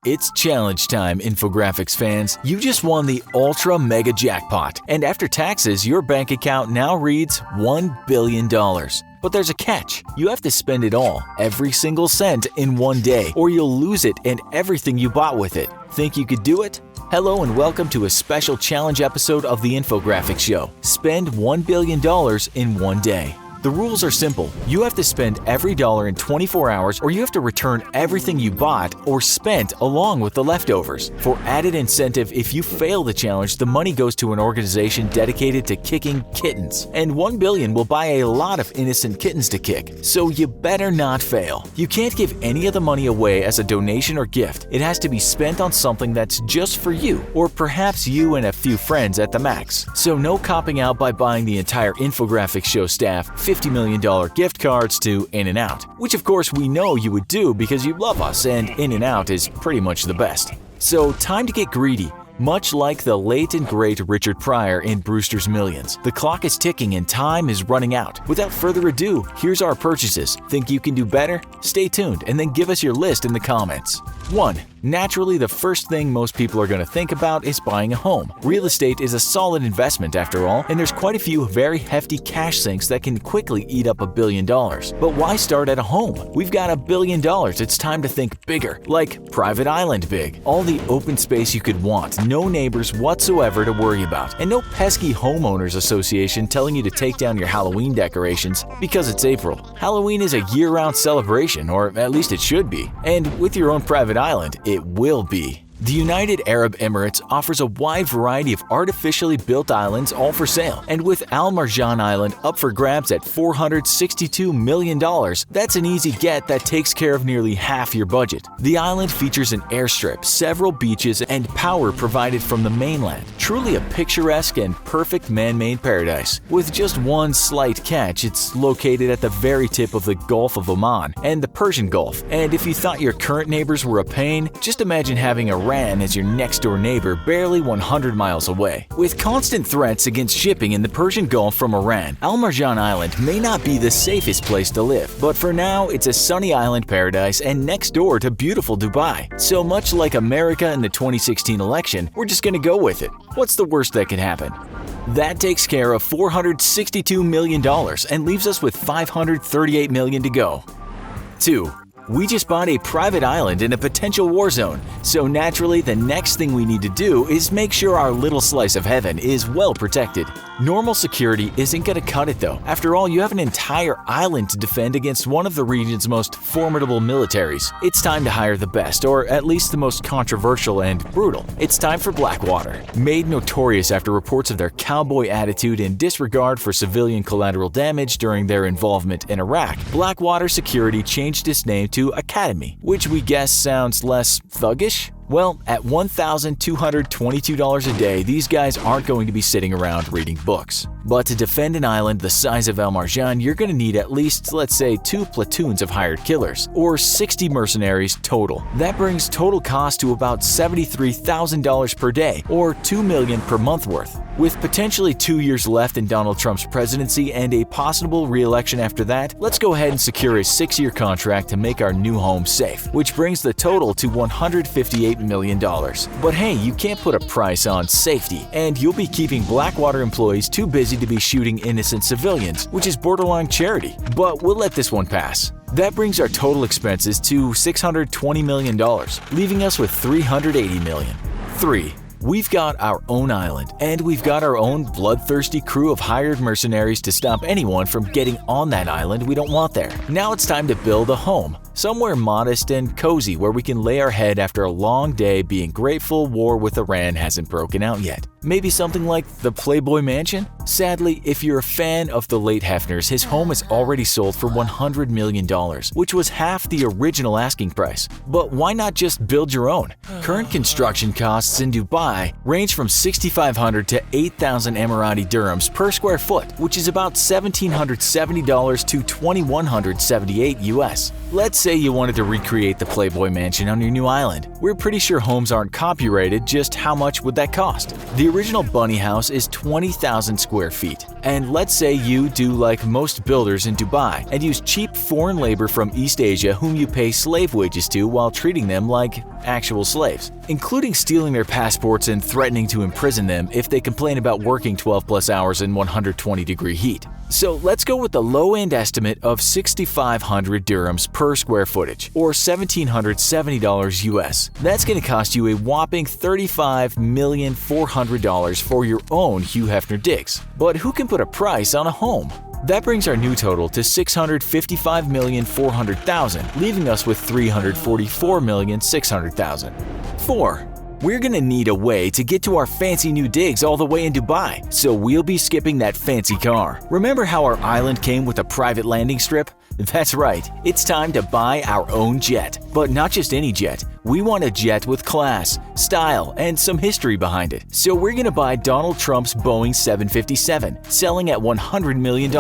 It's challenge time, infographics fans. You just won the ultra mega jackpot, and after taxes, your bank account now reads $1 billion. But there's a catch. You have to spend it all, every single cent, in one day, or you'll lose it and everything you bought with it. Think you could do it? Hello and welcome to a special challenge episode of the Infographics Show. Spend $1 billion in one day. The rules are simple. You have to spend every dollar in 24 hours, or you have to return everything you bought or spent along with the leftovers. For added incentive, if you fail the challenge, the money goes to an organization dedicated to kicking kittens. And $1 billion will buy a lot of innocent kittens to kick, so you better not fail. You can't give any of the money away as a donation or gift. It has to be spent on something that's just for you, or perhaps you and a few friends at the max. So no copping out by buying the entire Infographics Show staff $50 million gift cards to In-N-Out, which of course we know you would do because you love us and In-N-Out is pretty much the best. So time to get greedy. Much like the late and great Richard Pryor in Brewster's Millions, the clock is ticking and time is running out. Without further ado, here's our purchases. Think you can do better? Stay tuned and then give us your list in the comments. 1. Naturally, the first thing most people are going to think about is buying a home. Real estate is a solid investment after all, and there's quite a few very hefty cash sinks that can quickly eat up $1 billion. But why start at a home? We've got $1 billion, it's time to think bigger, like private island big. All the open space you could want, no neighbors whatsoever to worry about, and no pesky homeowners association telling you to take down your Halloween decorations because it's April. Halloween is a year-round celebration, or at least it should be, and with your own private island, it will be. The United Arab Emirates offers a wide variety of artificially built islands all for sale, and with Al Marjan Island up for grabs at $462 million, that's an easy get that takes care of nearly half your budget. The island features an airstrip, several beaches, and power provided from the mainland. Truly a picturesque and perfect man-made paradise. With just one slight catch, it's located at the very tip of the Gulf of Oman and the Persian Gulf, and if you thought your current neighbors were a pain, just imagine having Iran as your next-door neighbor barely 100 miles away. With constant threats against shipping in the Persian Gulf from Iran, Al Marjan Island may not be the safest place to live, but for now it's a sunny island paradise and next door to beautiful Dubai. So much like America in the 2016 election, we're just gonna go with it. What's the worst that could happen? That takes care of $462 million and leaves us with $538 million to go. 2. We just bought a private island in a potential war zone, so naturally the next thing we need to do is make sure our little slice of heaven is well protected. Normal security isn't going to cut it though. After all, you have an entire island to defend against one of the region's most formidable militaries. It's time to hire the best, or at least the most controversial and brutal. It's time for Blackwater. Made notorious after reports of their cowboy attitude and disregard for civilian collateral damage during their involvement in Iraq, Blackwater Security changed its name to Academy, which we guess sounds less thuggish? Well, at $1,222 a day, these guys aren't going to be sitting around reading books. But to defend an island the size of Al Marjan, you're going to need at least, let's say, 2 platoons of hired killers, or 60 mercenaries total. That brings total cost to about $73,000 per day, or $2 million per month worth. With potentially 2 years left in Donald Trump's presidency and a possible re-election after that, let's go ahead and secure a 6-year contract to make our new home safe, which brings the total to $158 million. But hey, you can't put a price on safety, and you'll be keeping Blackwater employees too busy to be shooting innocent civilians, which is borderline charity. But we'll let this one pass. That brings our total expenses to $620 million, leaving us with $380 million. 3. We've got our own island, and we've got our own bloodthirsty crew of hired mercenaries to stop anyone from getting on that island we don't want there. Now it's time to build a home, somewhere modest and cozy where we can lay our head after a long day being grateful war with Iran hasn't broken out yet. Maybe something like the Playboy Mansion? Sadly, if you're a fan of the late Hefners, his home is already sold for $100 million, which was half the original asking price. But why not just build your own? Current construction costs in Dubai range from $6,500 to $8,000 Emirati dirhams per square foot, which is about $1,770 to $2,178 US. Let's say you wanted to recreate the Playboy Mansion on your new island. We're pretty sure homes aren't copyrighted, just how much would that cost? The original bunny house is 20,000 square feet. And let's say you do like most builders in Dubai and use cheap foreign labor from East Asia whom you pay slave wages to while treating them like actual slaves, including stealing their passports and threatening to imprison them if they complain about working 12+ hours in 120-degree heat. So let's go with the low-end estimate of 6,500 dirhams per square footage, or $1,770 US. That's going to cost you a whopping $35,400,000 for your own Hugh Hefner digs. But who can put a price on a home? That brings our new total to $655,400,000, leaving us with $344,600,000. 4. We're gonna need a way to get to our fancy new digs all the way in Dubai, so we'll be skipping that fancy car. Remember how our island came with a private landing strip? That's right, it's time to buy our own jet. But not just any jet, we want a jet with class, style, and some history behind it. So we're gonna buy Donald Trump's Boeing 757, selling at $100 million.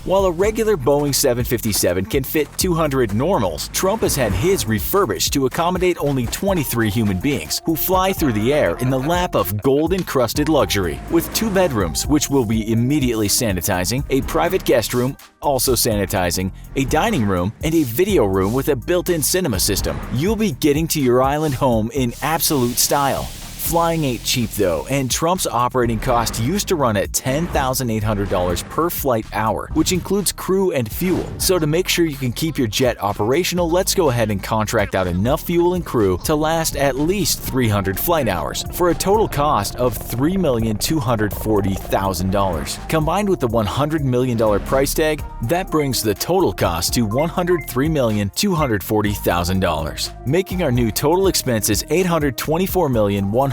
While a regular Boeing 757 can fit 200 normals, Trump has had his refurbished to accommodate only 23 human beings who fly through the air in the lap of gold-encrusted luxury. With 2 bedrooms, which will be immediately sanitizing, a private guest room, also sanitizing, a dining room, and a video room with a built-in cinema system, you'll be getting to your island home in absolute style. Flying ain't cheap though, and Trump's operating cost used to run at $10,800 per flight hour, which includes crew and fuel. So to make sure you can keep your jet operational, let's go ahead and contract out enough fuel and crew to last at least 300 flight hours, for a total cost of $3,240,000. Combined with the $100 million price tag, that brings the total cost to $103,240,000, making our new total expenses $824,180,000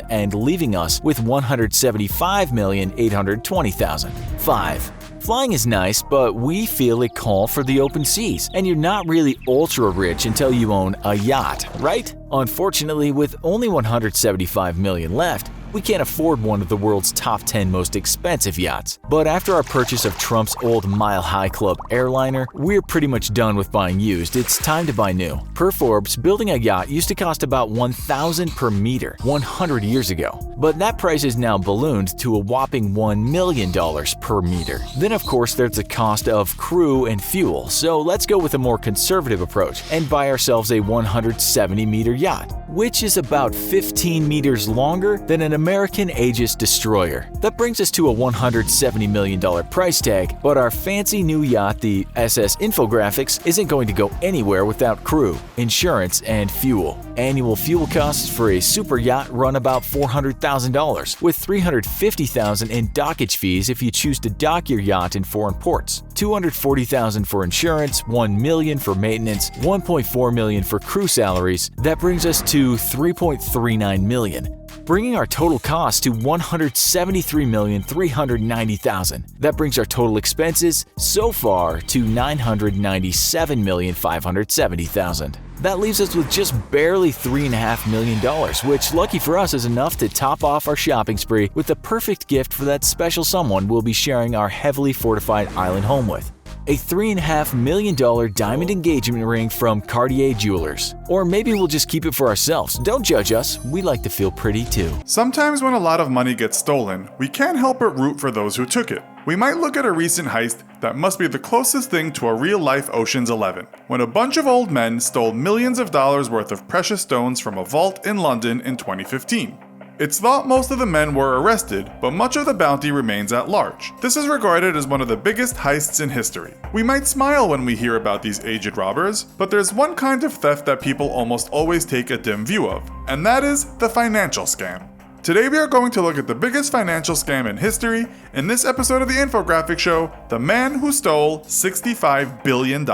and leaving us with $175,820,000. 5. Flying is nice, but we feel a call for the open seas, and you're not really ultra rich until you own a yacht, right? Unfortunately, with only $175 million left, we can't afford one of the world's top 10 most expensive yachts. But after our purchase of Trump's old Mile High Club airliner, we're pretty much done with buying used. It's time to buy new. Per Forbes, building a yacht used to cost about $1,000 per meter 100 years ago. But that price is now ballooned to a whopping $1 million per meter. Then of course there's the cost of crew and fuel, so let's go with a more conservative approach and buy ourselves a 170-meter yacht, which is about 15 meters longer than an American Aegis destroyer. That brings us to a $170 million price tag, but our fancy new yacht, the SS Infographics, isn't going to go anywhere without crew, insurance, and fuel. Annual fuel costs for a super yacht run about $400,000, with $350,000 in dockage fees if you choose to dock your yacht in foreign ports, $240,000 for insurance, $1 million for maintenance, $1.4 million for crew salaries. That brings us to $3.39 million. Bringing our total cost to $173,390,000. That brings our total expenses so far to $997,570,000. That leaves us with just barely $3.5 million, which, lucky for us, is enough to top off our shopping spree with the perfect gift for that special someone we'll be sharing our heavily fortified island home with. A $3.5 million diamond engagement ring from Cartier Jewelers. Or maybe we'll just keep it for ourselves. Don't judge us, we like to feel pretty too. Sometimes when a lot of money gets stolen, we can't help but root for those who took it. We might look at a recent heist that must be the closest thing to a real-life Ocean's 11, when a bunch of old men stole millions of dollars worth of precious stones from a vault in London in 2015. It's thought most of the men were arrested, but much of the bounty remains at large. This is regarded as one of the biggest heists in history. We might smile when we hear about these aged robbers, but there's one kind of theft that people almost always take a dim view of, and that is the financial scam. Today we are going to look at the biggest financial scam in history in this episode of the Infographic Show, The Man Who Stole $65 Billion.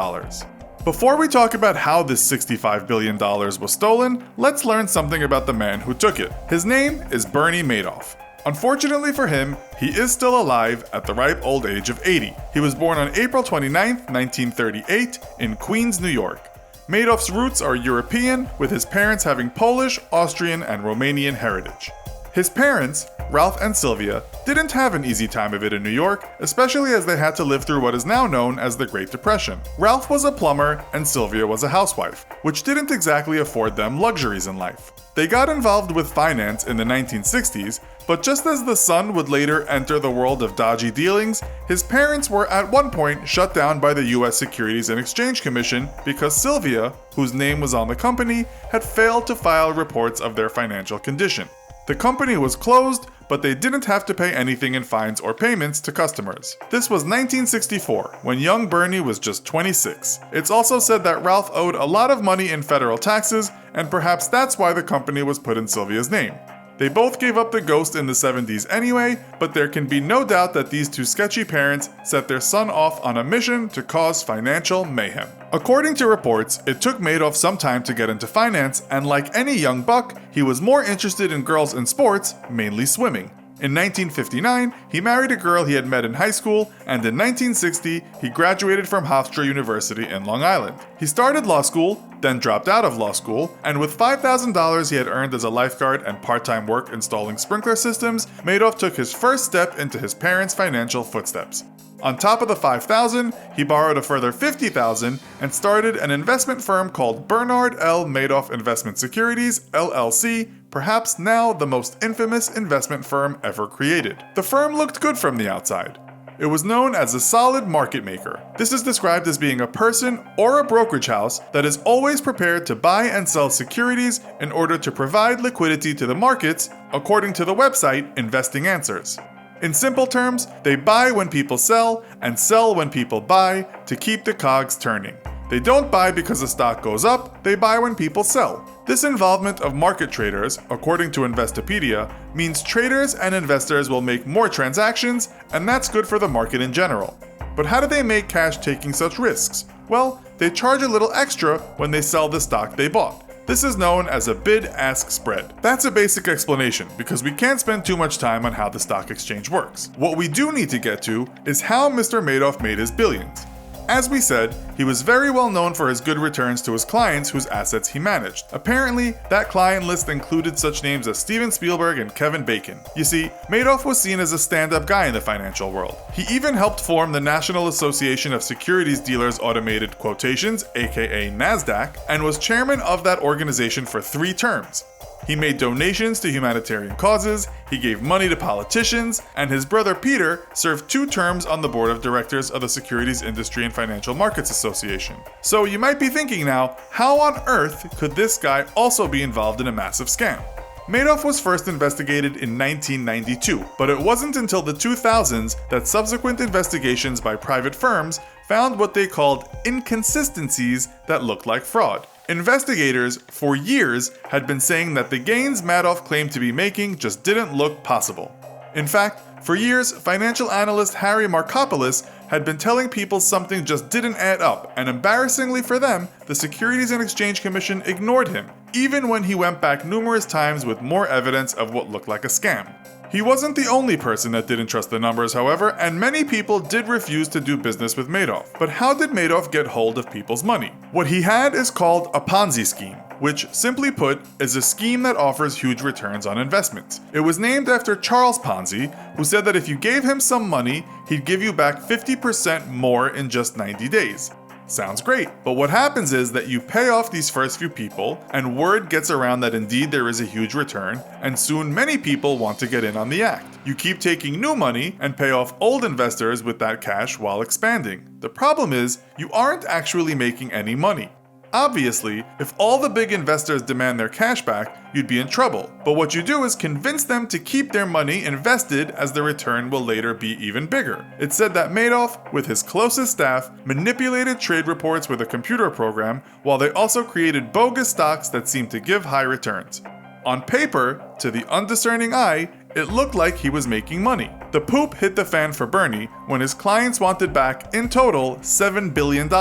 Before we talk about how this $65 billion was stolen, let's learn something about the man who took it. His name is Bernie Madoff. Unfortunately for him, he is still alive at the ripe old age of 80. He was born on April 29, 1938 in Queens, New York. Madoff's roots are European, with his parents having Polish, Austrian, and Romanian heritage. His parents, Ralph and Sylvia, didn't have an easy time of it in New York, especially as they had to live through what is now known as the Great Depression. Ralph was a plumber and Sylvia was a housewife, which didn't exactly afford them luxuries in life. They got involved with finance in the 1960s But just as the son would later enter the world of dodgy dealings, his parents were at one point shut down by the US Securities and Exchange Commission because Sylvia, whose name was on the company, had failed to file reports of their financial condition. The company was closed, but they didn't have to pay anything in fines or payments to customers. This was 1964, when young Bernie was just 26. It's also said that Ralph owed a lot of money in federal taxes, and perhaps that's why the company was put in Sylvia's name. They both gave up the ghost in the 70s anyway, but there can be no doubt that these two sketchy parents set their son off on a mission to cause financial mayhem. According to reports, it took Madoff some time to get into finance, and like any young buck, he was more interested in girls and sports, mainly swimming. In 1959, he married a girl he had met in high school, and in 1960, he graduated from Hofstra University in Long Island. He started law school, then dropped out of law school, and with $5,000 he had earned as a lifeguard and part-time work installing sprinkler systems, Madoff took his first step into his parents' financial footsteps. On top of the $5,000, he borrowed a further $50,000 and started an investment firm called Bernard L. Madoff Investment Securities, LLC, perhaps now the most infamous investment firm ever created. The firm looked good from the outside. It was known as a solid market maker. This is described as being a person or a brokerage house that is always prepared to buy and sell securities in order to provide liquidity to the markets, according to the website Investing Answers. In simple terms, they buy when people sell and sell when people buy to keep the cogs turning. They don't buy because the stock goes up, they buy when people sell. This involvement of market traders, according to Investopedia, means traders and investors will make more transactions, and that's good for the market in general. But how do they make cash taking such risks? Well, they charge a little extra when they sell the stock they bought. This is known as a bid-ask spread. That's a basic explanation, because we can't spend too much time on how the stock exchange works. What we do need to get to is how Mr. Madoff made his billions. As we said, he was very well known for his good returns to his clients whose assets he managed. Apparently, that client list included such names as Steven Spielberg and Kevin Bacon. You see, Madoff was seen as a stand-up guy in the financial world. He even helped form the National Association of Securities Dealers Automated Quotations, aka NASDAQ, and was chairman of that organization for 3 terms. He made donations to humanitarian causes, he gave money to politicians, and his brother Peter served 2 terms on the board of directors of the Securities Industry and Financial Markets Association. So you might be thinking now, how on earth could this guy also be involved in a massive scam? Madoff was first investigated in 1992, but it wasn't until the 2000s that subsequent investigations by private firms found what they called inconsistencies that looked like fraud. Investigators, for years, had been saying that the gains Madoff claimed to be making just didn't look possible. In fact, for years, financial analyst Harry Markopolos had been telling people something just didn't add up, and embarrassingly for them, the Securities and Exchange Commission ignored him, even when he went back numerous times with more evidence of what looked like a scam. He wasn't the only person that didn't trust the numbers, however, and many people did refuse to do business with Madoff. But how did Madoff get hold of people's money? What he had is called a Ponzi scheme, which, simply put, is a scheme that offers huge returns on investments. It was named after Charles Ponzi, who said that if you gave him some money, he'd give you back 50% more in just 90 days. Sounds great, but what happens is that you pay off these first few people, and word gets around that indeed there is a huge return, and soon many people want to get in on the act. You keep taking new money and pay off old investors with that cash while expanding. The problem is, you aren't actually making any money. Obviously, if all the big investors demand their cash back, you'd be in trouble. But what you do is convince them to keep their money invested, as the return will later be even bigger. It's said that Madoff, with his closest staff, manipulated trade reports with a computer program, while they also created bogus stocks that seemed to give high returns. On paper, to the undiscerning eye, it looked like he was making money. The poop hit the fan for Bernie when his clients wanted back, in total, $7 billion,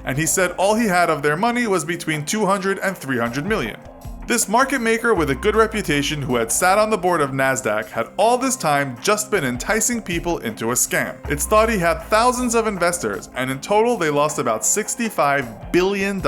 and he said all he had of their money was between $200 and $300 million. This market maker with a good reputation who had sat on the board of NASDAQ had all this time just been enticing people into a scam. It's thought he had thousands of investors, and in total they lost about $65 billion.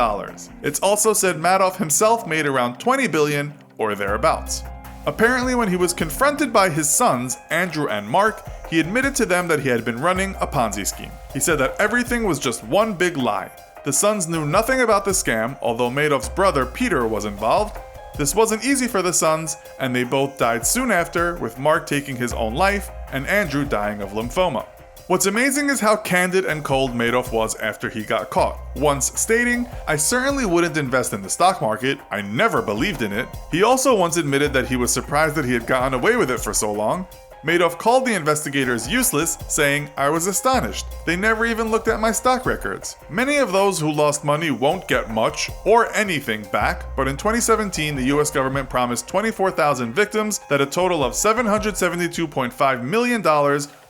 It's also said Madoff himself made around $20 billion or thereabouts. Apparently, when he was confronted by his sons, Andrew and Mark, he admitted to them that he had been running a Ponzi scheme. He said that everything was just one big lie. The sons knew nothing about the scam, although Madoff's brother Peter was involved, This wasn't easy for the sons, and they both died soon after, with Mark taking his own life and Andrew dying of lymphoma. What's amazing is how candid and cold Madoff was after he got caught, once stating, "I certainly wouldn't invest in the stock market, I never believed in it." He also once admitted that he was surprised that he had gotten away with it for so long. Madoff called the investigators useless, saying, "I was astonished. They never even looked at my stock records." Many of those who lost money won't get much or anything back, but in 2017, the US government promised 24,000 victims that a total of $772.5 million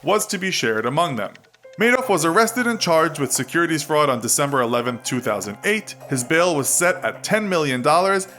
was to be shared among them. Madoff was arrested and charged with securities fraud on December 11, 2008. His bail was set at $10 million,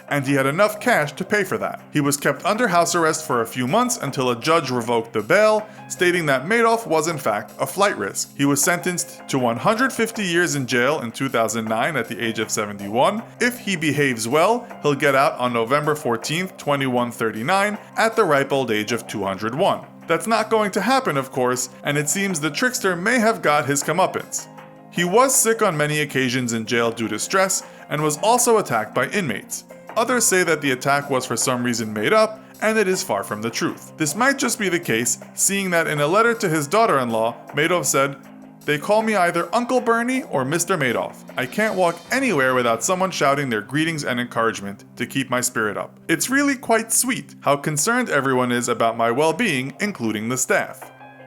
and he had enough cash to pay for that. He was kept under house arrest for a few months until a judge revoked the bail, stating that Madoff was in fact a flight risk. He was sentenced to 150 years in jail in 2009 at the age of 71. If he behaves well, he'll get out on November 14, 2139, at the ripe old age of 201. That's not going to happen, of course, and it seems the trickster may have got his comeuppance. He was sick on many occasions in jail due to stress, and was also attacked by inmates. Others say that the attack was for some reason made up, and it is far from the truth. This might just be the case, seeing that in a letter to his daughter-in-law, Madoff said, "They call me either Uncle Bernie or Mr. Madoff. I can't walk anywhere without someone shouting their greetings and encouragement to keep my spirit up. It's really quite sweet how concerned everyone is about my well-being, including the staff."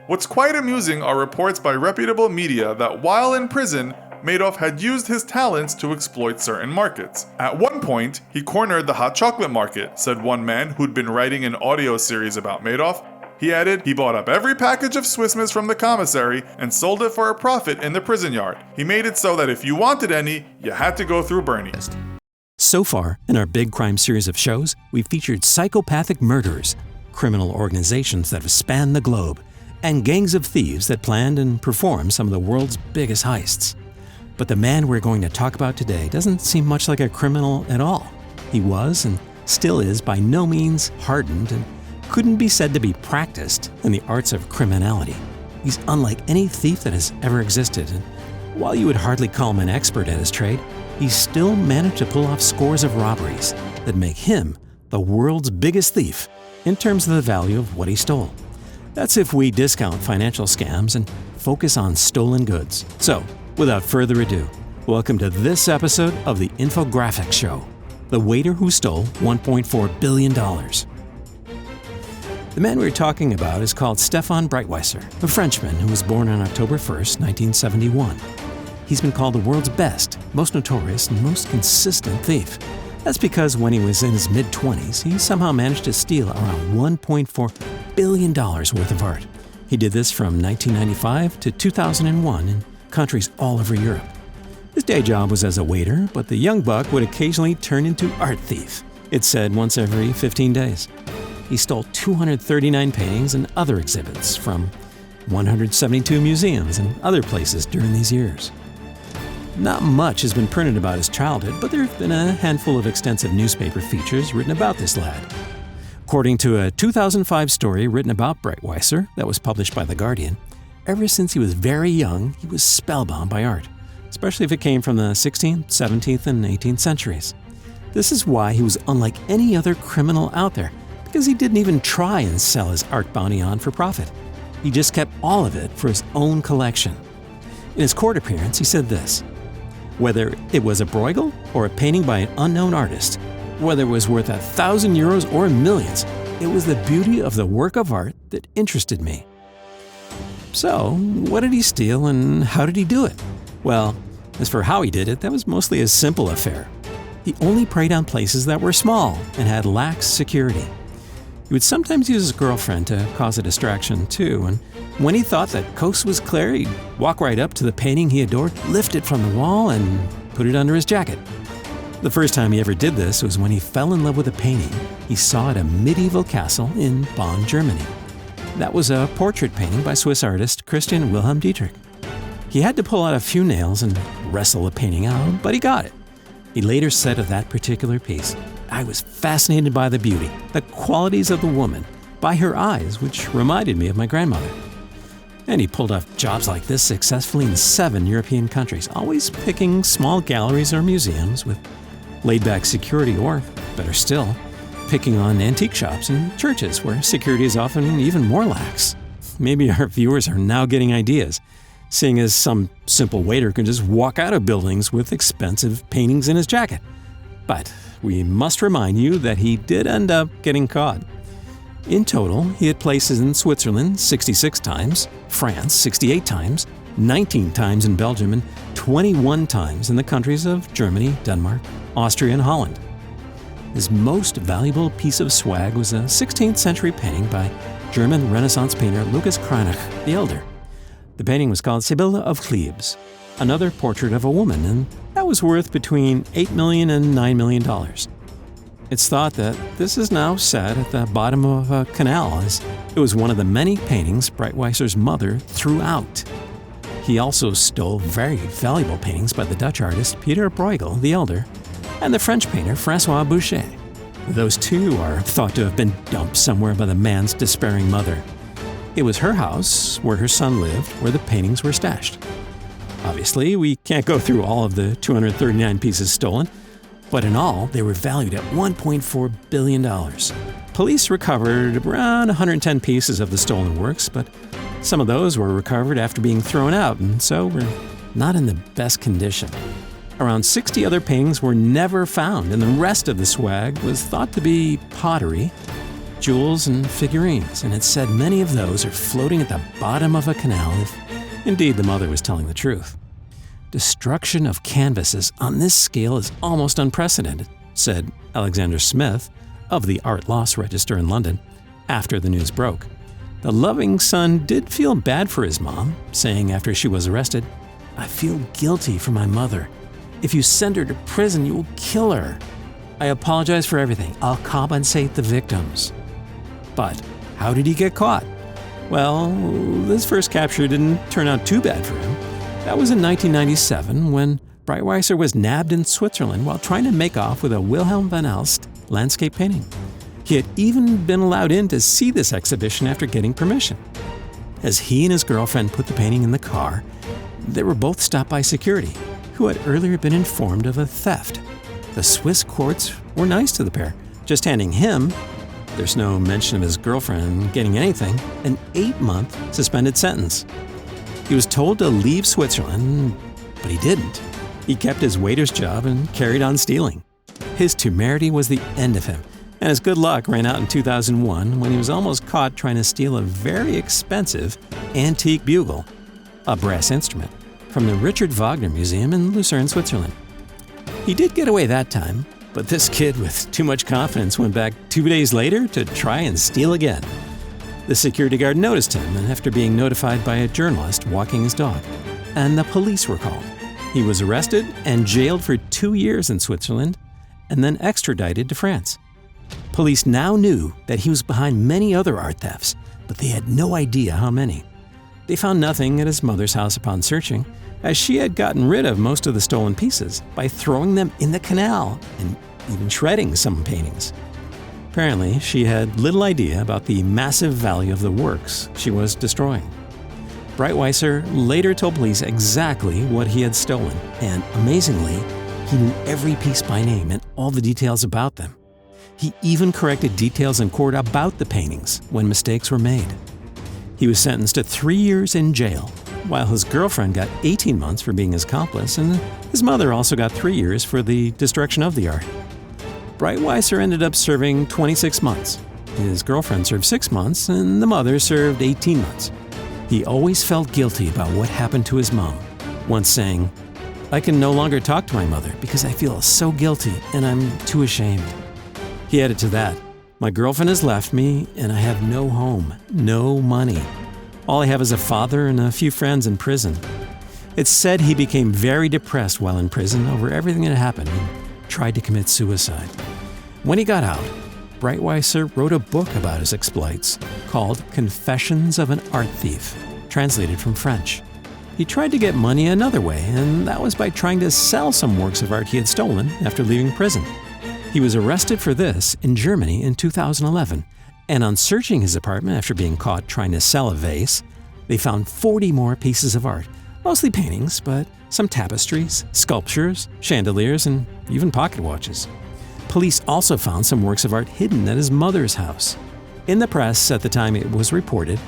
What's quite amusing are reports by reputable media that while in prison, Madoff had used his talents to exploit certain markets. At one point, he cornered the hot chocolate market, said one man who'd been writing an audio series about Madoff. He added, he bought up every package of Swiss Miss from the commissary and sold it for a profit in the prison yard. He made it so that if you wanted any, you had to go through Bernie. So far, in our big crime series of shows, we've featured psychopathic murderers, criminal organizations that have spanned the globe, and gangs of thieves that planned and performed some of the world's biggest heists. But the man we're going to talk about today doesn't seem much like a criminal at all. He was, and still is, by no means hardened and couldn't be said to be practiced in the arts of criminality. He's unlike any thief that has ever existed, and while you would hardly call him an expert at his trade, he's still managed to pull off scores of robberies that make him the world's biggest thief in terms of the value of what he stole. That's if we discount financial scams and focus on stolen goods. So, without further ado, welcome to this episode of the Infographics Show, the waiter who stole $1.4 billion. The man we're talking about is called Stefan Breitwieser, a Frenchman who was born on October 1st, 1971. He's been called the world's best, most notorious, and most consistent thief. That's because when he was in his mid-20s, he somehow managed to steal around $1.4 billion worth of art. He did this from 1995 to 2001 in countries all over Europe. His day job was as a waiter, but the young buck would occasionally turn into art thief. It's said once every 15 days. He stole 239 paintings and other exhibits from 172 museums and other places during these years. Not much has been printed about his childhood, but there have been a handful of extensive newspaper features written about this lad. According to a 2005 story written about Breitwieser that was published by The Guardian, ever since he was very young, he was spellbound by art, especially if it came from the 16th, 17th, and 18th centuries. This is why he was unlike any other criminal out there, because he didn't even try and sell his art bounty on for profit. He just kept all of it for his own collection. In his court appearance, he said this: "Whether it was a Bruegel or a painting by an unknown artist, whether it was worth 1,000 euros or millions, it was the beauty of the work of art that interested me." So, what did he steal and how did he do it? Well, as for how he did it, that was mostly a simple affair. He only preyed on places that were small and had lax security. He would sometimes use his girlfriend to cause a distraction too, and when he thought that coast was clear, he'd walk right up to the painting he adored, lift it from the wall, and put it under his jacket. The first time he ever did this was when he fell in love with a painting he saw at a medieval castle in Bonn, Germany. That was a portrait painting by Swiss artist Christian Wilhelm Dietrich. He had to pull out a few nails and wrestle the painting out, but he got it. He later said of that particular piece, "I was fascinated by the beauty, the qualities of the woman, by her eyes, which reminded me of my grandmother." And he pulled off jobs like this successfully in 7 European countries, always picking small galleries or museums with laid-back security, or, better still, picking on antique shops and churches where security is often even more lax. Maybe our viewers are now getting ideas, seeing as some simple waiter can just walk out of buildings with expensive paintings in his jacket. But we must remind you that he did end up getting caught. In total, he had places in Switzerland 66 times, France 68 times, 19 times in Belgium, and 21 times in the countries of Germany, Denmark, Austria, and Holland. His most valuable piece of swag was a 16th century painting by German Renaissance painter Lucas Cranach the Elder. The painting was called Sibylle of Cleves, another portrait of a woman, and that was worth between $8 million and $9 million. It's thought that this is now set at the bottom of a canal, as it was one of the many paintings Breitweiser's mother threw out. He also stole very valuable paintings by the Dutch artist Peter Bruegel the Elder and the French painter François Boucher. Those two are thought to have been dumped somewhere by the man's despairing mother. It was her house, where her son lived, where the paintings were stashed. Obviously, we can't go through all of the 239 pieces stolen, but in all, they were valued at $1.4 billion. Police recovered around 110 pieces of the stolen works, but some of those were recovered after being thrown out, and so were not in the best condition. Around 60 other paintings were never found, and the rest of the swag was thought to be pottery, jewels, and figurines, and it said many of those are floating at the bottom of a canal if indeed the mother was telling the truth. Destruction of canvases on this scale is almost unprecedented, said Alexander Smith of the Art Loss Register in London after the news broke. The loving son did feel bad for his mom, saying after she was arrested, "I feel guilty for my mother. If you send her to prison, you will kill her. I apologize for everything. I'll compensate the victims." But how did he get caught? Well, this first capture didn't turn out too bad for him. That was in 1997 when Breitweiser was nabbed in Switzerland while trying to make off with a Wilhelm van Elst landscape painting. He had even been allowed in to see this exhibition after getting permission. As he and his girlfriend put the painting in the car, they were both stopped by security, who had earlier been informed of a theft. The Swiss courts were nice to the pair, just handing him, there's no mention of his girlfriend getting anything, an 8-month suspended sentence. He was told to leave Switzerland, but he didn't. He kept his waiter's job and carried on stealing. His temerity was the end of him, and his good luck ran out in 2001 when he was almost caught trying to steal a very expensive antique bugle, a brass instrument, from the Richard Wagner Museum in Lucerne, Switzerland. He did get away that time, but this kid with too much confidence went back 2 days later to try and steal again. The security guard noticed him, and after being notified by a journalist walking his dog, and the police were called. He was arrested and jailed for 2 years in Switzerland, and then extradited to France. Police now knew that he was behind many other art thefts, but they had no idea how many. They found nothing at his mother's house upon searching, as she had gotten rid of most of the stolen pieces by throwing them in the canal and even shredding some paintings. Apparently, she had little idea about the massive value of the works she was destroying. Breitweiser later told police exactly what he had stolen, and amazingly, he knew every piece by name and all the details about them. He even corrected details in court about the paintings when mistakes were made. He was sentenced to 3 years in jail, while his girlfriend got 18 months for being his accomplice, and his mother also got 3 years for the destruction of the art. Breitweiser ended up serving 26 months. His girlfriend served 6 months, and the mother served 18 months. He always felt guilty about what happened to his mom, once saying, "I can no longer talk to my mother because I feel so guilty and I'm too ashamed." He added to that, "My girlfriend has left me and I have no home, no money. All I have is a father and a few friends in prison." It's said he became very depressed while in prison over everything that happened and tried to commit suicide. When he got out, Breitweiser wrote a book about his exploits called Confessions of an Art Thief, translated from French. He tried to get money another way, and that was by trying to sell some works of art he had stolen after leaving prison. He was arrested for this in Germany in 2011, and on searching his apartment after being caught trying to sell a vase, they found 40 more pieces of art, mostly paintings, but some tapestries, sculptures, chandeliers, and even pocket watches. Police also found some works of art hidden at his mother's house. In the press at the time it was reported,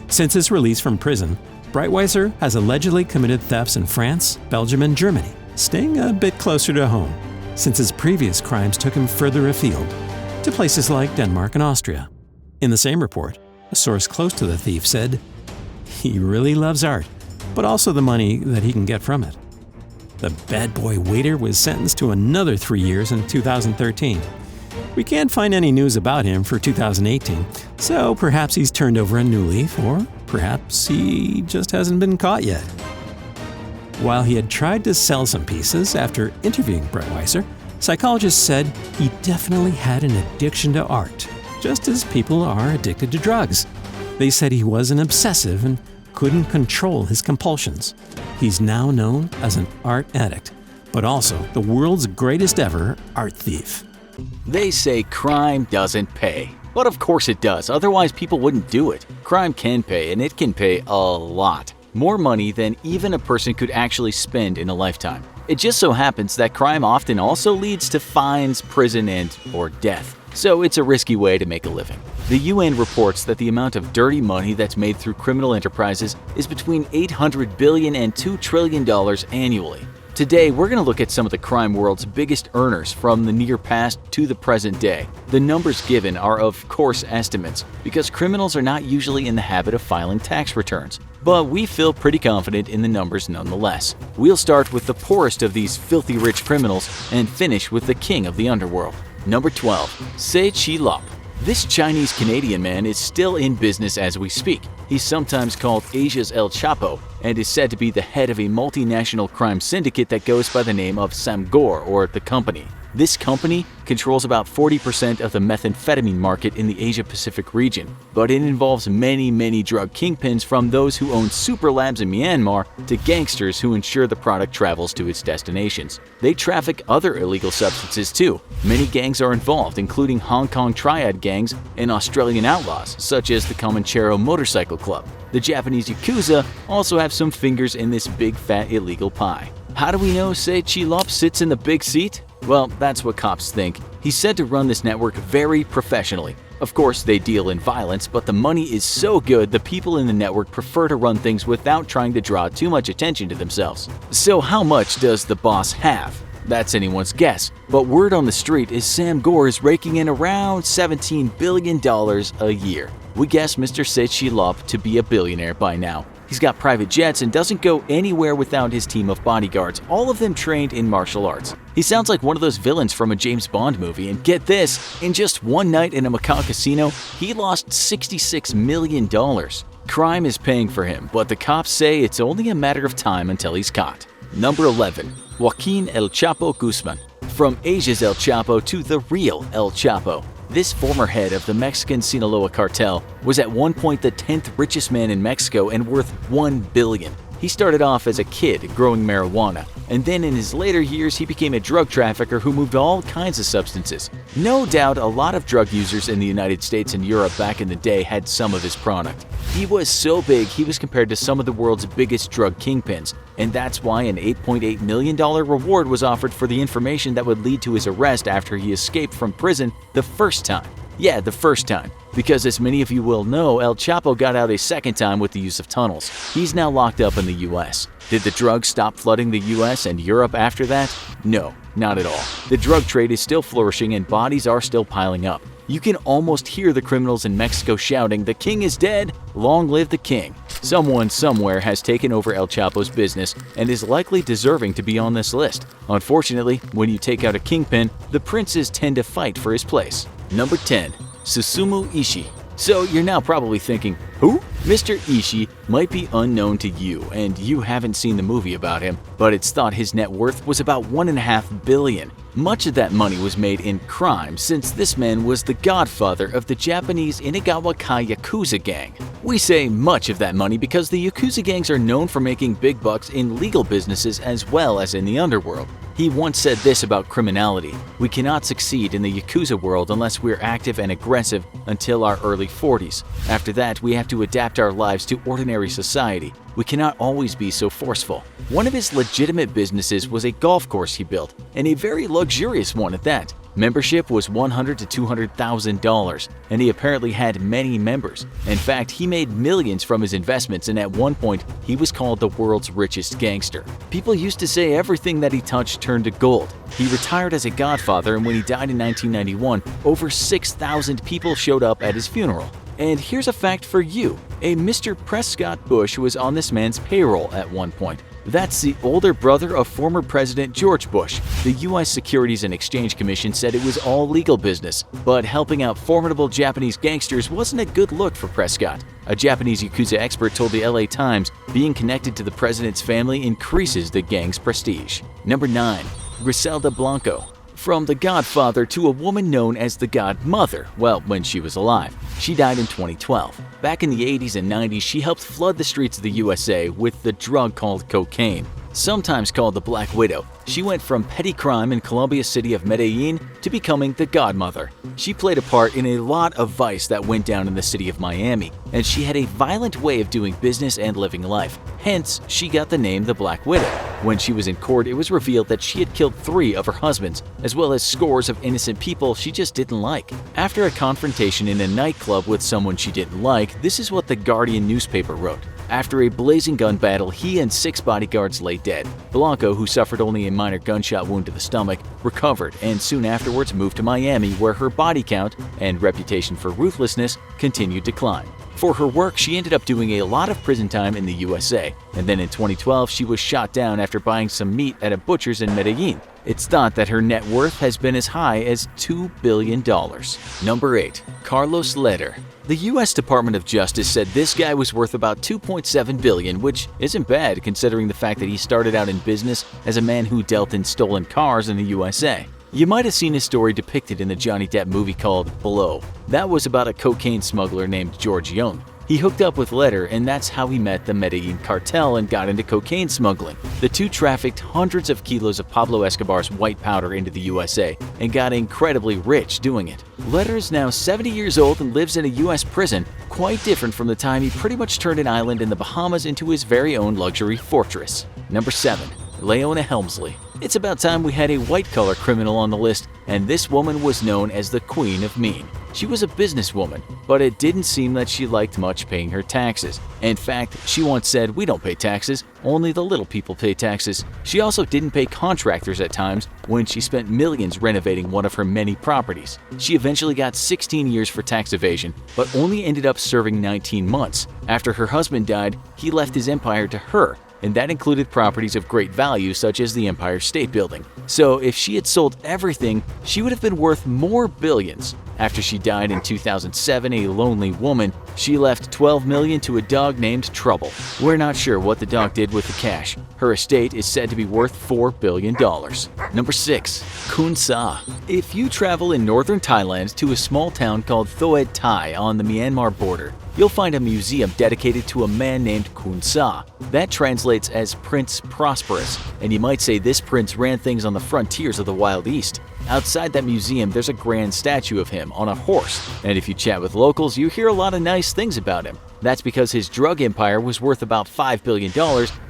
since his release from prison, Breitweiser has allegedly committed thefts in France, Belgium, and Germany, staying a bit closer to home, since his previous crimes took him further afield, to places like Denmark and Austria. In the same report, a source close to the thief said, "He really loves art, but also the money that he can get from it." The bad boy waiter was sentenced to another 3 years in 2013. We can't find any news about him for 2018, so perhaps he's turned over a new leaf, or perhaps he just hasn't been caught yet. While he had tried to sell some pieces after interviewing Breitweiser, psychologists said he definitely had an addiction to art, just as people are addicted to drugs. They said he was an obsessive and couldn't control his compulsions. He's now known as an art addict, but also the world's greatest ever art thief. They say crime doesn't pay. But of course it does, otherwise people wouldn't do it. Crime can pay, and it can pay a lot. More money than even a person could actually spend in a lifetime. It just so happens that crime often also leads to fines, prison, and/or death. So it's a risky way to make a living. The UN reports that the amount of dirty money that's made through criminal enterprises is between $800 billion and $2 trillion annually. Today, we're going to look at some of the crime world's biggest earners from the near past to the present day. The numbers given are of course estimates, because criminals are not usually in the habit of filing tax returns. But we feel pretty confident in the numbers nonetheless. We'll start with the poorest of these filthy rich criminals and finish with the king of the underworld. Number 12. Se Chi Lop. This Chinese-Canadian man is still in business as we speak. He's sometimes called Asia's El Chapo and is said to be the head of a multinational crime syndicate that goes by the name of Samgor, or The Company. This company controls about 40% of the methamphetamine market in the Asia-Pacific region, but it involves many drug kingpins, from those who own super labs in Myanmar to gangsters who ensure the product travels to its destinations. They traffic other illegal substances too. Many gangs are involved, including Hong Kong triad gangs and Australian outlaws, such as the Comanchero Motorcycle Club. The Japanese Yakuza also have some fingers in this big fat illegal pie. How do we know Se Chi Lop sits in the big seat? Well, that's what cops think. He's said to run this network very professionally. Of course, they deal in violence, but the money is so good the people in the network prefer to run things without trying to draw too much attention to themselves. So how much does the boss have? That's anyone's guess, but word on the street is Sam Gore is raking in around $17 billion a year. We guess Mr. Se Chi Lop to be a billionaire by now. He's got private jets and doesn't go anywhere without his team of bodyguards, all of them trained in martial arts. He sounds like one of those villains from a James Bond movie, and get this, in just one night in a Macau casino, he lost $66 million. Crime is paying for him, but the cops say it's only a matter of time until he's caught. Number 11. Joaquin El Chapo Guzman. From Asia's El Chapo to the real El Chapo. This former head of the Mexican Sinaloa cartel was at one point the 10th richest man in Mexico and worth $1 billion. He started off as a kid growing marijuana, and then in his later years he became a drug trafficker who moved all kinds of substances. No doubt a lot of drug users in the United States and Europe back in the day had some of his product. He was so big he was compared to some of the world's biggest drug kingpins, and that's why an $8.8 million reward was offered for the information that would lead to his arrest after he escaped from prison the first time. Yeah, the first time. Because as many of you will know, El Chapo got out a second time with the use of tunnels. He's now locked up in the US. Did the drugs stop flooding the US and Europe after that? No, not at all. The drug trade is still flourishing and bodies are still piling up. You can almost hear the criminals in Mexico shouting, "The king is dead! Long live the king!" Someone somewhere has taken over El Chapo's business and is likely deserving to be on this list. Unfortunately, when you take out a kingpin, the princes tend to fight for his place. Number 10. Susumu Ishii. So you're now probably thinking, who? Mr. Ishii might be unknown to you and you haven't seen the movie about him, but it's thought his net worth was about $1.5 billion. Much of that money was made in crime, since this man was the godfather of the Japanese Inagawa-kai Yakuza gang. We say much of that money because the Yakuza gangs are known for making big bucks in legal businesses as well as in the underworld. He once said this about criminality: "We cannot succeed in the Yakuza world unless we're active and aggressive until our early 40s. After that, we have to adapt our lives to ordinary society. We cannot always be so forceful." One of his legitimate businesses was a golf course he built, and a very luxurious one at that. Membership was $100,000 to $200,000, and he apparently had many members. In fact, he made millions from his investments, and at one point, he was called the world's richest gangster. People used to say everything that he touched turned to gold. He retired as a godfather, and when he died in 1991, over 6,000 people showed up at his funeral. And here's a fact for you. A Mr. Prescott Bush was on this man's payroll at one point. That's the older brother of former President George Bush. The U.S. Securities and Exchange Commission said it was all legal business, but helping out formidable Japanese gangsters wasn't a good look for Prescott. A Japanese Yakuza expert told the LA Times, being connected to the president's family increases the gang's prestige. Number 9. Griselda Blanco. From the Godfather to a woman known as the Godmother, well, when she was alive. She died in 2012. Back in the 80s and 90s, she helped flood the streets of the USA with the drug called cocaine. Sometimes called the Black Widow, she went from petty crime in Colombia city of Medellin to becoming the Godmother. She played a part in a lot of vice that went down in the city of Miami, and she had a violent way of doing business and living life. Hence, she got the name the Black Widow. When she was in court, it was revealed that she had killed 3 of her husbands, as well as scores of innocent people she just didn't like. After a confrontation in a nightclub with someone she didn't like, this is what the Guardian newspaper wrote. After a blazing gun battle, he and 6 bodyguards lay dead. Blanco, who suffered only a minor gunshot wound to the stomach, recovered and soon afterwards moved to Miami, where her body count and reputation for ruthlessness continued to climb. For her work, she ended up doing a lot of prison time in the USA, and then in 2012 she was shot down after buying some meat at a butcher's in Medellin. It's thought that her net worth has been as high as $2 billion. Number 8. Carlos Leder. The U.S. Department of Justice said this guy was worth about $2.7 billion, which isn't bad considering the fact that he started out in business as a man who dealt in stolen cars in the USA. You might have seen his story depicted in the Johnny Depp movie called Blow. That was about a cocaine smuggler named George Young. He hooked up with Leder, and that's how he met the Medellin cartel and got into cocaine smuggling. The two trafficked hundreds of kilos of Pablo Escobar's white powder into the USA and got incredibly rich doing it. Leder is now 70 years old and lives in a U.S. prison, quite different from the time he pretty much turned an island in the Bahamas into his very own luxury fortress. Number 7. Leona Helmsley. It's about time we had a white-collar criminal on the list, and this woman was known as the Queen of Mean. She was a businesswoman, but it didn't seem that she liked much paying her taxes. In fact, she once said, "We don't pay taxes, only the little people pay taxes." She also didn't pay contractors at times when she spent millions renovating one of her many properties. She eventually got 16 years for tax evasion, but only ended up serving 19 months. After her husband died, he left his empire to her, and that included properties of great value such as the Empire State Building. So if she had sold everything, she would have been worth more billions. After she died in 2007, a lonely woman, she left $12 million to a dog named Trouble. We're not sure what the dog did with the cash. Her estate is said to be worth $4 billion. Number 6. Khun Sa. If you travel in northern Thailand to a small town called Thoed Thai on the Myanmar border, you'll find a museum dedicated to a man named Khun Sa. That translates as Prince Prosperous, and you might say this prince ran things on the frontiers of the Wild East. Outside that museum, there's a grand statue of him on a horse, and if you chat with locals, you hear a lot of nice things about him. That's because his drug empire was worth about $5 billion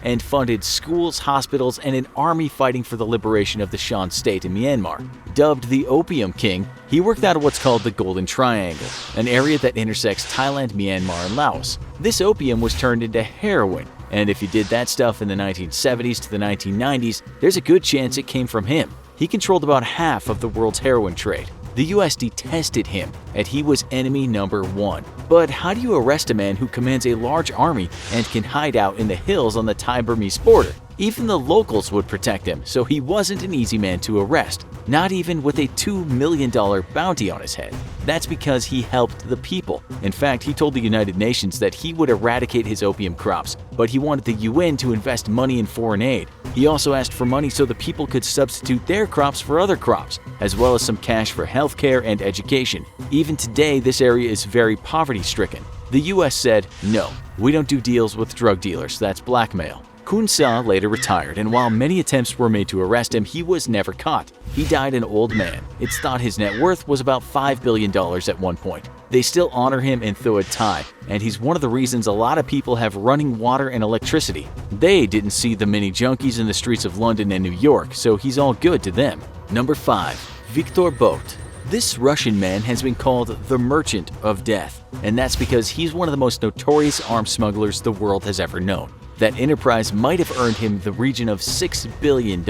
and funded schools, hospitals, and an army fighting for the liberation of the Shan state in Myanmar. Dubbed the Opium King, he worked out of what's called the Golden Triangle, an area that intersects Thailand, Myanmar, and Laos. This opium was turned into heroin, and if you did that stuff in the 1970s to the 1990s, there's a good chance it came from him. He controlled about half of the world's heroin trade. The US detested him, and he was enemy number 1. But how do you arrest a man who commands a large army and can hide out in the hills on the Thai-Burmese border? Even the locals would protect him, so he wasn't an easy man to arrest, not even with a $2 million bounty on his head. That's because he helped the people. In fact, he told the United Nations that he would eradicate his opium crops, but he wanted the UN to invest money in foreign aid. He also asked for money so the people could substitute their crops for other crops, as well as some cash for healthcare and education. Even today, this area is very poverty-stricken. The US said, "No, we don't do deals with drug dealers, that's blackmail." Khun Sa later retired, and while many attempts were made to arrest him, he was never caught. He died an old man. It's thought his net worth was about $5 billion at one point. They still honor him in Thoed Thai, and he's one of the reasons a lot of people have running water and electricity. They didn't see the mini junkies in the streets of London and New York, so he's all good to them. Number 5. Viktor Bout. This Russian man has been called the Merchant of Death, and that's because he's one of the most notorious arms smugglers the world has ever known. That enterprise might have earned him the region of $6 billion.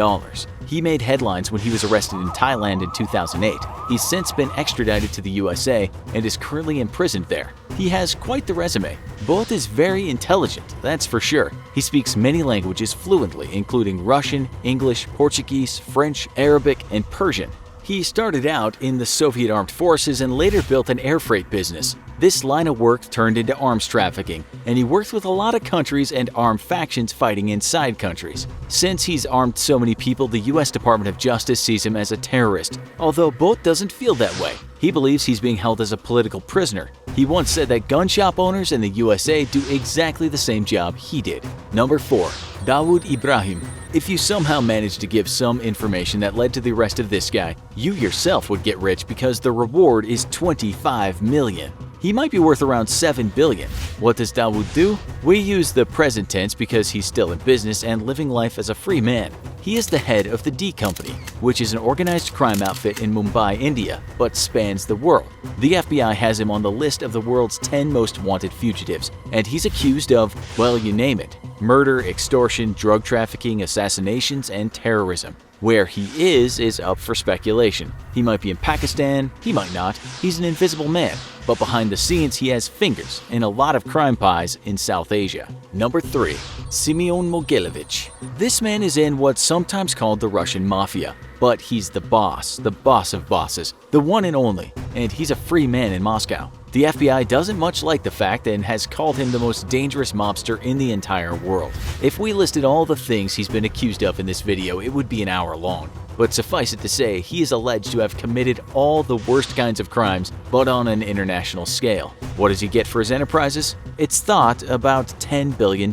He made headlines when he was arrested in Thailand in 2008. He's since been extradited to the USA and is currently imprisoned there. He has quite the resume. Both is very intelligent, that's for sure. He speaks many languages fluently, including Russian, English, Portuguese, French, Arabic, and Persian. He started out in the Soviet Armed Forces and later built an air freight business. This line of work turned into arms trafficking, and he worked with a lot of countries and armed factions fighting inside countries. Since he's armed so many people, the US Department of Justice sees him as a terrorist, although Bout doesn't feel that way. He believes he's being held as a political prisoner. He once said that gun shop owners in the USA do exactly the same job he did. Number 4. Dawood Ibrahim. If you somehow managed to give some information that led to the arrest of this guy, you yourself would get rich because the reward is $25 million. He might be worth around $7 billion. What does Dawood do? We use the present tense because he's still in business and living life as a free man. He is the head of the D Company, which is an organized crime outfit in Mumbai, India, but spans the world. The FBI has him on the list of the world's 10 most wanted fugitives, and he's accused of, well, you name it: murder, extortion, drug trafficking, assassinations, and terrorism. Where he is up for speculation. He might be in Pakistan, he might not. He's an invisible man, but behind the scenes he has fingers in a lot of crime pies in South Asia. Number 3. Simeon Mogilevich. This man is in what's sometimes called the Russian Mafia, but he's the boss of bosses, the one and only, and he's a free man in Moscow. The FBI doesn't much like the fact and has called him the most dangerous mobster in the entire world. If we listed all the things he's been accused of in this video, it would be an hour long. But suffice it to say, he is alleged to have committed all the worst kinds of crimes, but on an international scale. What does he get for his enterprises? It's thought about $10 billion.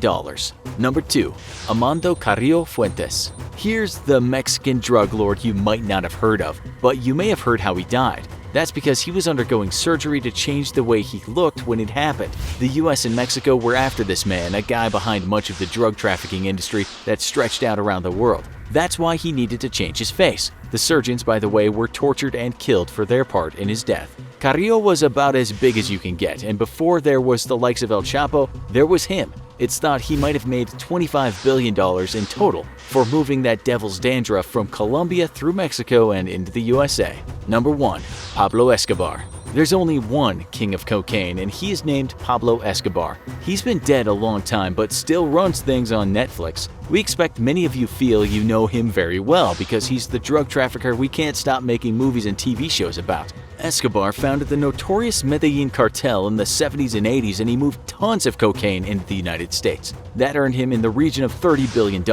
Number 2. Armando Carrillo Fuentes. Here's the Mexican drug lord you might not have heard of, but you may have heard how he died. That's because he was undergoing surgery to change the way he looked when it happened. The US and Mexico were after this man, a guy behind much of the drug trafficking industry that stretched out around the world. That's why he needed to change his face. The surgeons, by the way, were tortured and killed for their part in his death. Carrillo was about as big as you can get, and before there was the likes of El Chapo, there was him. It's thought he might have made $25 billion in total for moving that devil's dandruff from Colombia through Mexico and into the USA. Number 1. Pablo Escobar. There's only one king of cocaine, and he is named Pablo Escobar. He's been dead a long time, but still runs things on Netflix. We expect many of you feel you know him very well because he's the drug trafficker we can't stop making movies and TV shows about. Escobar founded the notorious Medellin cartel in the 70s and 80s, and he moved tons of cocaine into the United States. That earned him in the region of $30 billion,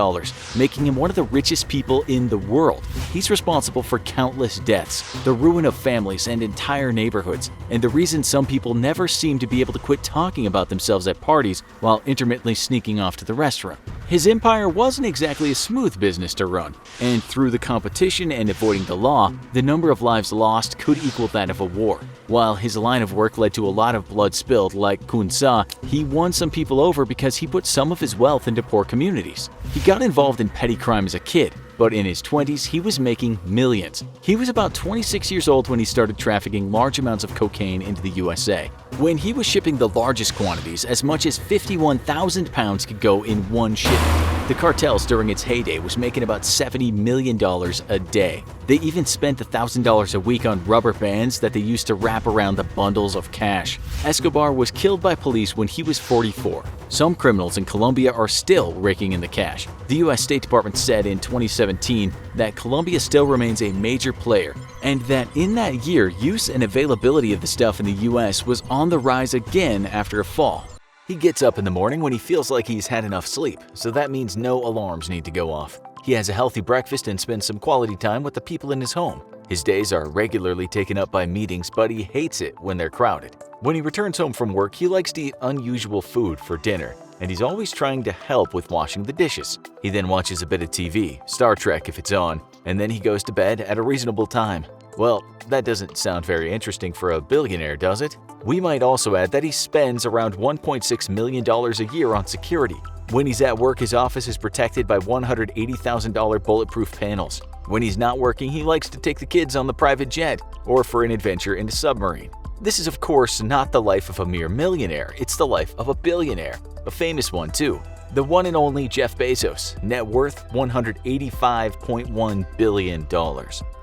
making him one of the richest people in the world. He's responsible for countless deaths, the ruin of families and entire neighborhoods, and the reason some people never seem to be able to quit talking about themselves at parties while intermittently sneaking off to the restroom. His empire wasn't exactly a smooth business to run, and through the competition and avoiding the law, the number of lives lost could equal that of a war. While his line of work led to a lot of blood spilled, like Kunsa, he won some people over because he put some of his wealth into poor communities. He got involved in petty crime as a kid, but in his 20s he was making millions. He was about 26 years old when he started trafficking large amounts of cocaine into the USA. When he was shipping the largest quantities, as much as 51,000 pounds could go in one shipment. The cartels during its heyday was making about $70 million a day. They even spent $1,000 a week on rubber bands that they used to wrap around the bundles of cash. Escobar was killed by police when he was 44. Some criminals in Colombia are still raking in the cash. The US State Department said in 2017 that Colombia still remains a major player, and that in that year, use and availability of the stuff in the US was on the rise again after a fall. He gets up in the morning when he feels like he's had enough sleep, so that means no alarms need to go off. He has a healthy breakfast and spends some quality time with the people in his home. His days are regularly taken up by meetings, but he hates it when they're crowded. When he returns home from work, he likes to eat unusual food for dinner, and he's always trying to help with washing the dishes. He then watches a bit of TV, Star Trek if it's on, and then he goes to bed at a reasonable time. Well, that doesn't sound very interesting for a billionaire, does it? We might also add that he spends around $1.6 million a year on security. When he's at work, his office is protected by $180,000 bulletproof panels. When he's not working, he likes to take the kids on the private jet or for an adventure in a submarine. This is, of course, not the life of a mere millionaire, it's the life of a billionaire, a famous one too. The one and only Jeff Bezos, net worth $185.1 billion.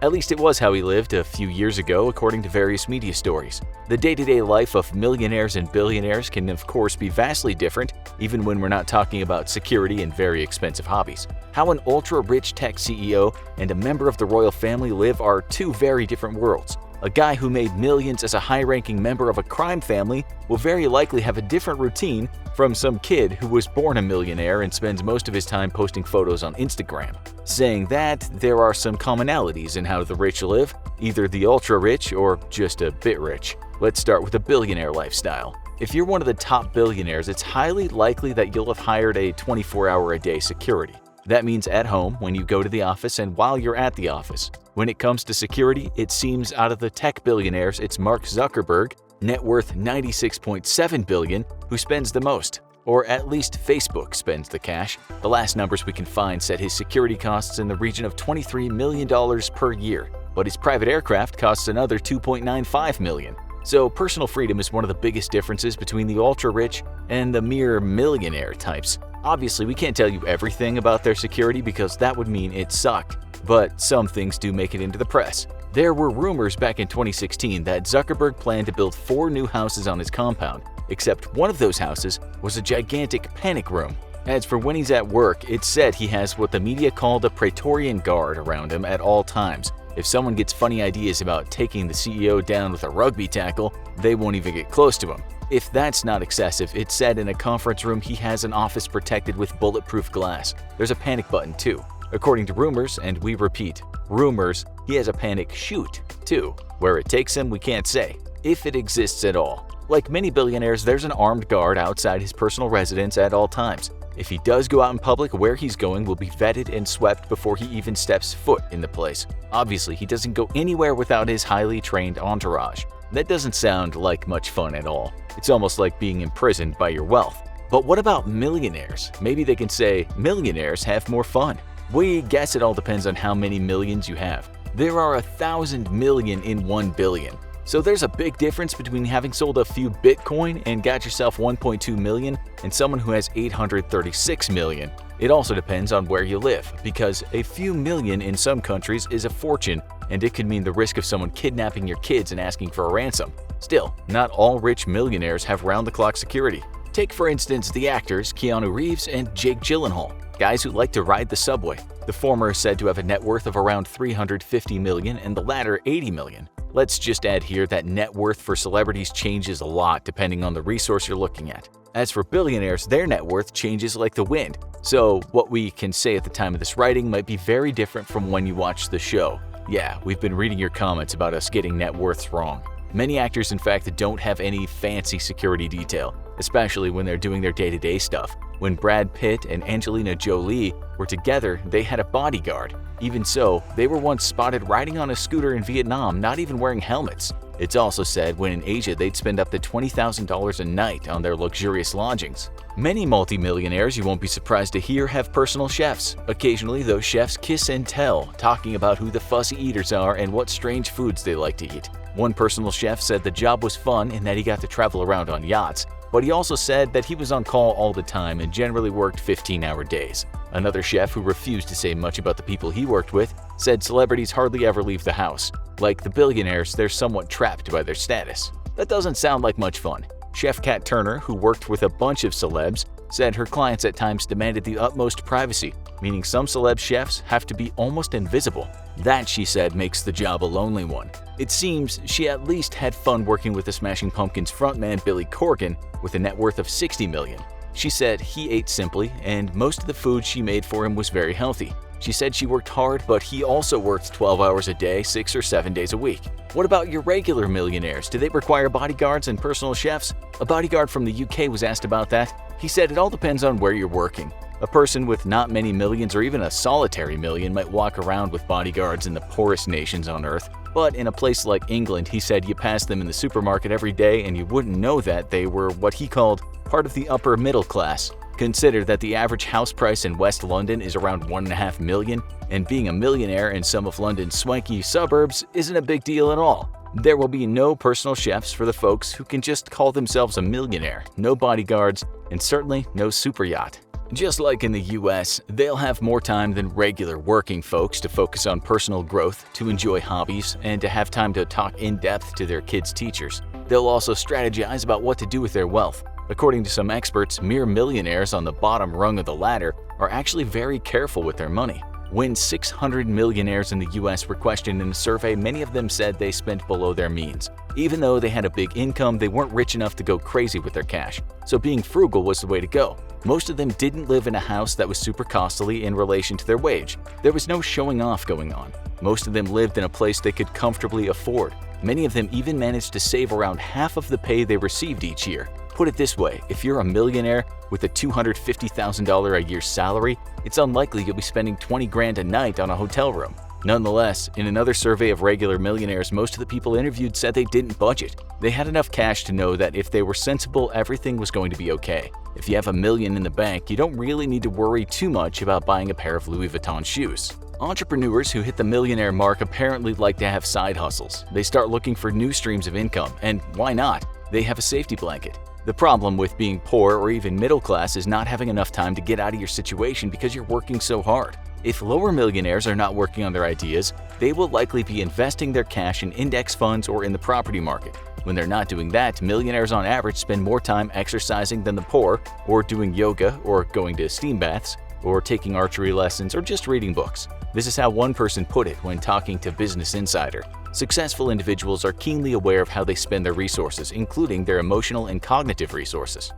At least it was how he lived a few years ago, according to various media stories. The day-to-day life of millionaires and billionaires can of course be vastly different, even when we're not talking about security and very expensive hobbies. How an ultra-rich tech CEO and a member of the royal family live are two very different worlds. A guy who made millions as a high-ranking member of a crime family will very likely have a different routine from some kid who was born a millionaire and spends most of his time posting photos on Instagram. Saying that, there are some commonalities in how the rich live, either the ultra-rich or just a bit rich. Let's start with a billionaire lifestyle. If you're one of the top billionaires, it's highly likely that you'll have hired a 24-hour-a-day security. That means at home, when you go to the office, and while you're at the office. When it comes to security, it seems out of the tech billionaires, it's Mark Zuckerberg, net worth $96.7 billion, who spends the most. Or at least Facebook spends the cash. The last numbers we can find set his security costs in the region of $23 million per year, but his private aircraft costs another $2.95 million. So personal freedom is one of the biggest differences between the ultra-rich and the mere millionaire types. Obviously, we can't tell you everything about their security because that would mean it sucked, but some things do make it into the press. There were rumors back in 2016 that Zuckerberg planned to build 4 new houses on his compound, except one of those houses was a gigantic panic room. As for when he's at work, it's said he has what the media called a Praetorian Guard around him at all times. If someone gets funny ideas about taking the CEO down with a rugby tackle, they won't even get close to him. If that's not excessive, it's said in a conference room he has an office protected with bulletproof glass. There's a panic button too. According to rumors, and we repeat, rumors, he has a panic chute too. Where it takes him, we can't say, if it exists at all. Like many billionaires, there's an armed guard outside his personal residence at all times. If he does go out in public, where he's going will be vetted and swept before he even steps foot in the place. Obviously, he doesn't go anywhere without his highly trained entourage. That doesn't sound like much fun at all. It's almost like being imprisoned by your wealth. But what about millionaires? Maybe they can say millionaires have more fun. We guess it all depends on how many millions you have. There are 1,000 million in 1 billion. So there's a big difference between having sold a few Bitcoin and got yourself 1.2 million and someone who has 836 million. It also depends on where you live, because a few million in some countries is a fortune, and it could mean the risk of someone kidnapping your kids and asking for a ransom. Still, not all rich millionaires have round-the-clock security. Take for instance the actors Keanu Reeves and Jake Gyllenhaal, guys who like to ride the subway. The former is said to have a net worth of around 350 million and the latter 80 million. Let's just add here that net worth for celebrities changes a lot depending on the resource you're looking at. As for billionaires, their net worth changes like the wind. So what we can say at the time of this writing might be very different from when you watch the show. Yeah, we've been reading your comments about us getting net worths wrong. Many actors, in fact, don't have any fancy security detail, especially when they're doing their day-to-day stuff. When Brad Pitt and Angelina Jolie were together, they had a bodyguard. Even so, they were once spotted riding on a scooter in Vietnam, not even wearing helmets. It's also said when in Asia they'd spend up to $20,000 a night on their luxurious lodgings. Many multimillionaires, you won't be surprised to hear, have personal chefs. Occasionally, those chefs kiss and tell, talking about who the fussy eaters are and what strange foods they like to eat. One personal chef said the job was fun and that he got to travel around on yachts, but he also said that he was on call all the time and generally worked 15-hour days. Another chef, who refused to say much about the people he worked with, said celebrities hardly ever leave the house. Like the billionaires, they're somewhat trapped by their status. That doesn't sound like much fun. Chef Kat Turner, who worked with a bunch of celebs, said her clients at times demanded the utmost privacy, meaning some celeb chefs have to be almost invisible. That, she said, makes the job a lonely one. It seems she at least had fun working with the Smashing Pumpkins frontman Billy Corgan with a net worth of $60 million. She said he ate simply, and most of the food she made for him was very healthy. She said she worked hard, but he also worked 12 hours a day, 6 or 7 days a week. What about your regular millionaires? Do they require bodyguards and personal chefs? A bodyguard from the UK was asked about that. He said it all depends on where you're working. A person with not many millions or even a solitary million might walk around with bodyguards in the poorest nations on earth. But in a place like England, he said you passed them in the supermarket every day and you wouldn't know that they were what he called part of the upper middle class. Consider that the average house price in West London is around $1.5 million, and being a millionaire in some of London's swanky suburbs isn't a big deal at all. There will be no personal chefs for the folks who can just call themselves a millionaire, no bodyguards, and certainly no super yacht. Just like in the US, they'll have more time than regular working folks to focus on personal growth, to enjoy hobbies, and to have time to talk in depth to their kids' teachers. They'll also strategize about what to do with their wealth. According to some experts, mere millionaires on the bottom rung of the ladder are actually very careful with their money. When 600 millionaires in the US were questioned in a survey, many of them said they spent below their means. Even though they had a big income, they weren't rich enough to go crazy with their cash, so being frugal was the way to go. Most of them didn't live in a house that was super costly in relation to their wage. There was no showing off going on. Most of them lived in a place they could comfortably afford. Many of them even managed to save around half of the pay they received each year. Put it this way, if you're a millionaire with a $250,000 a year salary, it's unlikely you'll be spending 20 grand a night on a hotel room. Nonetheless, in another survey of regular millionaires, most of the people interviewed said they didn't budget. They had enough cash to know that if they were sensible, everything was going to be okay. If you have $1 million in the bank, you don't really need to worry too much about buying a pair of Louis Vuitton shoes. Entrepreneurs who hit the millionaire mark apparently like to have side hustles. They start looking for new streams of income, and why not? They have a safety blanket. The problem with being poor or even middle class is not having enough time to get out of your situation because you're working so hard. If lower millionaires are not working on their ideas, they will likely be investing their cash in index funds or in the property market. When they're not doing that, millionaires on average spend more time exercising than the poor, or doing yoga, or going to steam baths, or taking archery lessons, or just reading books. This is how one person put it when talking to Business Insider. Successful individuals are keenly aware of how they spend their resources, including their emotional and cognitive resources.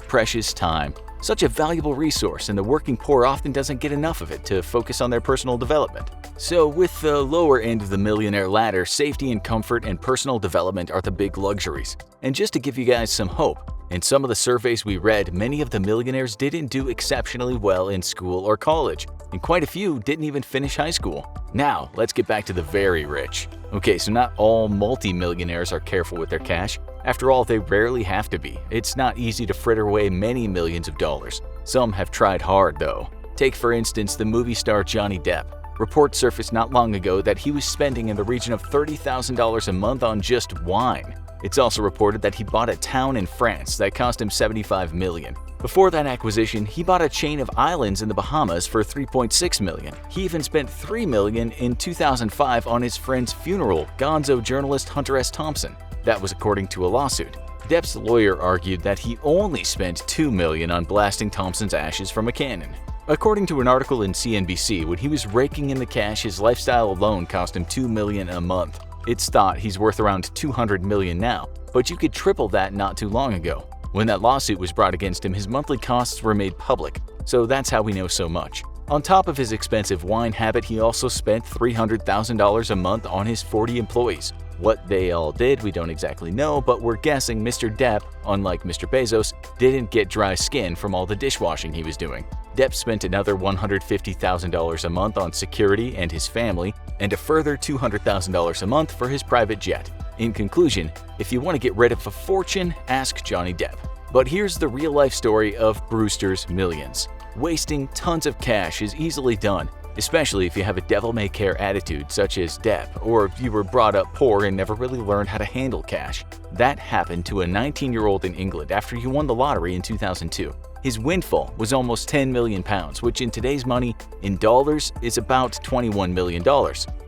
Precious time. Such a valuable resource, and the working poor often doesn't get enough of it to focus on their personal development. So with the lower end of the millionaire ladder, safety and comfort and personal development are the big luxuries. And just to give you guys some hope, in some of the surveys we read, many of the millionaires didn't do exceptionally well in school or college, and quite a few didn't even finish high school. Now, let's get back to the very rich. Okay, so not all multi-millionaires are careful with their cash. After all, they rarely have to be. It's not easy to fritter away many millions of dollars. Some have tried hard, though. Take, for instance, the movie star Johnny Depp. Reports surfaced not long ago that he was spending in the region of $30,000 a month on just wine. It's also reported that he bought a town in France that cost him $75 million. Before that acquisition, he bought a chain of islands in the Bahamas for $3.6 million. He even spent $3 million in 2005 on his friend's funeral, gonzo journalist Hunter S. Thompson. That was according to a lawsuit. Depp's lawyer argued that he only spent $2 million on blasting Thompson's ashes from a cannon. According to an article in CNBC, when he was raking in the cash, his lifestyle alone cost him $2 million a month. It's thought he's worth around $200 million now, but you could triple that not too long ago. When that lawsuit was brought against him, his monthly costs were made public, so that's how we know so much. On top of his expensive wine habit, he also spent $300,000 a month on his 40 employees. What they all did, we don't exactly know, but we're guessing Mr. Depp, unlike Mr. Bezos, didn't get dry skin from all the dishwashing he was doing. Depp spent another $150,000 a month on security and his family, and a further $200,000 a month for his private jet. In conclusion, if you want to get rid of a fortune, ask Johnny Depp. But here's the real-life story of Brewster's Millions. Wasting tons of cash is easily done, especially if you have a devil-may-care attitude such as Depp, or if you were brought up poor and never really learned how to handle cash. That happened to a 19-year-old in England after he won the lottery in 2002. His windfall was almost £10 million, which in today's money, in dollars, is about $21 million.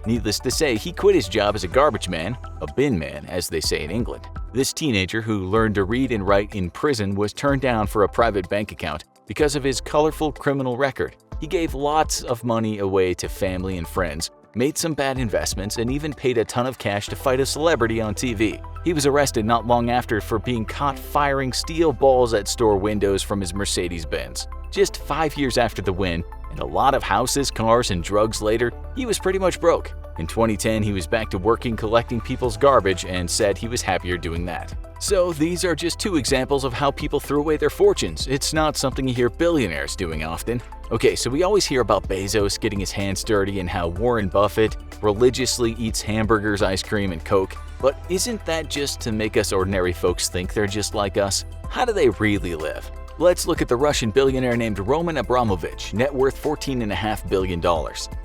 Needless to say, he quit his job as a garbage man, a bin man, as they say in England. This teenager, who learned to read and write in prison, was turned down for a private bank account because of his colorful criminal record. He gave lots of money away to family and friends, made some bad investments, and even paid a ton of cash to fight a celebrity on TV. He was arrested not long after for being caught firing steel balls at store windows from his Mercedes-Benz. Just 5 years after the win, and a lot of houses, cars, and drugs later, he was pretty much broke. In 2010, he was back to working collecting people's garbage and said he was happier doing that. So these are just two examples of how people threw away their fortunes. It's not something you hear billionaires doing often. Okay, so we always hear about Bezos getting his hands dirty and how Warren Buffett religiously eats hamburgers, ice cream, and Coke. But isn't that just to make us ordinary folks think they're just like us? How do they really live? Let's look at the Russian billionaire named Roman Abramovich, net worth $14.5 billion.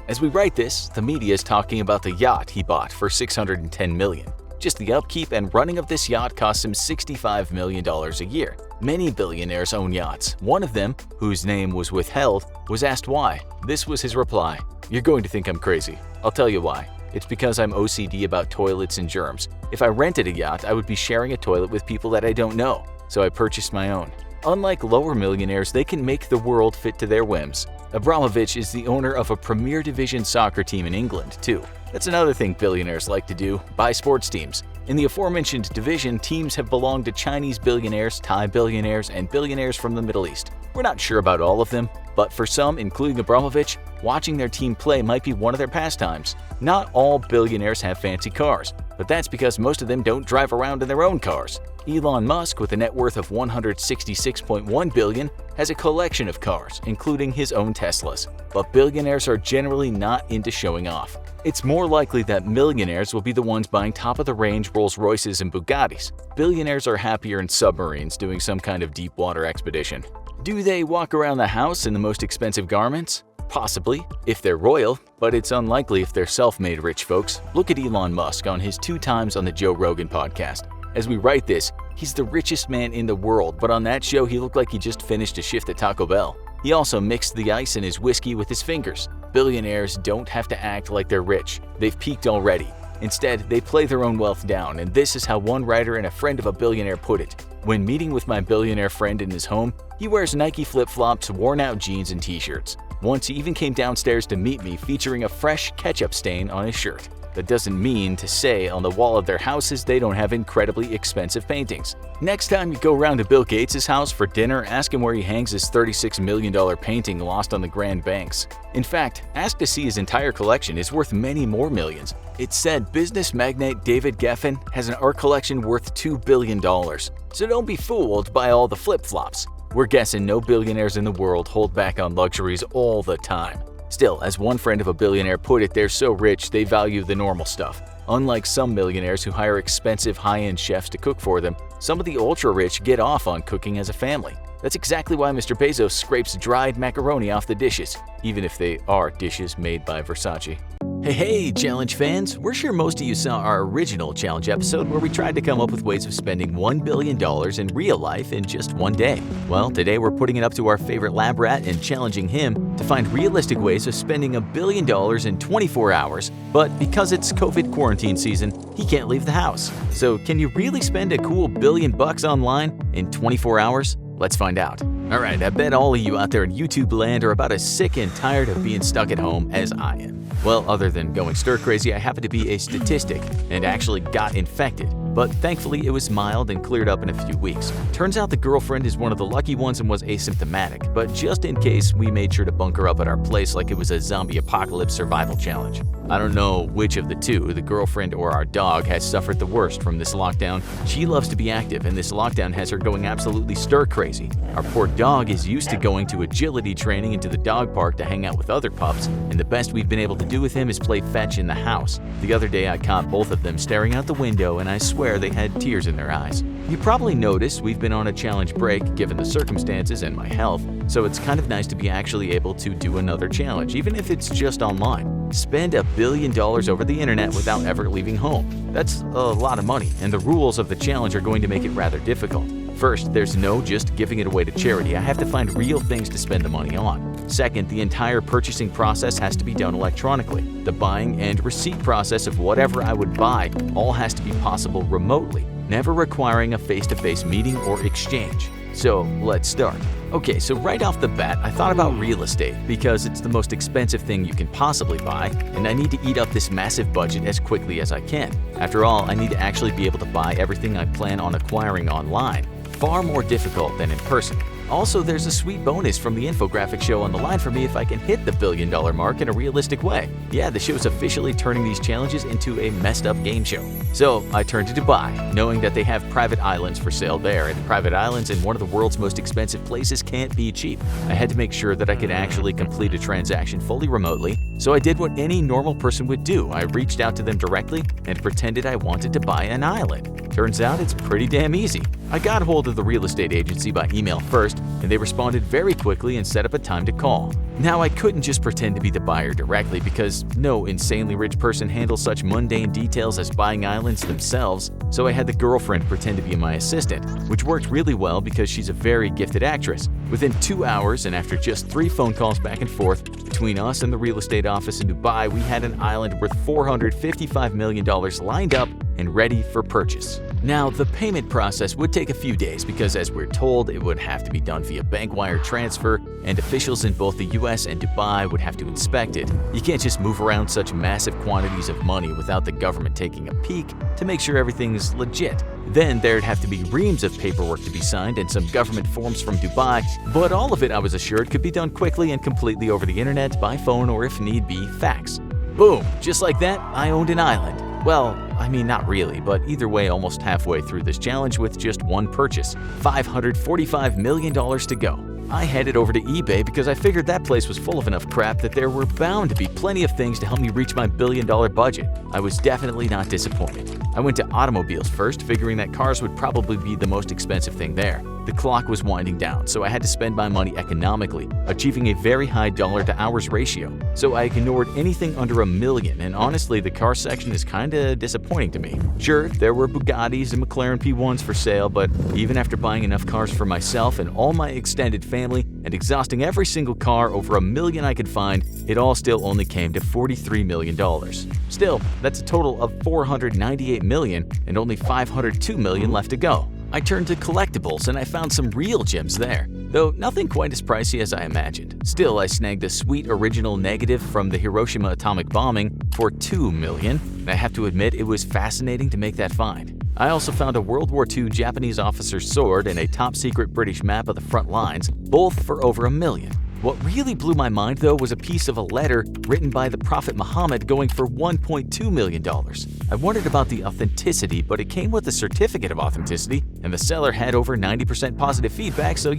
As we write this, the media is talking about the yacht he bought for $610 million. Just the upkeep and running of this yacht costs him $65 million a year. Many billionaires own yachts. One of them, whose name was withheld, was asked why. This was his reply: "You're going to think I'm crazy. I'll tell you why. It's because I'm OCD about toilets and germs. If I rented a yacht, I would be sharing a toilet with people that I don't know, so I purchased my own." Unlike lower millionaires, they can make the world fit to their whims. Abramovich is the owner of a Premier Division soccer team in England, too. That's another thing billionaires like to do: buy sports teams. In the aforementioned division, teams have belonged to Chinese billionaires, Thai billionaires, and billionaires from the Middle East. We're not sure about all of them, but for some, including Abramovich, watching their team play might be one of their pastimes. Not all billionaires have fancy cars, but that's because most of them don't drive around in their own cars. Elon Musk, with a net worth of $166.1 billion, has a collection of cars, including his own Teslas. But billionaires are generally not into showing off. It's more likely that millionaires will be the ones buying top-of-the-range Rolls-Royces and Bugattis. Billionaires are happier in submarines doing some kind of deep-water expedition. Do they walk around the house in the most expensive garments? Possibly, if they're royal, but it's unlikely if they're self-made rich folks. Look at Elon Musk on his 2 times on the Joe Rogan podcast. As we write this, he's the richest man in the world, but on that show he looked like he just finished a shift at Taco Bell. He also mixed the ice in his whiskey with his fingers. Billionaires don't have to act like they're rich. They've peaked already. Instead, they play their own wealth down, and this is how one writer and a friend of a billionaire put it. When meeting with my billionaire friend in his home, he wears Nike flip-flops, worn-out jeans, and t-shirts. Once he even came downstairs to meet me featuring a fresh ketchup stain on his shirt. That doesn't mean to say on the wall of their houses they don't have incredibly expensive paintings. Next time you go around to Bill Gates' house for dinner, ask him where he hangs his $36 million painting lost on the Grand Banks. In fact, ask to see his entire collection is worth many more millions. It's said business magnate David Geffen has an art collection worth $2 billion. So don't be fooled by all the flip-flops. We're guessing no billionaires in the world hold back on luxuries all the time. Still, as one friend of a billionaire put it, they're so rich they value the normal stuff. Unlike some millionaires who hire expensive high-end chefs to cook for them, some of the ultra-rich get off on cooking as a family. That's exactly why Mr. Bezos scrapes dried macaroni off the dishes, even if they are dishes made by Versace. Hey, challenge fans! We're sure most of you saw our original challenge episode where we tried to come up with ways of spending $1 billion in real life in just one day. Well, today we're putting it up to our favorite lab rat and challenging him to find realistic ways of spending $1 billion in 24 hours, but because it's COVID quarantine season, he can't leave the house. So can you really spend a cool $1 billion online in 24 hours? Let's find out. Alright, I bet all of you out there in YouTube land are about as sick and tired of being stuck at home as I am. Well, other than going stir-crazy, I happen to be a statistic and actually got infected. But thankfully, it was mild and cleared up in a few weeks. Turns out the girlfriend is one of the lucky ones and was asymptomatic, but just in case, we made sure to bunker up at our place like it was a zombie apocalypse survival challenge. I don't know which of the two, the girlfriend or our dog, has suffered the worst from this lockdown. She loves to be active, and this lockdown has her going absolutely stir-crazy. Our poor dog is used to going to agility training into the dog park to hang out with other pups, and the best we've been able to do with him is play fetch in the house. The other day I caught both of them staring out the window, and I swear they had tears in their eyes. You probably noticed we've been on a challenge break given the circumstances and my health, so it's kind of nice to be actually able to do another challenge, even if it's just online. Spend $1 billion over the internet without ever leaving home. That's a lot of money, and the rules of the challenge are going to make it rather difficult. First, there's no just giving it away to charity. I have to find real things to spend the money on. Second, the entire purchasing process has to be done electronically. The buying and receipt process of whatever I would buy all has to be possible remotely, never requiring a face-to-face meeting or exchange. So let's start. Okay, so right off the bat, I thought about real estate because it's the most expensive thing you can possibly buy, and I need to eat up this massive budget as quickly as I can. After all, I need to actually be able to buy everything I plan on acquiring online. Far more difficult than in person. Also, there's a sweet bonus from the infographic show on the line for me if I can hit the $1 billion mark in a realistic way. Yeah, the show's officially turning these challenges into a messed up game show. So I turned to Dubai, knowing that they have private islands for sale there, and private islands in one of the world's most expensive places can't be cheap. I had to make sure that I could actually complete a transaction fully remotely, So I did what any normal person would do. I reached out to them directly and pretended I wanted to buy an island. Turns out it's pretty damn easy. I got hold of the real estate agency by email first, and they responded very quickly and set up a time to call. Now, I couldn't just pretend to be the buyer directly because no insanely rich person handles such mundane details as buying islands themselves, so I had the girlfriend pretend to be my assistant, which worked really well because she's a very gifted actress. Within 2 hours, and after just 3 phone calls back and forth between us and the real estate office in Dubai, we had an island worth $455 million lined up and ready for purchase. Now, the payment process would take a few days because, as we're told, it would have to be done via bank wire transfer, and officials in both the US and Dubai would have to inspect it. You can't just move around such massive quantities of money without the government taking a peek to make sure everything is legit. Then there'd have to be reams of paperwork to be signed and some government forms from Dubai, but all of it, I was assured, could be done quickly and completely over the internet, by phone, or if need be, fax. Boom! Just like that, I owned an island. Well, I mean, not really, but either way, almost halfway through this challenge with just one purchase, $545 million to go. I headed over to eBay because I figured that place was full of enough crap that there were bound to be plenty of things to help me reach my billion-dollar budget. I was definitely not disappointed. I went to automobiles first, figuring that cars would probably be the most expensive thing there. The clock was winding down, so I had to spend my money economically, achieving a very high dollar-to-hours ratio. So I ignored anything under $1 million, and honestly, the car section is kinda disappointing to me. Sure, there were Bugattis and McLaren P1s for sale, but even after buying enough cars for myself and all my extended family and exhausting every single car over $1 million I could find, it all still only came to $43 million. Still, that's a total of $498 million and only $502 million left to go. I turned to collectibles and I found some real gems there, though nothing quite as pricey as I imagined. Still, I snagged a sweet original negative from the Hiroshima atomic bombing for $2 million, and I have to admit it was fascinating to make that find. I also found a World War II Japanese officer's sword and a top-secret British map of the front lines, both for over $1 million. What really blew my mind, though, was a piece of a letter written by the Prophet Muhammad going for $1.2 million. I wondered about the authenticity, but it came with a certificate of authenticity, and the seller had over 90% positive feedback, so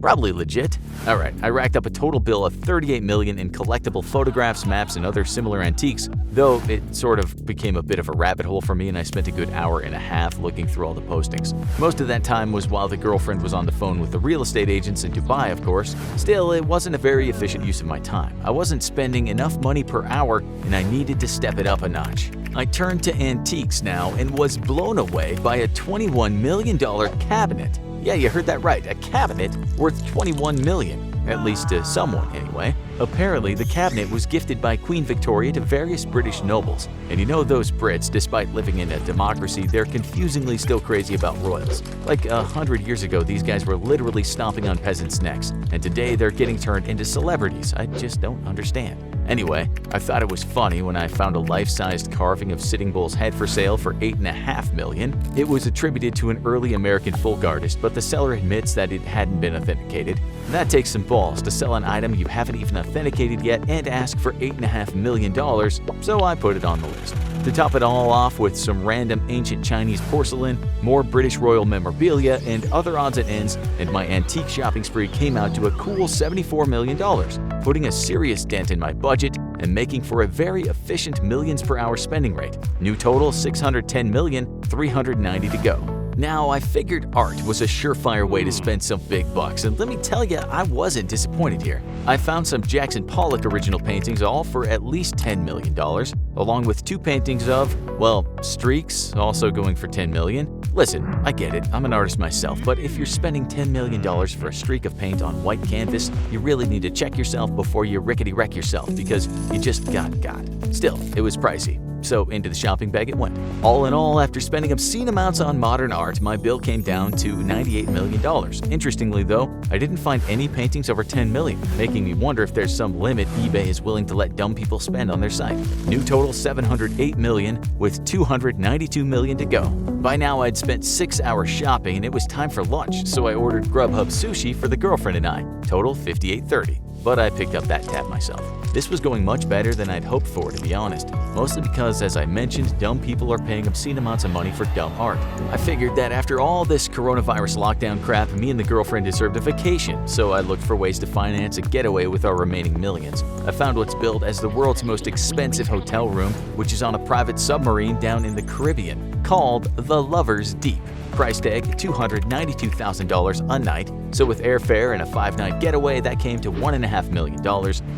probably legit. Alright, I racked up a total bill of $38 million in collectible photographs, maps, and other similar antiques, though it sort of became a bit of a rabbit hole for me and I spent a good hour and a half looking through all the postings. Most of that time was while the girlfriend was on the phone with the real estate agents in Dubai, of course. Still, it wasn't a very efficient use of my time. I wasn't spending enough money per hour and I needed to step it up a notch. I turned to antiques now and was blown away by a $21 million cabinet. Yeah, you heard that right, a cabinet worth $21 million. At least to someone, anyway. Apparently, the cabinet was gifted by Queen Victoria to various British nobles. And those Brits, despite living in a democracy, they're confusingly still crazy about royals. Like 100 years ago, these guys were literally stomping on peasants' necks, and today they're getting turned into celebrities. I just don't understand. Anyway, I thought it was funny when I found a life-sized carving of Sitting Bull's head for sale for $8.5 million. It was attributed to an early American folk artist, but the seller admits that it hadn't been authenticated. That takes some balls to sell an item you haven't even authenticated yet and ask for $8.5 million, so I put it on the list. To top it all off with some random ancient Chinese porcelain, more British royal memorabilia, and other odds and ends, and my antique shopping spree came out to a cool $74 million, putting a serious dent in my budget and making for a very efficient millions per hour spending rate. New total $610 million, $390 to go. Now, I figured art was a surefire way to spend some big bucks, and let me tell you, I wasn't disappointed here. I found some Jackson Pollock original paintings all for at least $10 million, along with 2 paintings of, streaks, also going for $10 million. Listen, I get it, I'm an artist myself, but if you're spending $10 million for a streak of paint on white canvas, you really need to check yourself before you rickety-wreck yourself, because you just got. Still, it was pricey. So into the shopping bag it went. All in all, after spending obscene amounts on modern art, my bill came down to $98 million. Interestingly though, I didn't find any paintings over $10 million, making me wonder if there's some limit eBay is willing to let dumb people spend on their site. New total $708 million, with $292 million to go. By now I'd spent 6 hours shopping and it was time for lunch, so I ordered Grubhub sushi for the girlfriend and I. Total $58.30. but I picked up that tab myself. This was going much better than I'd hoped for, to be honest, mostly because, as I mentioned, dumb people are paying obscene amounts of money for dumb art. I figured that after all this coronavirus lockdown crap, me and the girlfriend deserved a vacation, so I looked for ways to finance a getaway with our remaining millions. I found what's billed as the world's most expensive hotel room, which is on a private submarine down in the Caribbean, called the Lover's Deep. Price tag $292,000 a night, so with airfare and a 5-night getaway, that came to $1.5 million.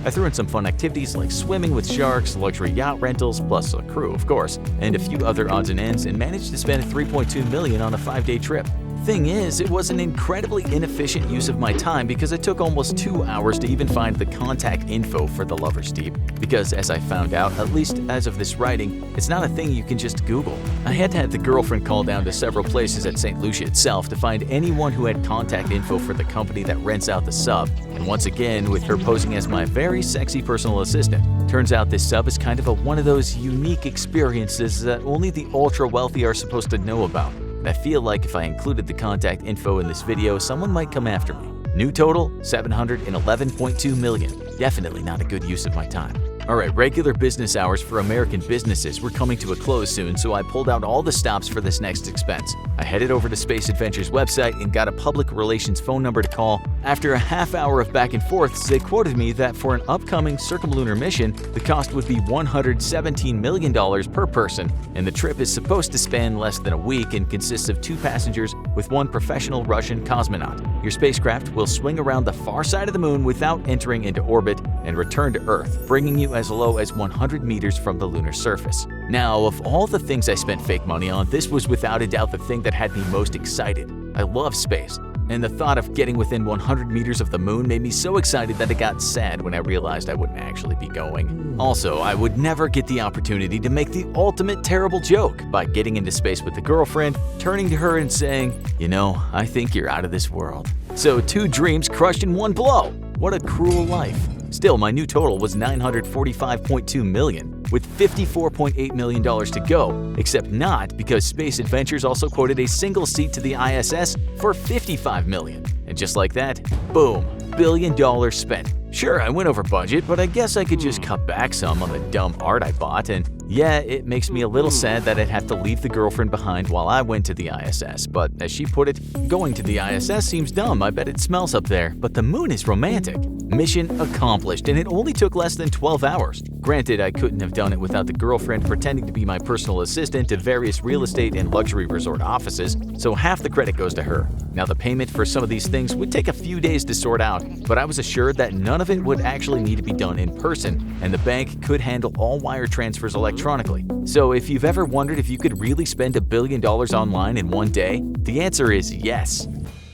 I threw in some fun activities like swimming with sharks, luxury yacht rentals, plus a crew, of course, and a few other odds and ends, and managed to spend $3.2 million on a 5-day trip. Thing is, it was an incredibly inefficient use of my time because it took almost 2 hours to even find the contact info for the Lover's Deep. Because as I found out, at least as of this writing, it's not a thing you can just Google. I had to have the girlfriend call down to several places at St. Lucia itself to find anyone who had contact info for the company that rents out the sub. And once again, with her posing as my very sexy personal assistant, turns out this sub is kind of one of those unique experiences that only the ultra-wealthy are supposed to know about. I feel like if I included the contact info in this video, someone might come after me. New total, $711.2 million. Definitely not a good use of my time. Alright, regular business hours for American businesses were coming to a close soon, so I pulled out all the stops for this next expense. I headed over to Space Adventure's website and got a public relations phone number to call. After a half hour of back and forths, they quoted me that for an upcoming circumlunar mission, the cost would be $117 million per person, and the trip is supposed to span less than a week and consists of 2 passengers with 1 professional Russian cosmonaut. Your spacecraft will swing around the far side of the moon without entering into orbit and return to Earth, bringing you as low as 100 meters from the lunar surface. Now, of all the things I spent fake money on, this was without a doubt the thing that had me most excited. I love space, and the thought of getting within 100 meters of the moon made me so excited that I got sad when I realized I wouldn't actually be going. Also, I would never get the opportunity to make the ultimate terrible joke by getting into space with the girlfriend, turning to her and saying, "You know, I think you're out of this world." So 2 dreams crushed in one blow. What a cruel life. Still, my new total was $945.2 million, with $54.8 million to go, except not because Space Adventures also quoted a single seat to the ISS for $55 million. And just like that, boom, $1 billion spent. Sure, I went over budget, but I guess I could just cut back some on the dumb art I bought, and yeah, it makes me a little sad that I'd have to leave the girlfriend behind while I went to the ISS, but as she put it, going to the ISS seems dumb, I bet it smells up there, but the moon is romantic. Mission accomplished, and it only took less than 12 hours. Granted, I couldn't have done it without the girlfriend pretending to be my personal assistant to various real estate and luxury resort offices, so half the credit goes to her. Now, the payment for some of these things would take a few days to sort out, but I was assured that none of it would actually need to be done in person, and the bank could handle all wire transfers electronically. So if you've ever wondered if you could really spend $1 billion online in one day, the answer is yes.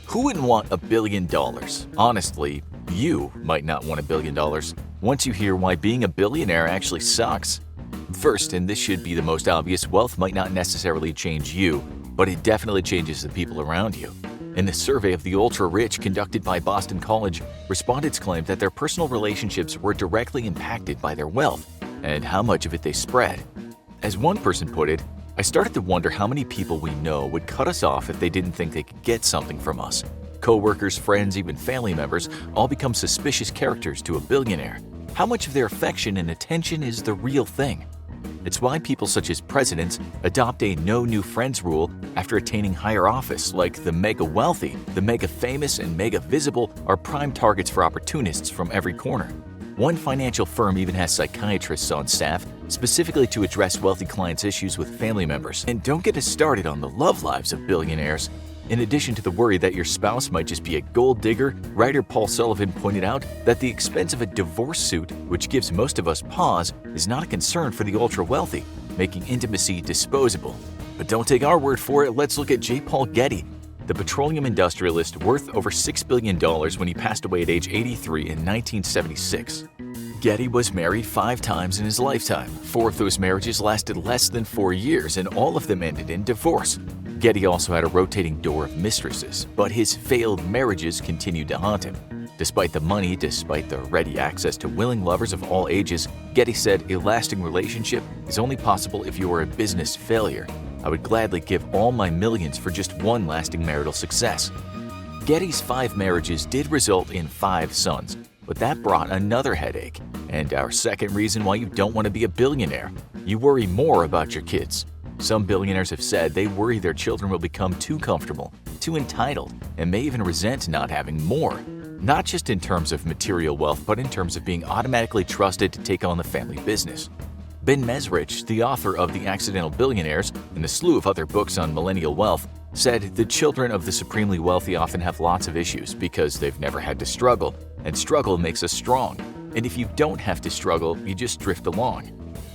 Who wouldn't want $1 billion? Honestly, you might not want $1 billion once you hear why being a billionaire actually sucks. First, and this should be the most obvious, wealth might not necessarily change you, but it definitely changes the people around you. In the survey of the ultra-rich conducted by Boston College, respondents claimed that their personal relationships were directly impacted by their wealth and how much of it they spread. As one person put it, "I started to wonder how many people we know would cut us off if they didn't think they could get something from us. Co-workers, friends, even family members all become suspicious characters to a billionaire. How much of their affection and attention is the real thing?" It's why people such as presidents adopt a no new friends rule after attaining higher office, like the mega wealthy, the mega famous, and mega visible are prime targets for opportunists from every corner. One financial firm even has psychiatrists on staff specifically to address wealthy clients' issues with family members. And don't get us started on the love lives of billionaires. In addition to the worry that your spouse might just be a gold digger, writer Paul Sullivan pointed out that the expense of a divorce suit, which gives most of us pause, is not a concern for the ultra-wealthy, making intimacy disposable. But don't take our word for it, let's look at J. Paul Getty, the petroleum industrialist worth over $6 billion when he passed away at age 83 in 1976. Getty was married 5 times in his lifetime. 4 of those marriages lasted less than 4 years, and all of them ended in divorce. Getty also had a rotating door of mistresses, but his failed marriages continued to haunt him. Despite the money, despite the ready access to willing lovers of all ages, Getty said a lasting relationship is only possible if you are a business failure. I would gladly give all my millions for just one lasting marital success. Getty's 5 marriages did result in 5 sons, But that brought another headache. And our second reason why you don't want to be a billionaire: you worry more about your kids. Some billionaires have said they worry their children will become too comfortable, too entitled, and may even resent not having more. Not just in terms of material wealth, but in terms of being automatically trusted to take on the family business. Ben Mesrich, the author of The Accidental Billionaires and a slew of other books on millennial wealth, said the children of the supremely wealthy often have lots of issues because they've never had to struggle, and struggle makes us strong. And if you don't have to struggle, you just drift along.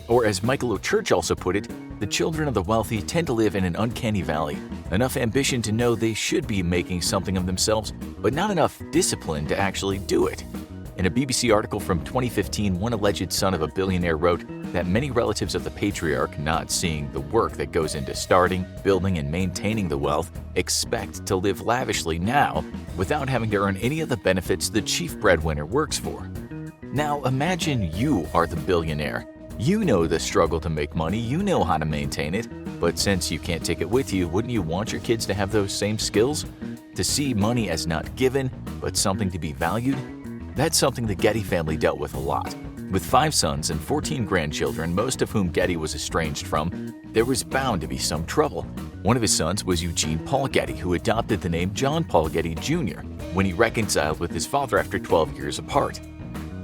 Or as Michael O'Church also put it, the children of the wealthy tend to live in an uncanny valley. Enough ambition to know they should be making something of themselves, but not enough discipline to actually do it. In a BBC article from 2015, one alleged son of a billionaire wrote that many relatives of the patriarch, not seeing the work that goes into starting, building, and maintaining the wealth, expect to live lavishly now without having to earn any of the benefits the chief breadwinner works for. Now imagine you are the billionaire. You know the struggle to make money, you know how to maintain it, but since you can't take it with you, wouldn't you want your kids to have those same skills? To see money as not given, but something to be valued? That's something the Getty family dealt with a lot. With 5 sons and 14 grandchildren, most of whom Getty was estranged from, there was bound to be some trouble. One of his sons was Eugene Paul Getty, who adopted the name John Paul Getty Jr. when he reconciled with his father after 12 years apart.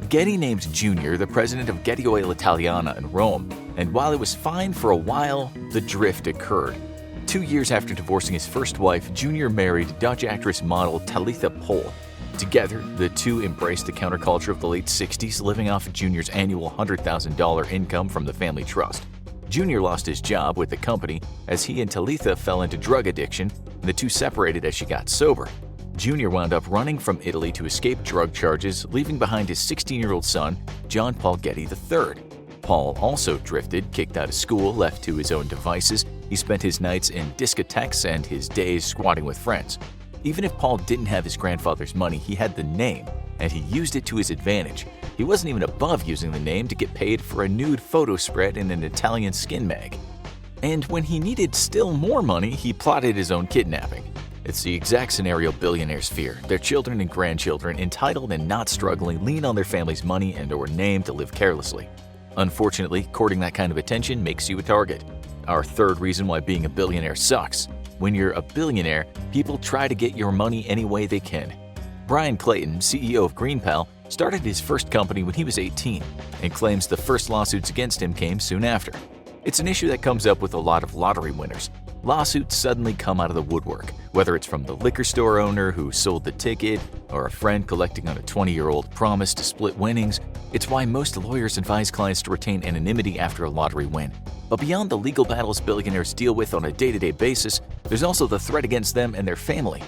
Getty named Jr. the president of Getty Oil Italiana in Rome, and while it was fine for a while, the drift occurred. 2 years after divorcing his first wife, Jr. married Dutch actress model Talitha Pohl. Together, the two embraced the counterculture of the late 60s, living off Jr.'s annual $100,000 income from the family trust. Jr. lost his job with the company as he and Talitha fell into drug addiction, and the two separated as she got sober. Jr. wound up running from Italy to escape drug charges, leaving behind his 16-year-old son, John Paul Getty III. Paul also drifted, kicked out of school, left to his own devices. He spent his nights in discotheques and his days squatting with friends. Even if Paul didn't have his grandfather's money, he had the name, and he used it to his advantage. He wasn't even above using the name to get paid for a nude photo spread in an Italian skin mag. And when he needed still more money, he plotted his own kidnapping. It's the exact scenario billionaires fear. Their children and grandchildren, entitled and not struggling, lean on their family's money and/or name to live carelessly. Unfortunately, courting that kind of attention makes you a target. Our third reason why being a billionaire sucks: when you're a billionaire, people try to get your money any way they can. Brian Clayton, CEO of GreenPal, started his first company when he was 18 and claims the first lawsuits against him came soon after. It's an issue that comes up with a lot of lottery winners. Lawsuits suddenly come out of the woodwork, whether it's from the liquor store owner who sold the ticket or a friend collecting on a 20-year-old promise to split winnings. It's why most lawyers advise clients to retain anonymity after a lottery win. But beyond the legal battles billionaires deal with on a day-to-day basis, there's also the threat against them and their family.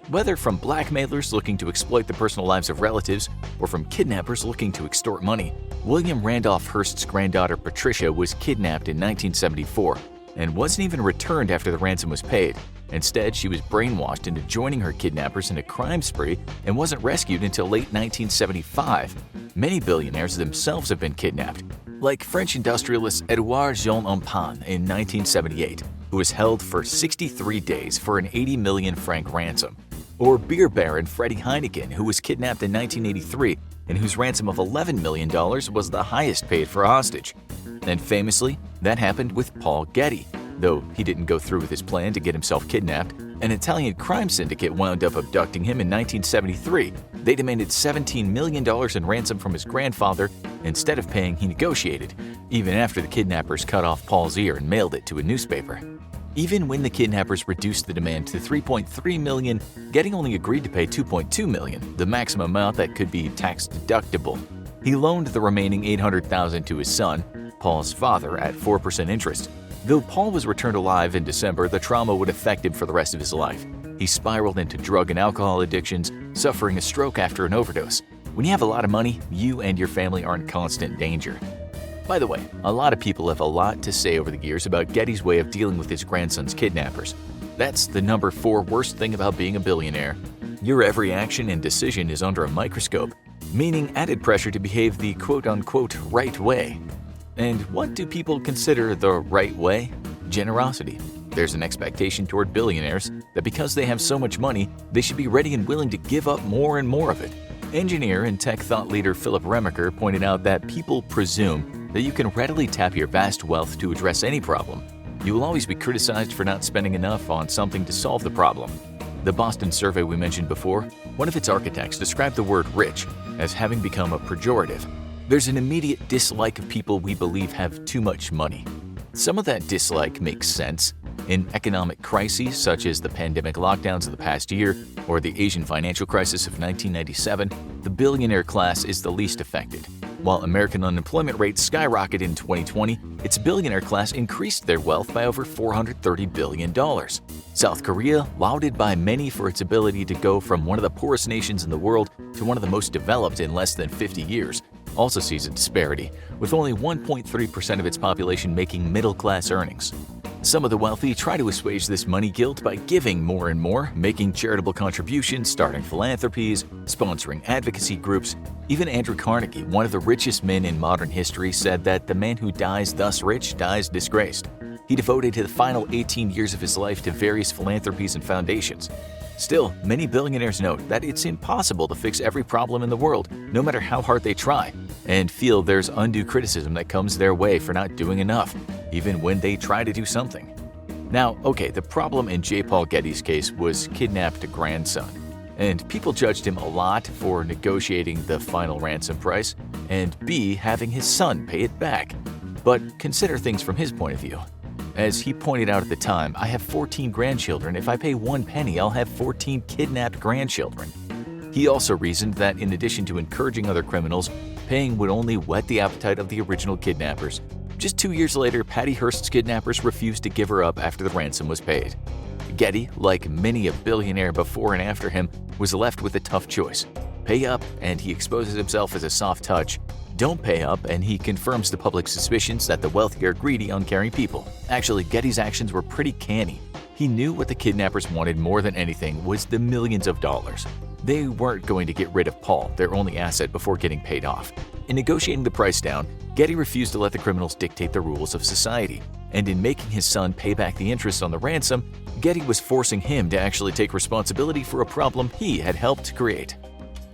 Whether from blackmailers looking to exploit the personal lives of relatives or from kidnappers looking to extort money, William Randolph Hearst's granddaughter Patricia was kidnapped in 1974 and wasn't even returned after the ransom was paid. Instead, she was brainwashed into joining her kidnappers in a crime spree and wasn't rescued until late 1975. Many billionaires themselves have been kidnapped, like French industrialist Edouard Jean Ompin in 1978, who was held for 63 days for an 80 million franc ransom, or beer baron Freddie Heineken, who was kidnapped in 1983 and whose ransom of $11 million was the highest paid for a hostage. And famously, that happened with Paul Getty. Though he didn't go through with his plan to get himself kidnapped, an Italian crime syndicate wound up abducting him in 1973. They demanded $17 million in ransom from his grandfather. Instead of paying, he negotiated, even after the kidnappers cut off Paul's ear and mailed it to a newspaper. Even when the kidnappers reduced the demand to $3.3 million, Getty only agreed to pay $2.2 million, the maximum amount that could be tax deductible. He loaned the remaining $800,000 to his son, Paul's father, at 4% interest. Though Paul was returned alive in December, the trauma would affect him for the rest of his life. He spiraled into drug and alcohol addictions, suffering a stroke after an overdose. When you have a lot of money, you and your family are in constant danger. By the way, a lot of people have a lot to say over the years about Getty's way of dealing with his grandson's kidnappers. That's the number 4 worst thing about being a billionaire. Your every action and decision is under a microscope, meaning added pressure to behave the quote-unquote right way. And what do people consider the right way? Generosity. There's an expectation toward billionaires that because they have so much money, they should be ready and willing to give up more and more of it. Engineer and tech thought leader Philip Remacher pointed out that people presume that you can readily tap your vast wealth to address any problem. You will always be criticized for not spending enough on something to solve the problem. The Boston survey we mentioned before, one of its architects described the word rich as having become a pejorative. There's an immediate dislike of people we believe have too much money. Some of that dislike makes sense. In economic crises such as the pandemic lockdowns of the past year or the Asian financial crisis of 1997, the billionaire class is the least affected. While American unemployment rate skyrocketed in 2020, its billionaire class increased their wealth by over $430 billion. South Korea, lauded by many for its ability to go from one of the poorest nations in the world to one of the most developed in less than 50 years, also sees a disparity, with only 1.3% of its population making middle-class earnings. Some of the wealthy try to assuage this money guilt by giving more and more, making charitable contributions, starting philanthropies, sponsoring advocacy groups. Even Andrew Carnegie, one of the richest men in modern history, said that the man who dies thus rich dies disgraced. He devoted the final 18 years of his life to various philanthropies and foundations. Still, many billionaires note that it's impossible to fix every problem in the world, no matter how hard they try, and feel there's undue criticism that comes their way for not doing enough, even when they try to do something. Now, okay, the problem in J. Paul Getty's case was kidnapped a grandson, and people judged him a lot for negotiating the final ransom price, and B, having his son pay it back. But consider things from his point of view. As he pointed out at the time, I have 14 grandchildren. If I pay 1 penny, I'll have 14 kidnapped grandchildren. He also reasoned that in addition to encouraging other criminals, paying would only whet the appetite of the original kidnappers. Just 2 years later, Patty Hearst's kidnappers refused to give her up after the ransom was paid. Getty, like many a billionaire before and after him, was left with a tough choice. Pay up, and he exposes himself as a soft touch. Don't pay up, and he confirms the public suspicions that the wealthy are greedy, uncaring people. Actually, Getty's actions were pretty canny. He knew what the kidnappers wanted more than anything was the millions of dollars. They weren't going to get rid of Paul, their only asset, before getting paid off. In negotiating the price down, Getty refused to let the criminals dictate the rules of society. And in making his son pay back the interest on the ransom, Getty was forcing him to actually take responsibility for a problem he had helped create.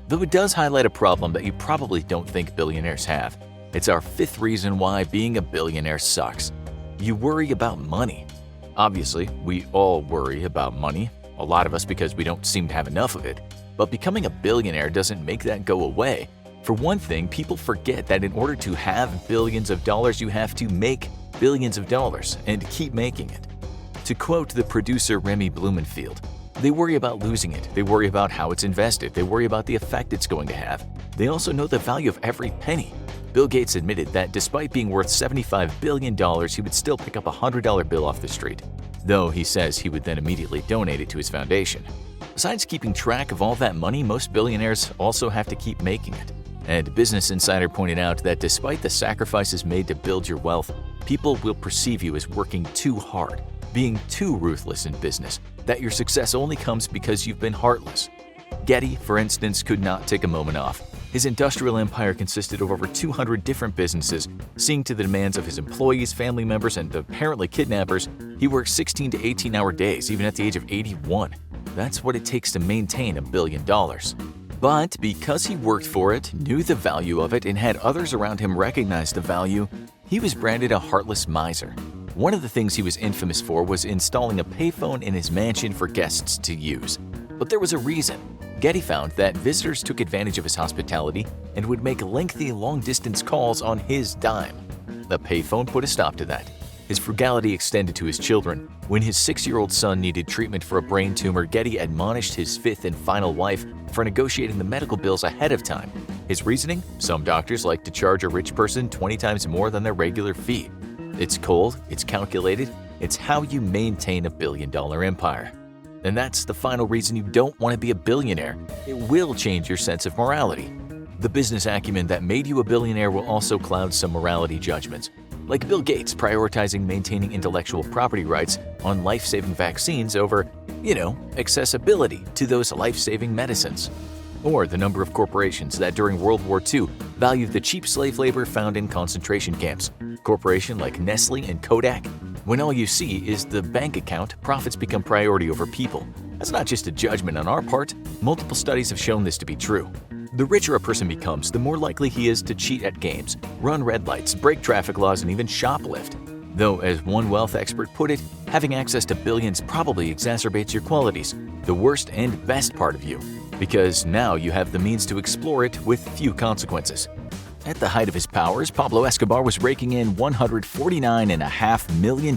Though it does highlight a problem that you probably don't think billionaires have. It's our 5th reason why being a billionaire sucks. You worry about money. Obviously, we all worry about money, a lot of us because we don't seem to have enough of it. But becoming a billionaire doesn't make that go away. For one thing, people forget that in order to have billions of dollars, you have to make billions of dollars and keep making it. To quote the producer Remy Blumenfield, they worry about losing it, they worry about how it's invested, they worry about the effect it's going to have. They also know the value of every penny. Bill Gates admitted that despite being worth $75 billion, he would still pick up a $100 bill off the street, though he says he would then immediately donate it to his foundation. Besides keeping track of all that money, most billionaires also have to keep making it. And Business Insider pointed out that despite the sacrifices made to build your wealth, people will perceive you as working too hard, being too ruthless in business, that your success only comes because you've been heartless. Getty, for instance, could not take a moment off. His industrial empire consisted of over 200 different businesses. Seeing to the demands of his employees, family members, and apparently kidnappers, he worked 16 to 18-hour days, even at the age of 81. That's what it takes to maintain $1 billion. But because he worked for it, knew the value of it, and had others around him recognize the value, he was branded a heartless miser. One of the things he was infamous for was installing a payphone in his mansion for guests to use. But there was a reason. Getty found that visitors took advantage of his hospitality and would make lengthy long-distance calls on his dime. The payphone put a stop to that. His frugality extended to his children. When his 6-year-old son needed treatment for a brain tumor, Getty admonished his 5th and final wife for negotiating the medical bills ahead of time. His reasoning? Some doctors like to charge a rich person 20 times more than their regular fee. It's cold, it's calculated, it's how you maintain a billion-dollar empire. And that's the final reason you don't want to be a billionaire. It will change your sense of morality. The business acumen that made you a billionaire will also cloud some morality judgments. Like Bill Gates prioritizing maintaining intellectual property rights on life-saving vaccines over, accessibility to those life-saving medicines. Or the number of corporations that during World War II valued the cheap slave labor found in concentration camps. Corporations like Nestle and Kodak. When all you see is the bank account, profits become priority over people. That's not just a judgment on our part. Multiple studies have shown this to be true. The richer a person becomes, the more likely he is to cheat at games, run red lights, break traffic laws, and even shoplift. Though, as one wealth expert put it, having access to billions probably exacerbates your qualities, the worst and best part of you, because now you have the means to explore it with few consequences. At the height of his powers, Pablo Escobar was raking in $149.5 million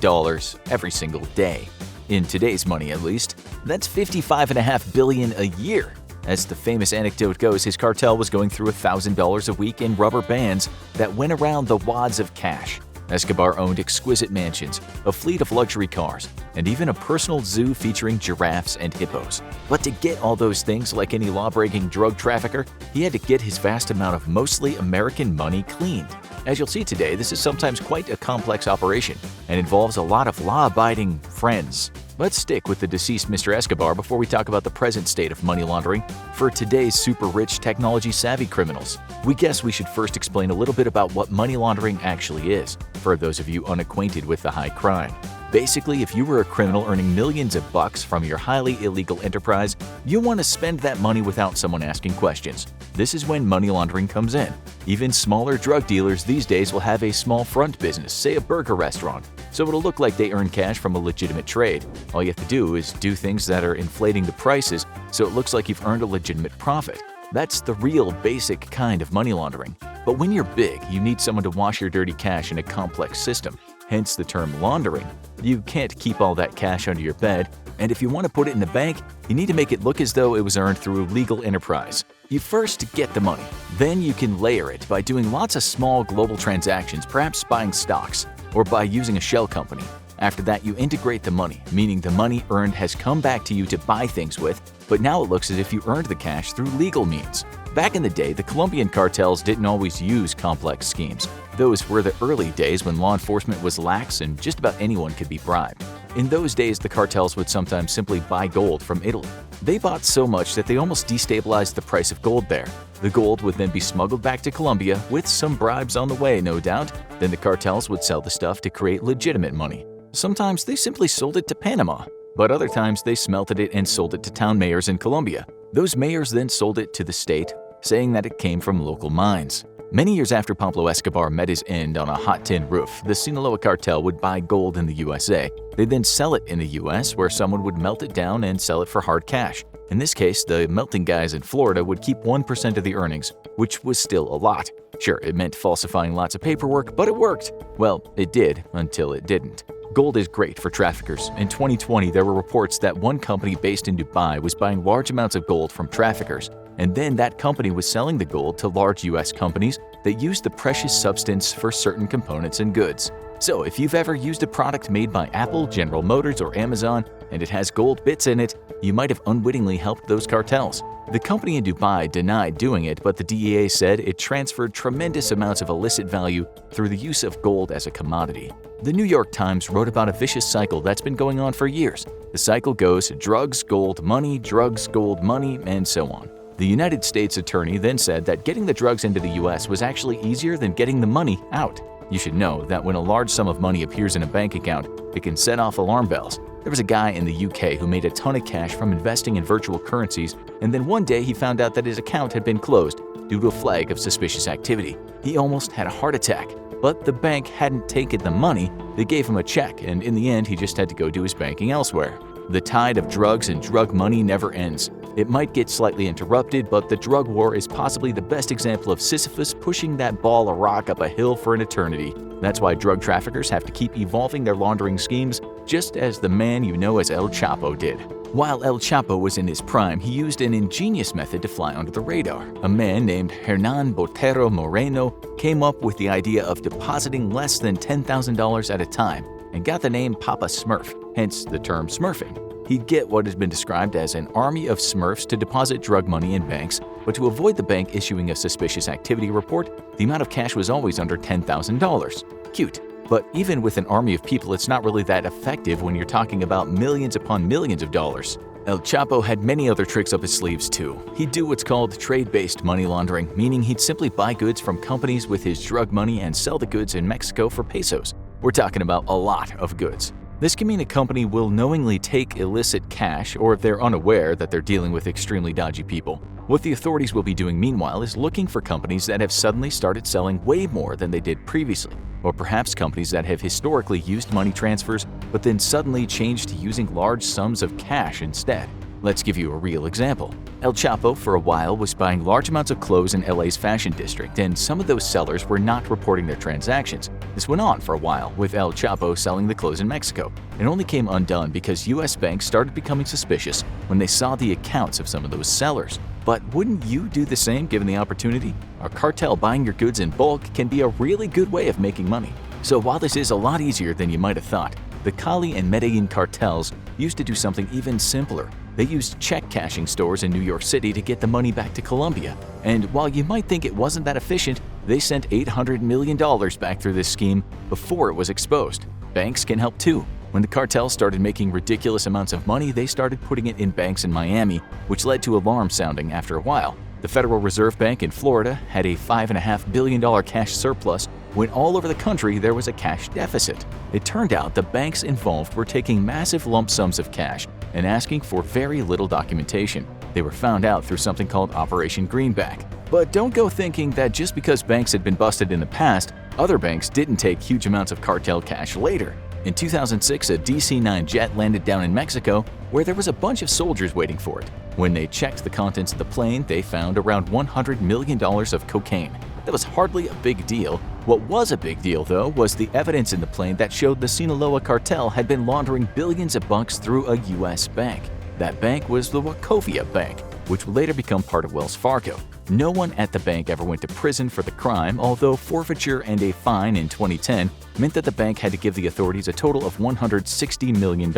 every single day. In today's money, at least, that's $55.5 billion a year. As the famous anecdote goes, his cartel was going through $1,000 a week in rubber bands that went around the wads of cash. Escobar owned exquisite mansions, a fleet of luxury cars, and even a personal zoo featuring giraffes and hippos. But to get all those things, like any law-breaking drug trafficker, he had to get his vast amount of mostly American money cleaned. As you'll see today, this is sometimes quite a complex operation and involves a lot of law-abiding friends. Let's stick with the deceased Mr. Escobar before we talk about the present state of money laundering for today's super-rich, technology-savvy criminals. We guess we should first explain a little bit about what money laundering actually is, for those of you unacquainted with the high crime. Basically, if you were a criminal earning millions of bucks from your highly illegal enterprise, you want to spend that money without someone asking questions. This is when money laundering comes in. Even smaller drug dealers these days will have a small front business, say a burger restaurant, so it'll look like they earn cash from a legitimate trade. All you have to do is do things that are inflating the prices so it looks like you've earned a legitimate profit. That's the real basic kind of money laundering. But when you're big, you need someone to wash your dirty cash in a complex system. Hence the term laundering. You can't keep all that cash under your bed, and if you want to put it in the bank, you need to make it look as though it was earned through legal enterprise. You first get the money, then you can layer it by doing lots of small global transactions, perhaps buying stocks, or by using a shell company. After that, you integrate the money, meaning the money earned has come back to you to buy things with, but now it looks as if you earned the cash through legal means. Back in the day, the Colombian cartels didn't always use complex schemes. Those were the early days when law enforcement was lax and just about anyone could be bribed. In those days, the cartels would sometimes simply buy gold from Italy. They bought so much that they almost destabilized the price of gold there. The gold would then be smuggled back to Colombia with some bribes on the way, no doubt. Then the cartels would sell the stuff to create legitimate money. Sometimes they simply sold it to Panama, but other times they smelted it and sold it to town mayors in Colombia. Those mayors then sold it to the state, saying that it came from local mines. Many years after Pablo Escobar met his end on a hot tin roof, the Sinaloa cartel would buy gold in the USA. They'd then sell it in the US, where someone would melt it down and sell it for hard cash. In this case, the melting guys in Florida would keep 1% of the earnings, which was still a lot. Sure, it meant falsifying lots of paperwork, but it worked. Well, it did until it didn't. Gold is great for traffickers. In 2020, there were reports that one company based in Dubai was buying large amounts of gold from traffickers, and then that company was selling the gold to large US companies that used the precious substance for certain components and goods. So if you've ever used a product made by Apple, General Motors, or Amazon, and it has gold bits in it, you might have unwittingly helped those cartels. The company in Dubai denied doing it, but the DEA said it transferred tremendous amounts of illicit value through the use of gold as a commodity. The New York Times wrote about a vicious cycle that's been going on for years. The cycle goes drugs, gold, money, drugs, gold, money, and so on. The United States attorney then said that getting the drugs into the US was actually easier than getting the money out. You should know that when a large sum of money appears in a bank account, it can set off alarm bells. There was a guy in the UK who made a ton of cash from investing in virtual currencies, and then one day he found out that his account had been closed due to a flag of suspicious activity. He almost had a heart attack, but the bank hadn't taken the money. They gave him a check, and in the end, he just had to go do his banking elsewhere. The tide of drugs and drug money never ends. It might get slightly interrupted, but the drug war is possibly the best example of Sisyphus pushing that ball of rock up a hill for an eternity. That's why drug traffickers have to keep evolving their laundering schemes, just as the man you know as El Chapo did. While El Chapo was in his prime, he used an ingenious method to fly under the radar. A man named Hernan Botero Moreno came up with the idea of depositing less than $10,000 at a time and got the name Papa Smurf, hence the term smurfing. He'd get what has been described as an army of smurfs to deposit drug money in banks, but to avoid the bank issuing a suspicious activity report, the amount of cash was always under $10,000. Cute. But even with an army of people, it's not really that effective when you're talking about millions upon millions of dollars. El Chapo had many other tricks up his sleeves too. He'd do what's called trade-based money laundering, meaning he'd simply buy goods from companies with his drug money and sell the goods in Mexico for pesos. We're talking about a lot of goods. This can mean a company will knowingly take illicit cash, or if they're unaware that they're dealing with extremely dodgy people. What the authorities will be doing meanwhile is looking for companies that have suddenly started selling way more than they did previously, or perhaps companies that have historically used money transfers but then suddenly changed to using large sums of cash instead. Let's give you a real example. El Chapo for a while was buying large amounts of clothes in LA's fashion district, and some of those sellers were not reporting their transactions. This went on for a while, with El Chapo selling the clothes in Mexico. It only came undone because US banks started becoming suspicious when they saw the accounts of some of those sellers. But wouldn't you do the same given the opportunity? A cartel buying your goods in bulk can be a really good way of making money. So while this is a lot easier than you might have thought, the Cali and Medellin cartels used to do something even simpler. They used check cashing stores in New York City to get the money back to Colombia. And while you might think it wasn't that efficient, they sent $800 million back through this scheme before it was exposed. Banks can help too. When the cartel started making ridiculous amounts of money, they started putting it in banks in Miami, which led to alarm sounding after a while. The Federal Reserve Bank in Florida had a $5.5 billion cash surplus when all over the country there was a cash deficit. It turned out the banks involved were taking massive lump sums of cash and asking for very little documentation. They were found out through something called Operation Greenback. But don't go thinking that just because banks had been busted in the past, other banks didn't take huge amounts of cartel cash later. In 2006, a DC-9 jet landed down in Mexico where there was a bunch of soldiers waiting for it. When they checked the contents of the plane, they found around $100 million of cocaine. That was hardly a big deal. What was a big deal, though, was the evidence in the plane that showed the Sinaloa cartel had been laundering billions of bucks through a U.S. bank. That bank was the Wachovia Bank, which would later become part of Wells Fargo. No one at the bank ever went to prison for the crime, although forfeiture and a fine in 2010 meant that the bank had to give the authorities a total of $160 million.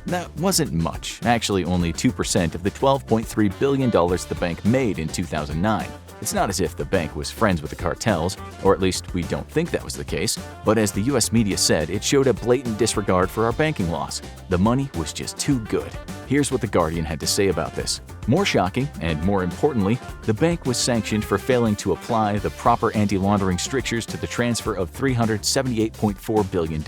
That wasn't much, actually only 2% of the $12.3 billion the bank made in 2009. It's not as if the bank was friends with the cartels, or at least we don't think that was the case, but as the US media said, it showed a blatant disregard for our banking laws. The money was just too good. Here's what The Guardian had to say about this. More shocking, and more importantly, the bank was sanctioned for failing to apply the proper anti-laundering strictures to the transfer of $378.4 billion,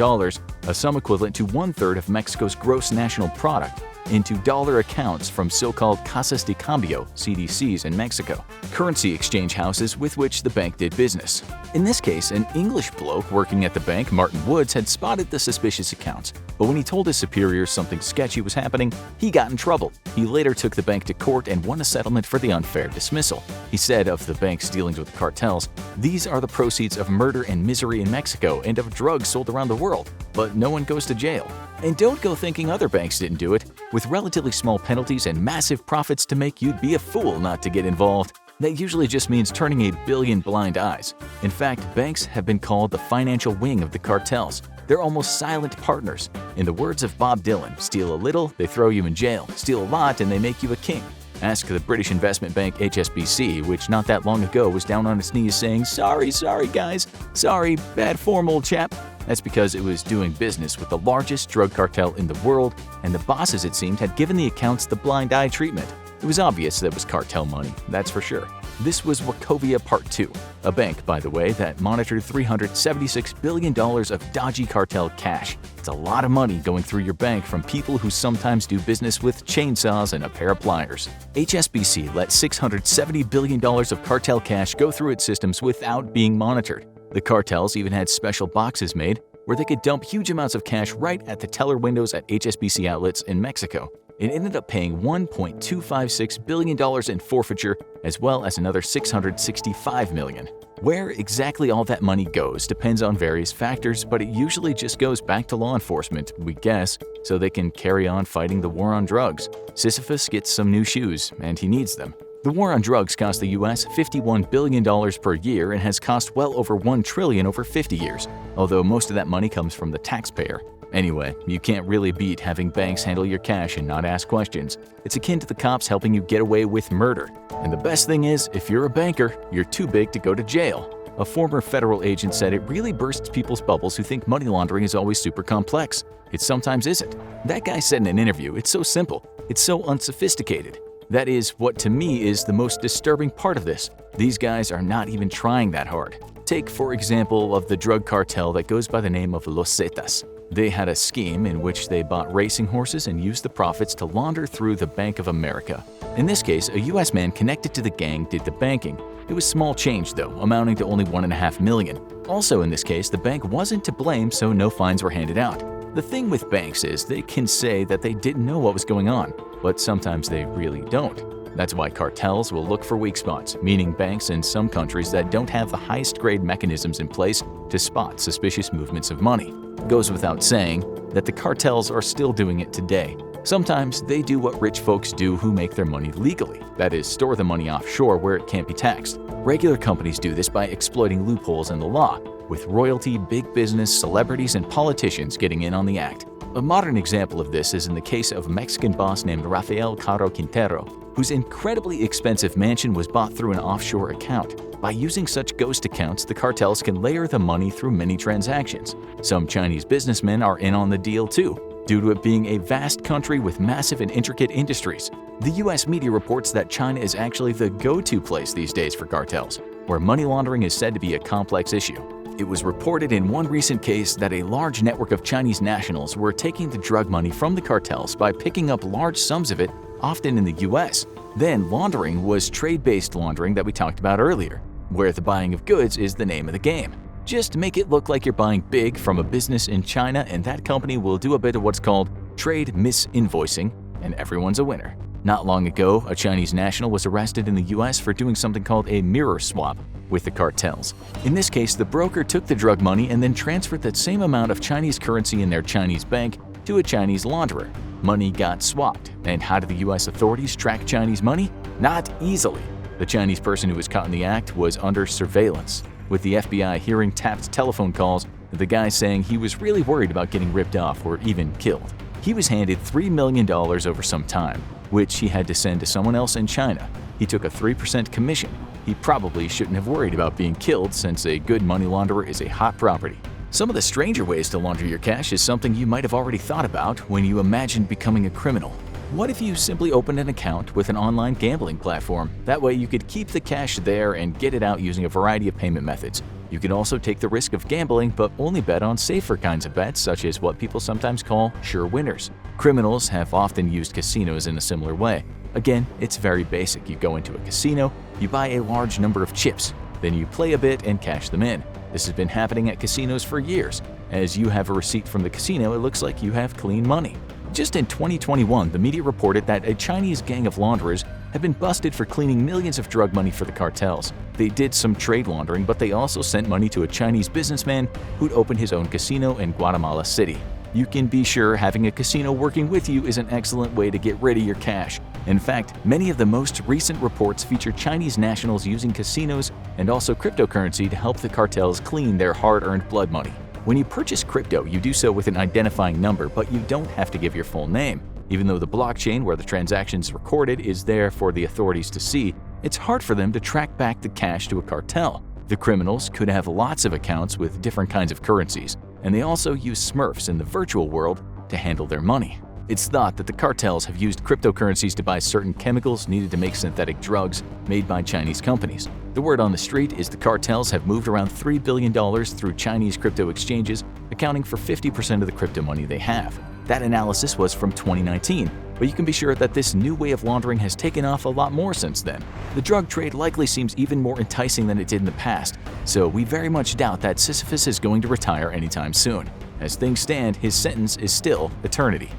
a sum equivalent to one-third of Mexico's gross national product, into dollar accounts from so-called Casas de Cambio, CDCs in Mexico, currency exchange houses with which the bank did business. In this case, an English bloke working at the bank, Martin Woods, had spotted the suspicious accounts, but when he told his superiors something sketchy was happening, he got in trouble. He later took the bank to court and won a settlement for the unfair dismissal. He said of the bank's dealings with the cartels, "These are the proceeds of murder and misery in Mexico and of drugs sold around the world, but no one goes to jail." And don't go thinking other banks didn't do it. With relatively small penalties and massive profits to make, you'd be a fool not to get involved. That usually just means turning a billion blind eyes. In fact, banks have been called the financial wing of the cartels. They're almost silent partners. In the words of Bob Dylan, steal a little, they throw you in jail. Steal a lot, and they make you a king. Ask the British investment bank HSBC, which not that long ago was down on its knees saying, sorry guys, sorry, bad form, old chap." That's because it was doing business with the largest drug cartel in the world, and the bosses, it seemed, had given the accounts the blind eye treatment. It was obvious that was cartel money, that's for sure. This was Wachovia Part 2, a bank, by the way, that monitored $376 billion of dodgy cartel cash. It's a lot of money going through your bank from people who sometimes do business with chainsaws and a pair of pliers. HSBC let $670 billion of cartel cash go through its systems without being monitored. The cartels even had special boxes made where they could dump huge amounts of cash right at the teller windows at HSBC outlets in Mexico. It ended up paying $1.256 billion in forfeiture, as well as another $665 million. Where exactly all that money goes depends on various factors, but it usually just goes back to law enforcement, we guess, so they can carry on fighting the war on drugs. Sisyphus gets some new shoes, and he needs them. The war on drugs cost the U.S. $51 billion per year and has cost well over $1 trillion over 50 years, although most of that money comes from the taxpayer. Anyway, you can't really beat having banks handle your cash and not ask questions. It's akin to the cops helping you get away with murder. And the best thing is, if you're a banker, you're too big to go to jail. A former federal agent said it really bursts people's bubbles who think money laundering is always super complex. It sometimes isn't. That guy said in an interview, it's so simple, it's so unsophisticated. That is what to me is the most disturbing part of this. These guys are not even trying that hard. Take, for example, of the drug cartel that goes by the name of Los Zetas. They had a scheme in which they bought racing horses and used the profits to launder through the Bank of America. In this case, a U.S. man connected to the gang did the banking. It was small change though, amounting to only $1.5 million. Also in this case, the bank wasn't to blame, so no fines were handed out. The thing with banks is they can say that they didn't know what was going on, but sometimes they really don't. That's why cartels will look for weak spots, meaning banks in some countries that don't have the highest grade mechanisms in place to spot suspicious movements of money. It goes without saying that the cartels are still doing it today. Sometimes they do what rich folks do who make their money legally, that is, store the money offshore where it can't be taxed. Regular companies do this by exploiting loopholes in the law, with royalty, big business, celebrities, and politicians getting in on the act. A modern example of this is in the case of a Mexican boss named Rafael Caro Quintero, whose incredibly expensive mansion was bought through an offshore account. By using such ghost accounts, the cartels can layer the money through many transactions. Some Chinese businessmen are in on the deal too, due to it being a vast country with massive and intricate industries. The US media reports that China is actually the go-to place these days for cartels, where money laundering is said to be a complex issue. It was reported in one recent case that a large network of Chinese nationals were taking the drug money from the cartels by picking up large sums of it, often in the US. Then laundering was trade-based laundering that we talked about earlier, where the buying of goods is the name of the game. Just make it look like you're buying big from a business in China, and that company will do a bit of what's called trade misinvoicing, and everyone's a winner. Not long ago, a Chinese national was arrested in the US for doing something called a mirror swap with the cartels. In this case, the broker took the drug money and then transferred that same amount of Chinese currency in their Chinese bank to a Chinese launderer. Money got swapped. And how did the US authorities track Chinese money? Not easily. The Chinese person who was caught in the act was under surveillance, with the FBI hearing tapped telephone calls of the guy saying he was really worried about getting ripped off or even killed. He was handed $3 million over some time, which he had to send to someone else in China. He took a 3% commission. He probably shouldn't have worried about being killed, since a good money launderer is a hot property. Some of the stranger ways to launder your cash is something you might have already thought about when you imagined becoming a criminal. What if you simply opened an account with an online gambling platform? That way you could keep the cash there and get it out using a variety of payment methods. You could also take the risk of gambling, but only bet on safer kinds of bets, such as what people sometimes call sure winners. Criminals have often used casinos in a similar way. Again, it's very basic. You go into a casino, you buy a large number of chips, then you play a bit and cash them in. This has been happening at casinos for years. As you have a receipt from the casino, it looks like you have clean money. Just in 2021, the media reported that a Chinese gang of launderers had been busted for cleaning millions of drug money for the cartels. They did some trade laundering, but they also sent money to a Chinese businessman who'd opened his own casino in Guatemala City. You can be sure having a casino working with you is an excellent way to get rid of your cash. In fact, many of the most recent reports feature Chinese nationals using casinos and also cryptocurrency to help the cartels clean their hard-earned blood money. When you purchase crypto, you do so with an identifying number, but you don't have to give your full name. Even though the blockchain where the transaction's recorded is there for the authorities to see, it's hard for them to track back the cash to a cartel. The criminals could have lots of accounts with different kinds of currencies, and they also use Smurfs in the virtual world to handle their money. It's thought that the cartels have used cryptocurrencies to buy certain chemicals needed to make synthetic drugs made by Chinese companies. The word on the street is the cartels have moved around $3 billion through Chinese crypto exchanges, accounting for 50% of the crypto money they have. That analysis was from 2019, but you can be sure that this new way of laundering has taken off a lot more since then. The drug trade likely seems even more enticing than it did in the past, so we very much doubt that Sisyphus is going to retire anytime soon. As things stand, his sentence is still eternity.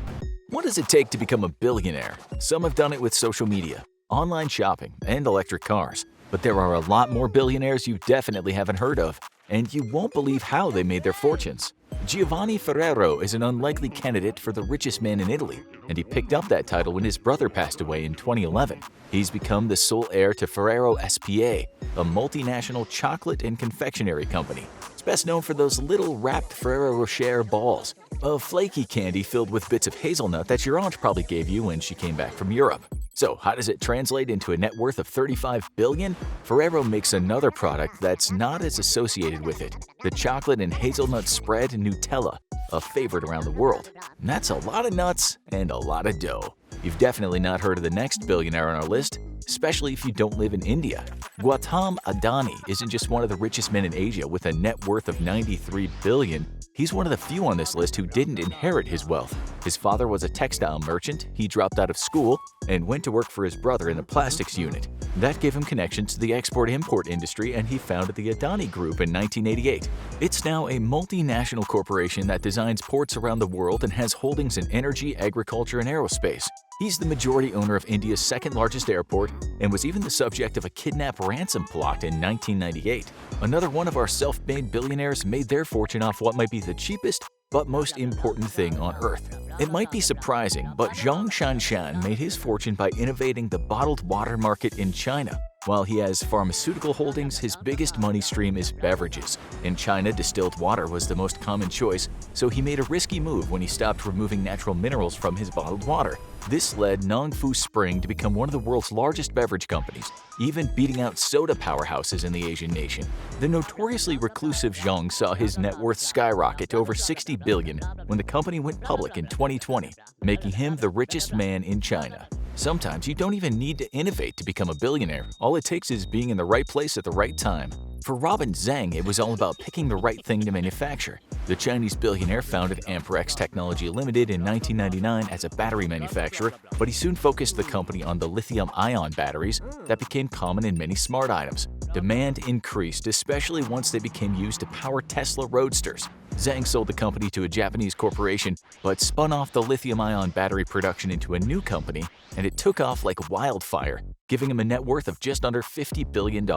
What does it take to become a billionaire? Some have done it with social media, online shopping, and electric cars. But there are a lot more billionaires you definitely haven't heard of, and you won't believe how they made their fortunes. Giovanni Ferrero is an unlikely candidate for the richest man in Italy, and he picked up that title when his brother passed away in 2011. He's become the sole heir to Ferrero S.p.A., a multinational chocolate and confectionery company. It's best known for those little wrapped Ferrero Rocher balls, a flaky candy filled with bits of hazelnut that your aunt probably gave you when she came back from Europe. So how does it translate into a net worth of $35 billion? Ferrero makes another product that's not as associated with it, the chocolate and hazelnut spread Nutella, a favorite around the world. And that's a lot of nuts and a lot of dough. You've definitely not heard of the next billionaire on our list, especially if you don't live in India. Gautam Adani isn't just one of the richest men in Asia with a net worth of $93 billion. He's one of the few on this list who didn't inherit his wealth. His father was a textile merchant, he dropped out of school, and went to work for his brother in the plastics unit. That gave him connections to the export-import industry, and he founded the Adani Group in 1988. It's now a multinational corporation that designs ports around the world and has holdings in energy, agriculture, and aerospace. He's the majority owner of India's second-largest airport and was even the subject of a kidnap ransom plot in 1998. Another one of our self-made billionaires made their fortune off what might be the cheapest but most important thing on Earth. It might be surprising, but Zhang Shanshan made his fortune by innovating the bottled water market in China. While he has pharmaceutical holdings, his biggest money stream is beverages. In China, distilled water was the most common choice, so he made a risky move when he stopped removing natural minerals from his bottled water. This led Nongfu Spring to become one of the world's largest beverage companies, even beating out soda powerhouses in the Asian nation. The notoriously reclusive Zhang saw his net worth skyrocket to over $60 billion when the company went public in 2020, making him the richest man in China. Sometimes you don't even need to innovate to become a billionaire. All it takes is being in the right place at the right time. For Robin Zhang, it was all about picking the right thing to manufacture. The Chinese billionaire founded Amperex Technology Limited in 1999 as a battery manufacturer, but he soon focused the company on the lithium-ion batteries that became common in many smart items. Demand increased, especially once they became used to power Tesla Roadsters. Zhang sold the company to a Japanese corporation, but spun off the lithium-ion battery production into a new company, and it took off like wildfire, giving him a net worth of just under $50 billion.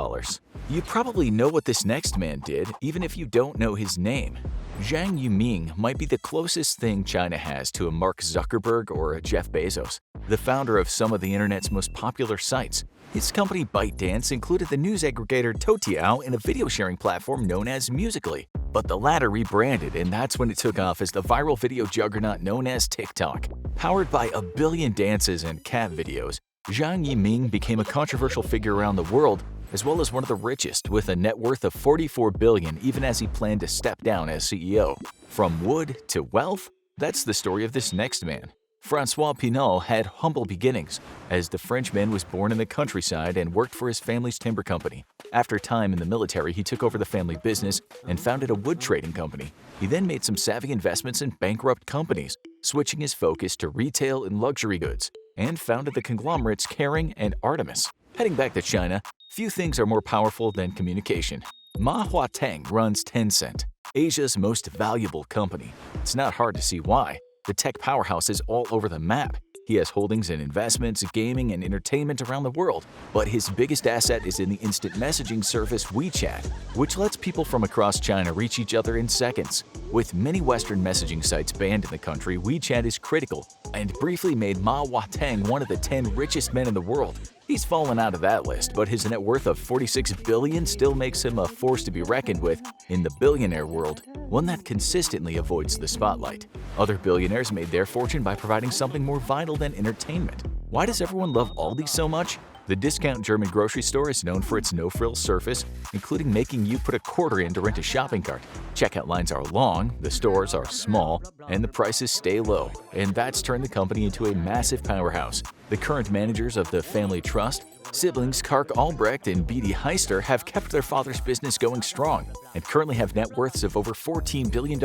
You probably know what this next man did, even if you don't know his name. Zhang Yiming might be the closest thing China has to a Mark Zuckerberg or a Jeff Bezos, the founder of some of the internet's most popular sites. His company ByteDance included the news aggregator Toutiao and a video sharing platform known as Musical.ly. But the latter rebranded, and that's when it took off as the viral video juggernaut known as TikTok. Powered by a billion dances and cat videos, Zhang Yiming became a controversial figure around the world, as well as one of the richest, with a net worth of $44 billion even as he planned to step down as CEO. From wood to wealth? That's the story of this next man. Francois Pinault had humble beginnings, as the Frenchman was born in the countryside and worked for his family's timber company. After time in the military, he took over the family business and founded a wood trading company. He then made some savvy investments in bankrupt companies, switching his focus to retail and luxury goods, and founded the conglomerates Kering and Artemis. Heading back to China, few things are more powerful than communication. Ma Huateng runs Tencent, Asia's most valuable company. It's not hard to see why. The tech powerhouse is all over the map. He has holdings in investments, gaming, and entertainment around the world. But his biggest asset is in the instant messaging service WeChat, which lets people from across China reach each other in seconds. With many Western messaging sites banned in the country, WeChat is critical and briefly made Ma Huateng one of the 10 richest men in the world. He's fallen out of that list, but his net worth of $46 billion still makes him a force to be reckoned with in the billionaire world, one that consistently avoids the spotlight. Other billionaires made their fortune by providing something more vital than entertainment. Why does everyone love Aldi so much? The discount German grocery store is known for its no-frills surface, including making you put a quarter in to rent a shopping cart. Checkout lines are long, the stores are small, and the prices stay low, and that's turned the company into a massive powerhouse. The current managers of the family trust, siblings Kark Albrecht and B.D. Heister, have kept their father's business going strong and currently have net worths of over $14 billion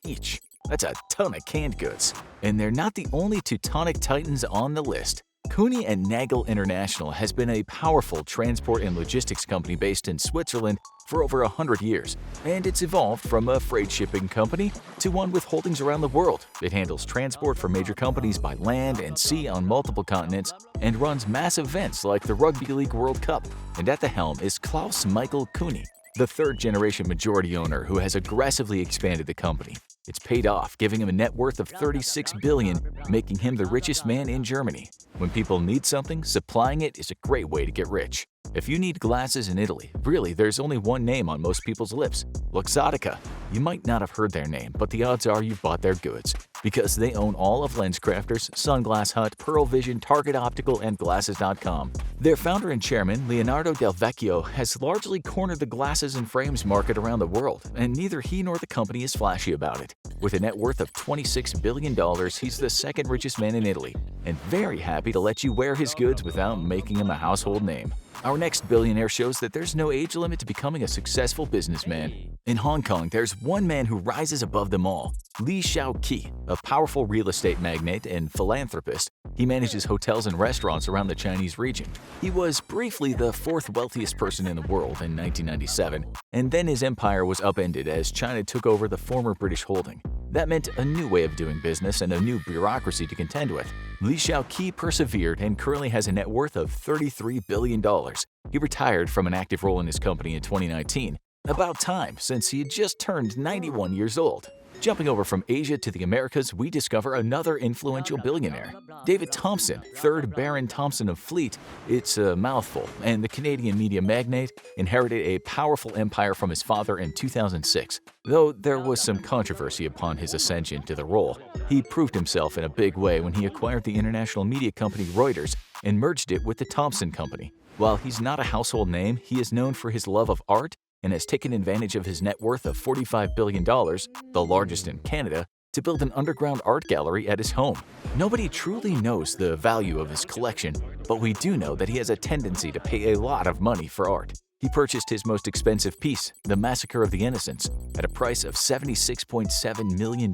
each. That's a ton of canned goods. And they're not the only Teutonic titans on the list. Kuehne & Nagel International has been a powerful transport and logistics company based in Switzerland for over 100 years, and it's evolved from a freight shipping company to one with holdings around the world. It handles transport for major companies by land and sea on multiple continents and runs mass events like the Rugby League World Cup. And at the helm is Klaus Michael Kuehne, the third-generation majority owner who has aggressively expanded the company. It's paid off, giving him a net worth of $36 billion, making him the richest man in Germany. When people need something, supplying it is a great way to get rich. If you need glasses in Italy, really, there's only one name on most people's lips: Luxottica. You might not have heard their name, but the odds are you've bought their goods, because they own all of LensCrafters, Sunglass Hut, Pearl Vision, Target Optical, and Glasses.com. Their founder and chairman, Leonardo Del Vecchio, has largely cornered the glasses and frames market around the world, and neither he nor the company is flashy about it. With a net worth of $26 billion, he's the second richest man in Italy, and very happy to let you wear his goods without making him a household name. Our next billionaire shows that there's no age limit to becoming a successful businessman. In Hong Kong, there's one man who rises above them all, Li Shaoqi, a powerful real estate magnate and philanthropist. He manages hotels and restaurants around the Chinese region. He was briefly the fourth wealthiest person in the world in 1997, and then his empire was upended as China took over the former British holding. That meant a new way of doing business and a new bureaucracy to contend with. Li Shaoqi persevered and currently has a net worth of $33 billion. He retired from an active role in his company in 2019. About time, since he had just turned 91 years old. Jumping over from Asia to the Americas, we discover another influential billionaire. David Thompson, 3rd Baron Thompson of Fleet, it's a mouthful, and the Canadian media magnate inherited a powerful empire from his father in 2006. Though there was some controversy upon his ascension to the role, he proved himself in a big way when he acquired the international media company Reuters and merged it with the Thompson Company. While he's not a household name, he is known for his love of art and has taken advantage of his net worth of $45 billion, the largest in Canada, to build an underground art gallery at his home. Nobody truly knows the value of his collection, but we do know that he has a tendency to pay a lot of money for art. He purchased his most expensive piece, The Massacre of the Innocents, at a price of $76.7 million.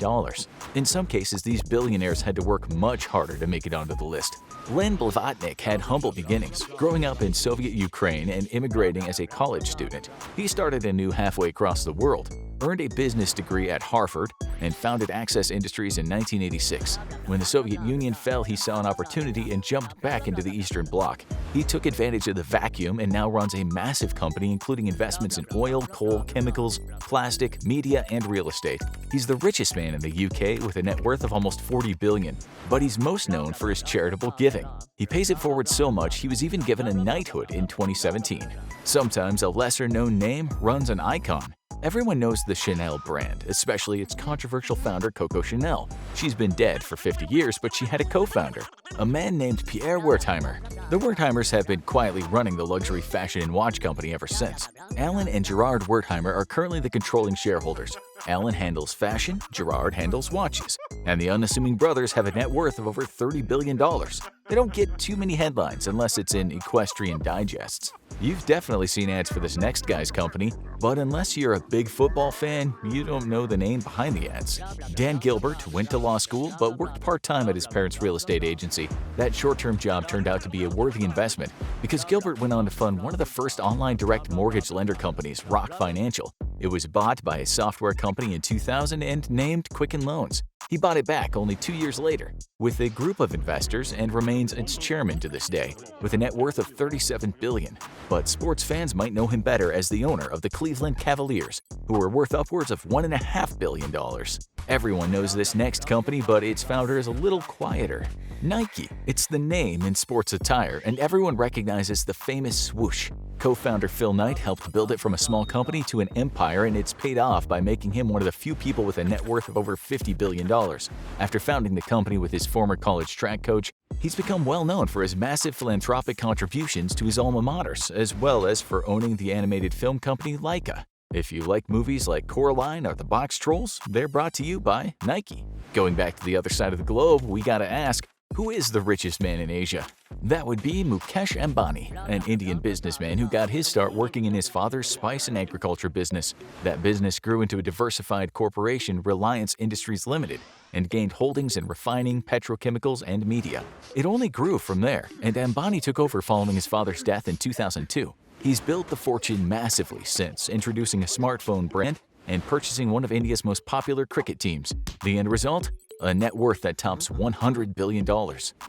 In some cases, these billionaires had to work much harder to make it onto the list. Len Blavatnik had humble beginnings, growing up in Soviet Ukraine and immigrating as a college student. He started anew halfway across the world, earned a business degree at Harvard, and founded Access Industries in 1986. When the Soviet Union fell, he saw an opportunity and jumped back into the Eastern Bloc. He took advantage of the vacuum and now runs a massive company including investments in oil, coal, chemicals, plastic, media, and real estate. He's the richest man in the UK with a net worth of almost $40 billion, but he's most known for his charitable giving. He pays it forward so much he was even given a knighthood in 2017. Sometimes a lesser-known name runs an icon. Everyone knows the Chanel brand, especially its controversial founder Coco Chanel. She's been dead for 50 years, but she had a co-founder, a man named Pierre Wertheimer. The Wertheimers have been quietly running the luxury fashion and watch company ever since. Alan and Gerard Wertheimer are currently the controlling shareholders. Alan handles fashion, Gerard handles watches, and the unassuming brothers have a net worth of over $30 billion. They don't get too many headlines unless it's in equestrian digests. You've definitely seen ads for this next guy's company, but unless you're a big football fan, you don't know the name behind the ads. Dan Gilbert went to law school but worked part-time at his parents' real estate agency. That short-term job turned out to be a worthy investment because Gilbert went on to fund one of the first online direct mortgage lender companies, Rock Financial. It was bought by a software company in 2000 and named Quicken Loans. He bought it back only 2 years later with a group of investors and remains its chairman to this day, with a net worth of $37 billion. But sports fans might know him better as the owner of the Cleveland Cavaliers, who are worth upwards of $1.5 billion. Everyone knows this next company, but its founder is a little quieter. Nike. It's the name in sports attire, and everyone recognizes the famous swoosh. Co-founder Phil Knight helped build it from a small company to an empire, and it's paid off by making him one of the few people with a net worth of over $50 billion. After founding the company with his former college track coach, he's become well known for his massive philanthropic contributions to his alma maters, as well as for owning the animated film company Laika. If you like movies like Coraline or The Box Trolls, they're brought to you by Nike. Going back to the other side of the globe, we gotta ask, who is the richest man in Asia? That would be Mukesh Ambani, an Indian businessman who got his start working in his father's spice and agriculture business. That business grew into a diversified corporation, Reliance Industries Limited, and gained holdings in refining, petrochemicals, and media. It only grew from there, and Ambani took over following his father's death in 2002. He's built the fortune massively since, introducing a smartphone brand and purchasing one of India's most popular cricket teams. The end result? A net worth that tops $100 billion.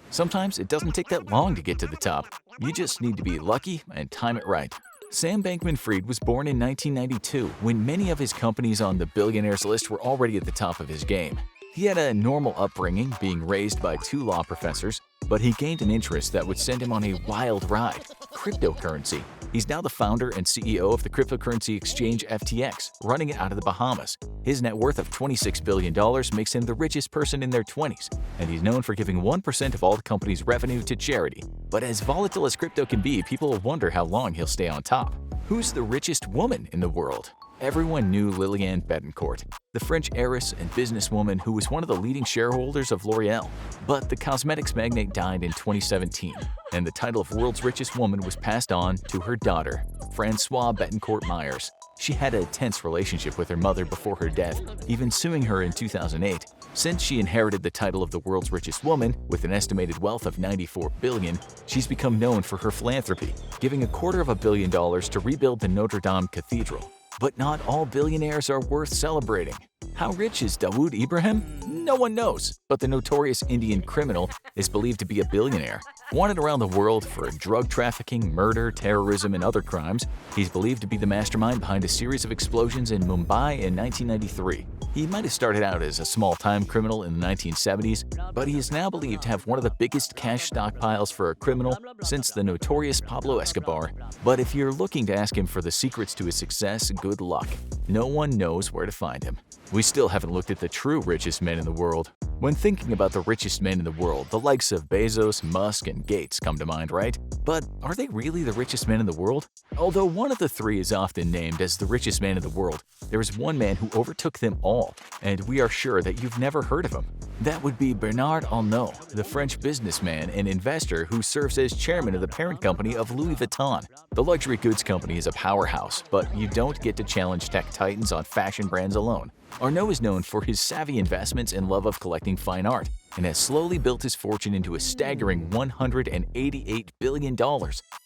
Sometimes it doesn't take that long to get to the top. You just need to be lucky and time it right. Sam Bankman-Fried was born in 1992 when many of his companies on the Billionaires list were already at the top of his game. He had a normal upbringing, being raised by 2 law professors, but he gained an interest that would send him on a wild ride: cryptocurrency. He's now the founder and CEO of the cryptocurrency exchange FTX, running it out of the Bahamas. His net worth of $26 billion makes him the richest person in their 20s, and he's known for giving 1% of all the company's revenue to charity. But as volatile as crypto can be, people will wonder how long he'll stay on top. Who's the richest woman in the world? Everyone knew Liliane Bettencourt, the French heiress and businesswoman who was one of the leading shareholders of L'Oreal. But the cosmetics magnate died in 2017, and the title of world's richest woman was passed on to her daughter, Françoise Bettencourt Myers. She had a tense relationship with her mother before her death, even suing her in 2008. Since she inherited the title of the world's richest woman, with an estimated wealth of $94 billion, she's become known for her philanthropy, giving $250 million to rebuild the Notre Dame Cathedral. But not all billionaires are worth celebrating. How rich is Dawood Ibrahim? No one knows, but the notorious Indian criminal is believed to be a billionaire. Wanted around the world for drug trafficking, murder, terrorism, and other crimes, he's believed to be the mastermind behind a series of explosions in Mumbai in 1993. He might have started out as a small-time criminal in the 1970s, but he is now believed to have one of the biggest cash stockpiles for a criminal since the notorious Pablo Escobar. But if you're looking to ask him for the secrets to his success, good luck. No one knows where to find him. We still haven't looked at the true richest men in the world. When thinking about the richest men in the world, the likes of Bezos, Musk, and Gates come to mind, right? But are they really the richest men in the world? Although one of the three is often named as the richest man in the world, there is one man who overtook them all, and we are sure that you've never heard of him. That would be Bernard Arnault, the French businessman and investor who serves as chairman of the parent company of Louis Vuitton. The luxury goods company is a powerhouse, but you don't get to challenge tech titans on fashion brands alone. Arnault is known for his savvy investments and love of collecting fine art, and has slowly built his fortune into a staggering $188 billion,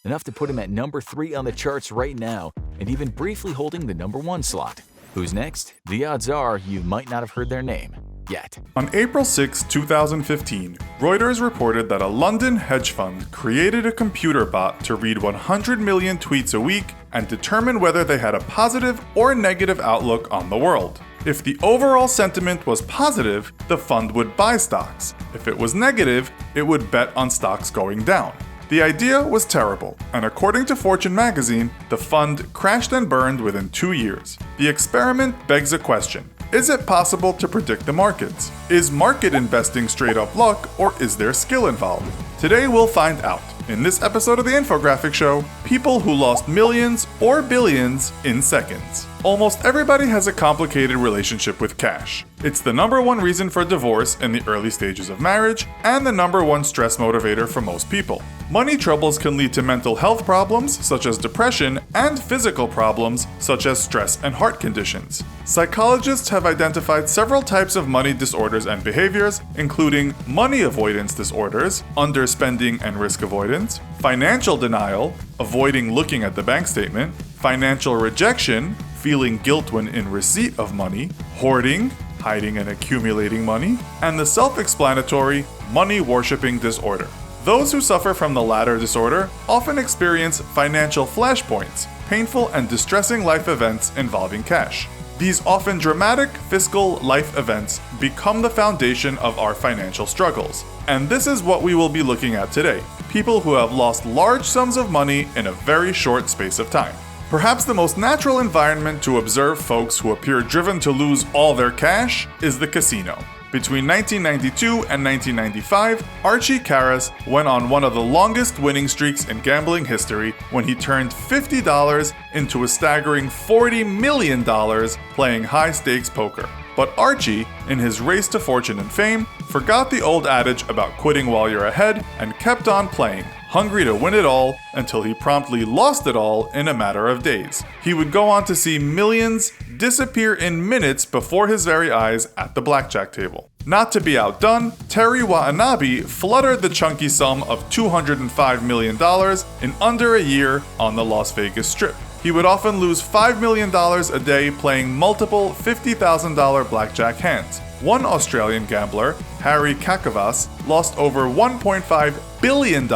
enough to put him at number 3 on the charts right now, and even briefly holding the number 1 slot. Who's next? The odds are you might not have heard their name yet. On April 6, 2015, Reuters reported that a London hedge fund created a computer bot to read 100 million tweets a week and determine whether they had a positive or negative outlook on the world. If the overall sentiment was positive, the fund would buy stocks. If it was negative, it would bet on stocks going down. The idea was terrible, and according to Fortune magazine, the fund crashed and burned within 2 years. The experiment begs a question. Is it possible to predict the markets? Is market investing straight up luck, or is there skill involved? Today we'll find out. In this episode of the Infographic Show, people who lost millions or billions in seconds. Almost everybody has a complicated relationship with cash. It's the number one reason for divorce in the early stages of marriage, and the number one stress motivator for most people. Money troubles can lead to mental health problems, such as depression, and physical problems, such as stress and heart conditions. Psychologists have identified several types of money disorders and behaviors, including money avoidance disorders, underspending and risk avoidance, financial denial, avoiding looking at the bank statement, financial rejection, feeling guilt when in receipt of money, hoarding, hiding and accumulating money, and the self-explanatory money worshipping disorder. Those who suffer from the latter disorder often experience financial flashpoints, painful and distressing life events involving cash. These often dramatic fiscal life events become the foundation of our financial struggles. And this is what we will be looking at today. People who have lost large sums of money in a very short space of time. Perhaps the most natural environment to observe folks who appear driven to lose all their cash is the casino. Between 1992 and 1995, Archie Karras went on one of the longest winning streaks in gambling history when he turned $50 into a staggering $40 million playing high-stakes poker. But Archie, in his race to fortune and fame, forgot the old adage about quitting while you're ahead and kept on playing, hungry to win it all until he promptly lost it all in a matter of days. He would go on to see millions disappear in minutes before his very eyes at the blackjack table. Not to be outdone, Terry Watanabe fluttered the chunky sum of $205 million in under a year on the Las Vegas Strip. He would often lose $5 million a day playing multiple $50,000 blackjack hands. One Australian gambler, Harry Kakavas, lost over $1.5 billion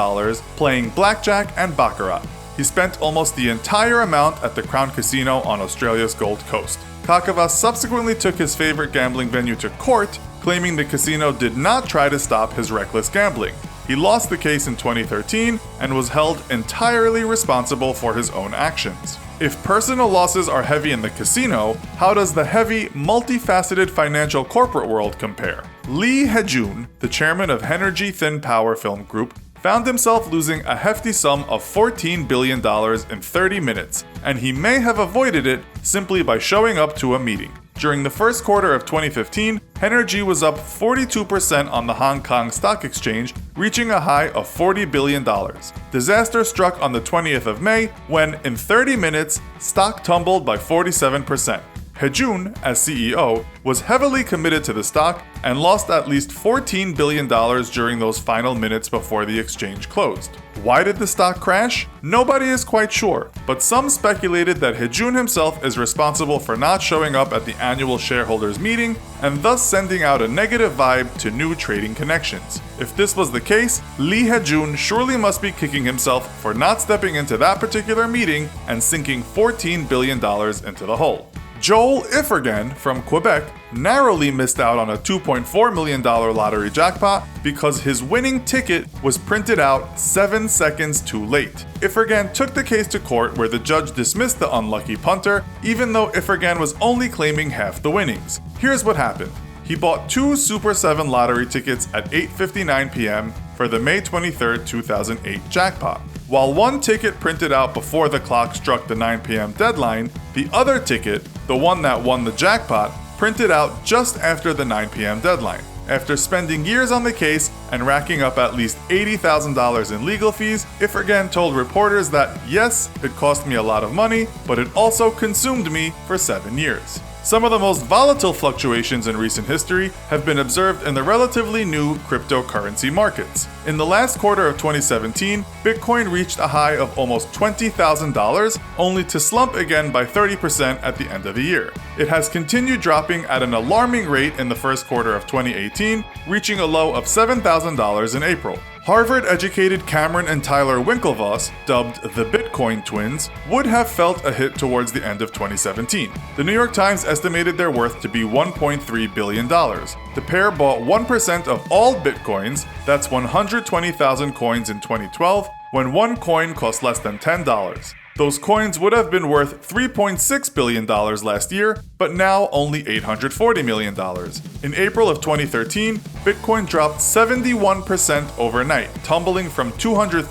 playing blackjack and baccarat. He spent almost the entire amount at the Crown Casino on Australia's Gold Coast. Kakavas subsequently took his favorite gambling venue to court, claiming the casino did not try to stop his reckless gambling. He lost the case in 2013 and was held entirely responsible for his own actions. If personal losses are heavy in the casino, how does the heavy, multifaceted financial corporate world compare? Lee Hae-jun, the chairman of Henergy Thin Power Film Group, found himself losing a hefty sum of $14 billion in 30 minutes, and he may have avoided it simply by showing up to a meeting. During the first quarter of 2015, Energy was up 42% on the Hong Kong Stock Exchange, reaching a high of $40 billion. Disaster struck on the 20th of May when, in 30 minutes, stock tumbled by 47%. Hejun, as CEO, was heavily committed to the stock and lost at least $14 billion during those final minutes before the exchange closed. Why did the stock crash? Nobody is quite sure, but some speculated that Hejun himself is responsible for not showing up at the annual shareholders meeting and thus sending out a negative vibe to new trading connections. If this was the case, Lee Hejun surely must be kicking himself for not stepping into that particular meeting and sinking $14 billion into the hole. Joel Iffergan from Quebec narrowly missed out on a $2.4 million lottery jackpot because his winning ticket was printed out 7 seconds too late. Iffergan took the case to court where the judge dismissed the unlucky punter, even though Iffergan was only claiming half the winnings. Here's what happened. He bought 2 Super 7 lottery tickets at 8:59 p.m. for the May 23, 2008 jackpot. While one ticket printed out before the clock struck the 9 p.m. deadline, the other ticket, the one that won the jackpot, printed out just after the 9 p.m. deadline. After spending years on the case and racking up at least $80,000 in legal fees, Iffergan told reporters that, yes, it cost me a lot of money, but it also consumed me for 7 years. Some of the most volatile fluctuations in recent history have been observed in the relatively new cryptocurrency markets. In the last quarter of 2017, Bitcoin reached a high of almost $20,000, only to slump again by 30% at the end of the year. It has continued dropping at an alarming rate in the first quarter of 2018, reaching a low of $7,000 in April. Harvard-educated Cameron and Tyler Winklevoss, dubbed the Bitcoin twins, would have felt a hit towards the end of 2017. The New York Times estimated their worth to be $1.3 billion. The pair bought 1% of all Bitcoins, that's 120,000 coins in 2012, when one coin cost less than $10. Those coins would have been worth $3.6 billion last year, but now only $840 million. In April of 2013, Bitcoin dropped 71% overnight, tumbling from $233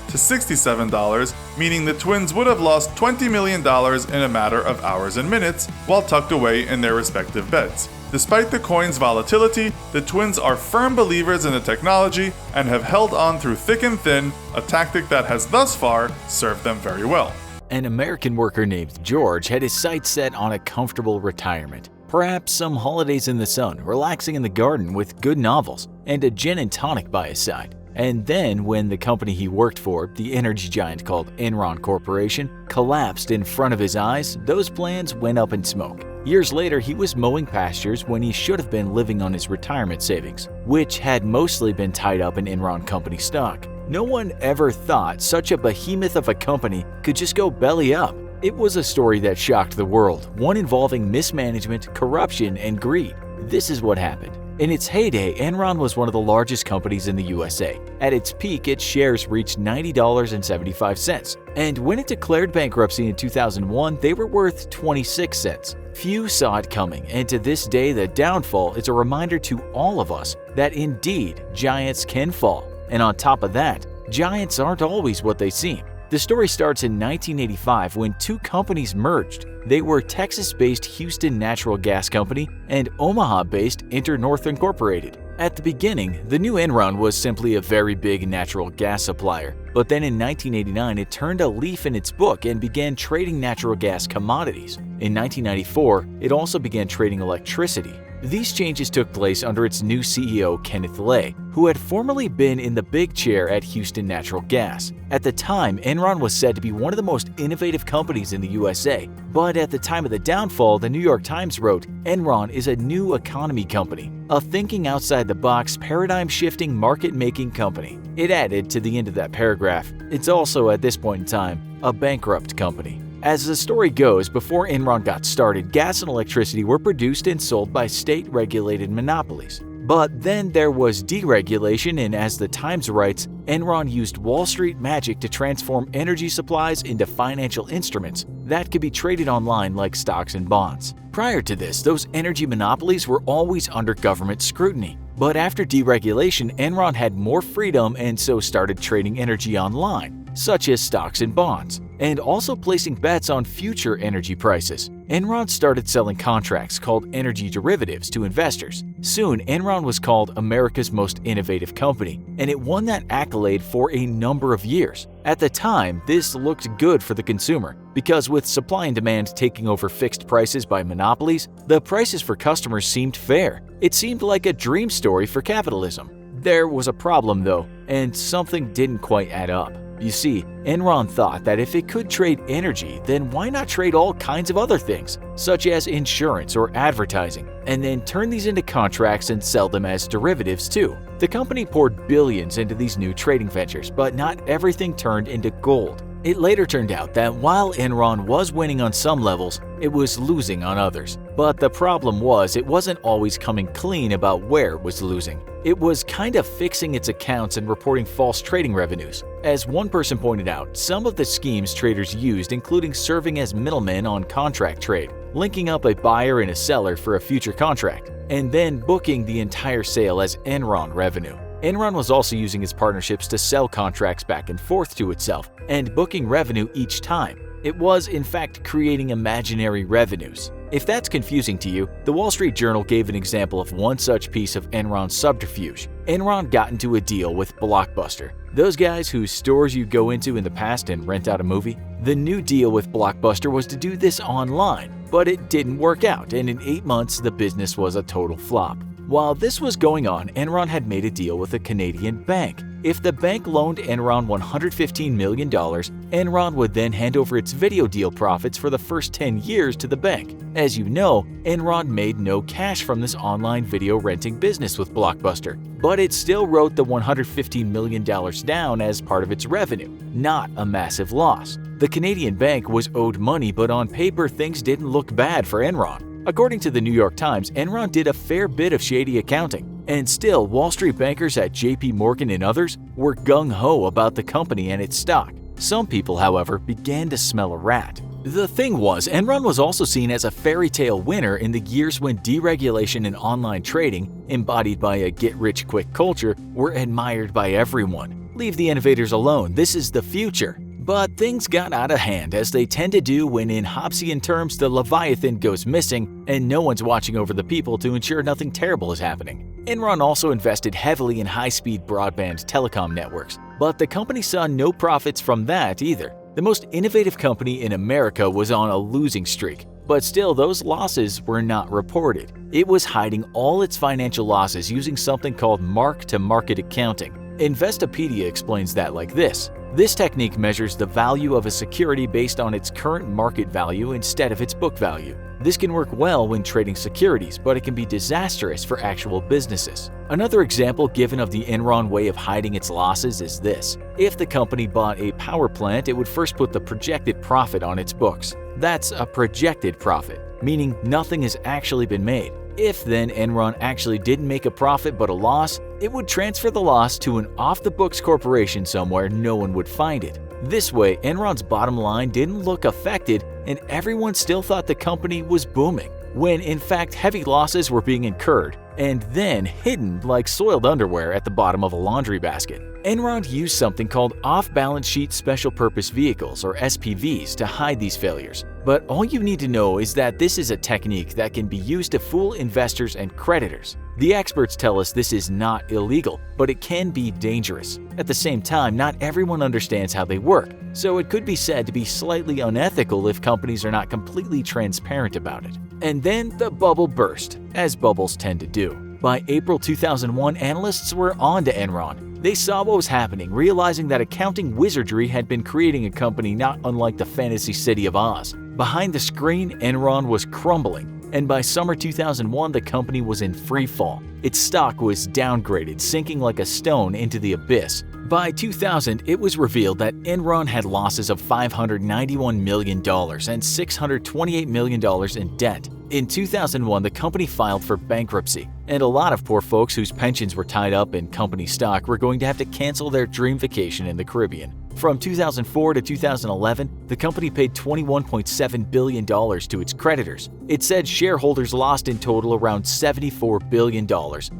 to $67, meaning the twins would have lost $20 million in a matter of hours and minutes, while tucked away in their respective beds. Despite the coin's volatility, the twins are firm believers in the technology and have held on through thick and thin, a tactic that has thus far served them very well. An American worker named George had his sights set on a comfortable retirement. Perhaps some holidays in the sun, relaxing in the garden with good novels, and a gin and tonic by his side. And then, when the company he worked for, the energy giant called Enron Corporation, collapsed in front of his eyes, those plans went up in smoke. Years later, he was mowing pastures when he should have been living on his retirement savings, which had mostly been tied up in Enron Company stock. No one ever thought such a behemoth of a company could just go belly up. It was a story that shocked the world, one involving mismanagement, corruption, and greed. This is what happened. In its heyday, Enron was one of the largest companies in the USA. At its peak, its shares reached $90.75, and when it declared bankruptcy in 2001, they were worth 26 cents. Few saw it coming, and to this day, the downfall is a reminder to all of us that indeed, giants can fall. And on top of that, giants aren't always what they seem. The story starts in 1985 when two companies merged. They were Texas-based Houston Natural Gas Company and Omaha-based InterNorth Incorporated. At the beginning, the new Enron was simply a very big natural gas supplier. But then in 1989, it turned a leaf in its book and began trading natural gas commodities. In 1994, it also began trading electricity. These changes took place under its new CEO, Kenneth Lay, who had formerly been in the big chair at Houston Natural Gas. At the time, Enron was said to be one of the most innovative companies in the USA. But at the time of the downfall, the New York Times wrote, "Enron is a new economy company, a thinking outside-the-box, paradigm-shifting, market-making company." It added to the end of that paragraph, "It's also, at this point in time, a bankrupt company." As the story goes, before Enron got started, gas and electricity were produced and sold by state-regulated monopolies. But then there was deregulation, and as the Times writes, Enron used Wall Street magic to transform energy supplies into financial instruments that could be traded online like stocks and bonds. Prior to this, those energy monopolies were always under government scrutiny. But after deregulation, Enron had more freedom and so started trading energy online, such as stocks and bonds. and also placing bets on future energy prices. Enron started selling contracts called energy derivatives to investors. Soon, Enron was called America's most innovative company, and it won that accolade for a number of years. At the time, this looked good for the consumer, because with supply and demand taking over fixed prices by monopolies, the prices for customers seemed fair. It seemed like a dream story for capitalism. There was a problem though, and something didn't quite add up. You see, Enron thought that if it could trade energy, then why not trade all kinds of other things, such as insurance or advertising, and then turn these into contracts and sell them as derivatives too. The company poured billions into these new trading ventures, but not everything turned into gold. It later turned out that while Enron was winning on some levels, it was losing on others. But the problem was it wasn't always coming clean about where it was losing. It was kind of fixing its accounts and reporting false trading revenues. As one person pointed out, some of the schemes traders used including serving as middlemen on contract trade, linking up a buyer and a seller for a future contract, and then booking the entire sale as Enron revenue. Enron was also using its partnerships to sell contracts back and forth to itself and booking revenue each time. It was, in fact, creating imaginary revenues. If that's confusing to you, the Wall Street Journal gave an example of one such piece of Enron's subterfuge. Enron got into a deal with Blockbuster, those guys whose stores you go into in the past and rent out a movie. The new deal with Blockbuster was to do this online, but it didn't work out, and in 8 months the business was a total flop. While this was going on, Enron had made a deal with a Canadian bank. If the bank loaned Enron $115 million, Enron would then hand over its video deal profits for the first 10 years to the bank. As you know, Enron made no cash from this online video renting business with Blockbuster, but it still wrote the $115 million down as part of its revenue, not a massive loss. The Canadian bank was owed money, but on paper things didn't look bad for Enron. According to the New York Times, Enron did a fair bit of shady accounting, and still Wall Street bankers at JP Morgan and others were gung-ho about the company and its stock. Some people, however, began to smell a rat. The thing was, Enron was also seen as a fairy tale winner in the years when deregulation and online trading, embodied by a get-rich-quick culture, were admired by everyone. Leave the innovators alone, this is the future. But things got out of hand, as they tend to do when in Hobbesian terms the Leviathan goes missing and no one's watching over the people to ensure nothing terrible is happening. Enron also invested heavily in high-speed broadband telecom networks, but the company saw no profits from that either. The most innovative company in America was on a losing streak, but still those losses were not reported. It was hiding all its financial losses using something called mark-to-market accounting. Investopedia explains that like this. This technique measures the value of a security based on its current market value instead of its book value. This can work well when trading securities, but it can be disastrous for actual businesses. Another example given of the Enron way of hiding its losses is this. If the company bought a power plant, it would first put the projected profit on its books. That's a projected profit, meaning nothing has actually been made. If then Enron actually didn't make a profit but a loss, it would transfer the loss to an off-the-books corporation somewhere no one would find it. This way, Enron's bottom line didn't look affected and everyone still thought the company was booming, when in fact heavy losses were being incurred and then hidden like soiled underwear at the bottom of a laundry basket. Enron used something called off-balance sheet special purpose vehicles, or SPVs, to hide these failures. But all you need to know is that this is a technique that can be used to fool investors and creditors. The experts tell us this is not illegal, but it can be dangerous. At the same time, not everyone understands how they work, so it could be said to be slightly unethical if companies are not completely transparent about it. And then the bubble burst, as bubbles tend to do. By April 2001, analysts were on to Enron. They saw what was happening, realizing that accounting wizardry had been creating a company not unlike the fantasy city of Oz. Behind the screen, Enron was crumbling, and by summer 2001, the company was in free fall. Its stock was downgraded, sinking like a stone into the abyss. By 2000, it was revealed that Enron had losses of $591 million and $628 million in debt. In 2001, the company filed for bankruptcy, and a lot of poor folks whose pensions were tied up in company stock were going to have to cancel their dream vacation in the Caribbean. From 2004 to 2011, the company paid $21.7 billion to its creditors. It said shareholders lost in total around $74 billion,